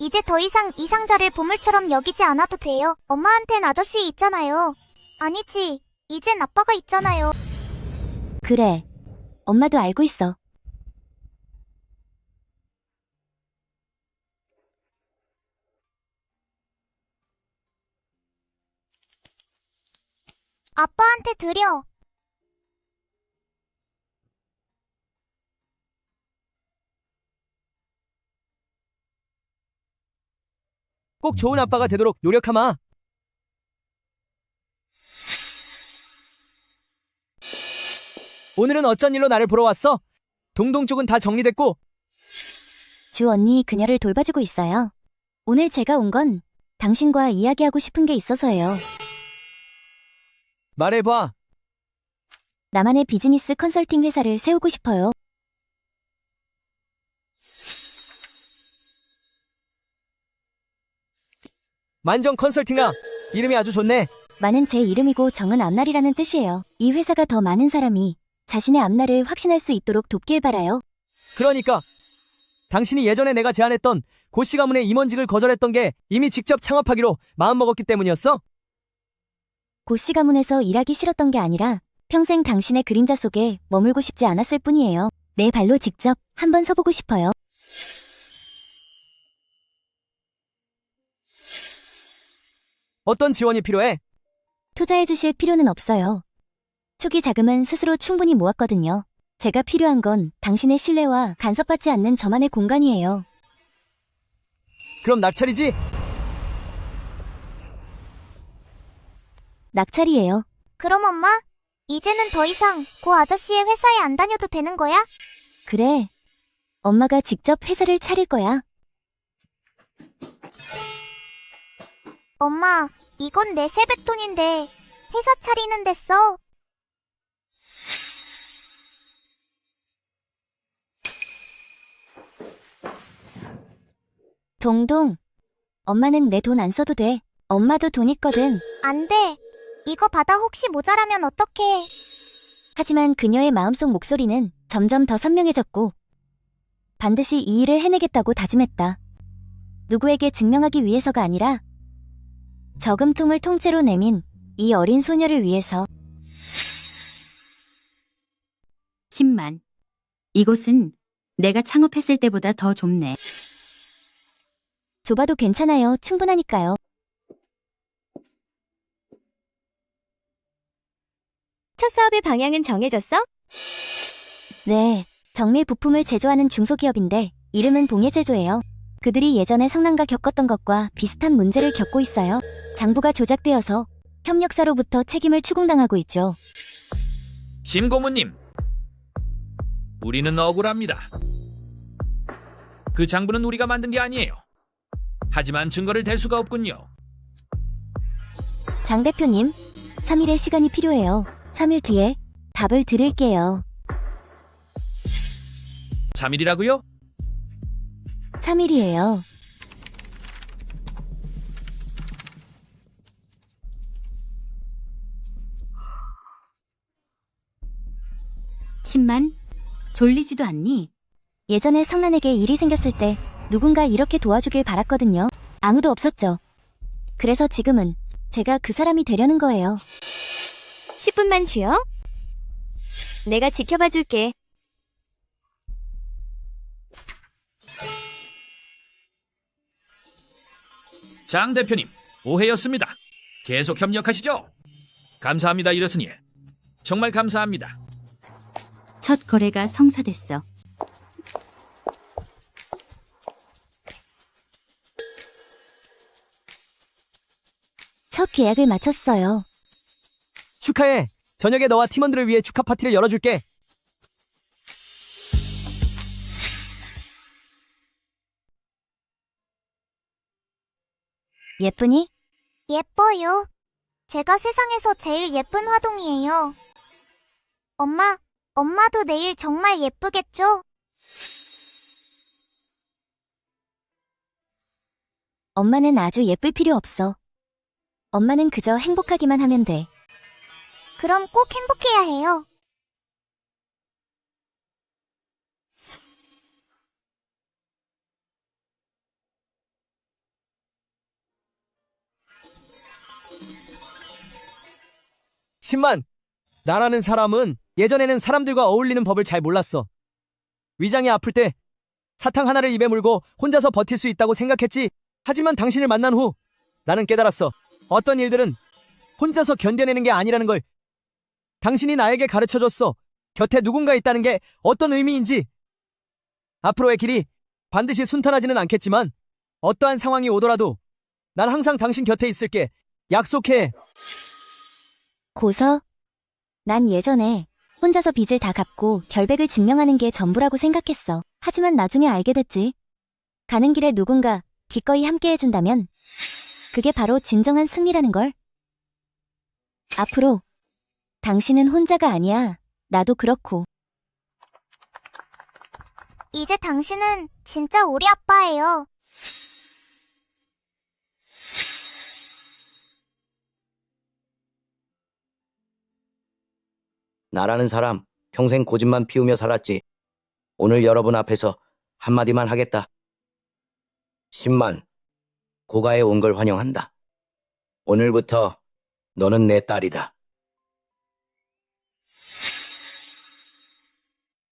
이제 더 이상 이상자를 보물처럼 여기지 않아도 돼요. 엄마한텐 아저씨 있잖아요. 아니지, 이젠 아빠가 있잖아요. 그래. 엄마도 알고 있어. 아빠한테 드려. 꼭 좋은 아빠가 되도록 노력하마. 오늘은 어쩐 일로 나를 보러 왔어? 동동 쪽은 다 정리됐고. 주 언니 그녀를 돌봐주고 있어요. 오늘 제가 온 건 당신과 이야기하고 싶은 게 있어서예요. 말해봐. 나만의 비즈니스 컨설팅 회사를 세우고 싶어요. 만정 컨설팅아, 이름이 아주 좋네. 만은 제 이름이고 정은 앞날이라는 뜻이에요. 이 회사가 더 많은 사람이 자신의 앞날을 확신할 수 있도록 돕길 바라요. 그러니까 당신이 예전에 내가 제안했던 고씨 가문의 임원직을 거절했던 게 이미 직접 창업하기로 마음먹었기 때문이었어? 고씨 가문에서 일하기 싫었던 게 아니라 평생 당신의 그림자 속에 머물고 싶지 않았을 뿐이에요. 내 발로 직접 한번 서보고 싶어요. 어떤 지원이 필요해? 투자해 주실 필요는 없어요. 초기 자금은 스스로 충분히 모았거든요. 제가 필요한 건 당신의 신뢰와 간섭받지 않는 저만의 공간이에요. 그럼 낙찰이지? 낙찰이에요. 그럼 엄마, 이제는 더 이상 고 아저씨의 회사에 안 다녀도 되는 거야? 그래. 엄마가 직접 회사를 차릴 거야. 엄마, 이건 내 세뱃돈인데 회사 차리는 데 써. 동동, 엄마는 내 돈 안 써도 돼. 엄마도 돈 있거든. 안 돼. 이거 받아 혹시 모자라면 어떡해. 하지만 그녀의 마음속 목소리는 점점 더 선명해졌고 반드시 이 일을 해내겠다고 다짐했다. 누구에게 증명하기 위해서가 아니라 저금통을 통째로 내민 이 어린 소녀를 위해서. 10만. 이곳은 내가 창업했을 때보다 더 좁네. 좁아도 괜찮아요. 충분하니까요. 첫 사업의 방향은 정해졌어? 네, 정밀 부품을 제조하는 중소기업인데 이름은 봉예제조예요. 그들이 예전에 성남과 겪었던 것과 비슷한 문제를 겪고 있어요. 장부가 조작되어서 협력사로부터 책임을 추궁당하고 있죠. 심 고모님, 우리는 억울합니다. 그 장부는 우리가 만든 게 아니에요. 하지만 증거를 댈 수가 없군요. 장 대표님, 3일의 시간이 필요해요. 3일 뒤에 답을 드릴게요. 3일이라고요? 3일이에요. (10만) 졸리지도 않니? 예전에 성난에게 일이 생겼을 때 누군가 이렇게 도와주길 바랐거든요. 아무도 없었죠. 그래서 지금은 제가 그 사람이 되려는 거예요. 10분만 쉬어. 내가 지켜봐 줄게. 장 대표님, 오해였습니다. 계속 협력하시죠. 감사합니다, 이러스니. 정말 감사합니다. 첫 거래가 성사됐어. 첫 계약을 마쳤어요. 축하해. 저녁에 너와 팀원들을 위해 축하 파티를 열어줄게. 예쁘니? 예뻐요. 제가 세상에서 제일 예쁜 화동이에요. 엄마도 내일 정말 예쁘겠죠? 엄마는 아주 예쁠 필요 없어. 엄마는 그저 행복하기만 하면 돼. 그럼 꼭 행복해야 해요. (10만) 나라는 사람은 예전에는 사람들과 어울리는 법을 잘 몰랐어. 위장이 아플 때 사탕 하나를 입에 물고 혼자서 버틸 수 있다고 생각했지. 하지만 당신을 만난 후 나는 깨달았어. 어떤 일들은 혼자서 견뎌내는 게 아니라는 걸. 당신이 나에게 가르쳐줬어. 곁에 누군가 있다는 게 어떤 의미인지. 앞으로의 길이 반드시 순탄하지는 않겠지만 어떠한 상황이 오더라도 난 항상 당신 곁에 있을게. 약속해. 고서, 난 예전에 혼자서 빚을 다 갚고 결백을 증명하는 게 전부라고 생각했어. 하지만 나중에 알게 됐지. 가는 길에 누군가 기꺼이 함께 해준다면 그게 바로 진정한 승리라는 걸. 앞으로 당신은 혼자가 아니야. 나도 그렇고. 이제 당신은 진짜 우리 아빠예요. 나라는 사람 평생 고집만 피우며 살았지. 오늘 여러분 앞에서 한마디만 하겠다. 10만, 고가에 온 걸 환영한다. 오늘부터 너는 내 딸이다.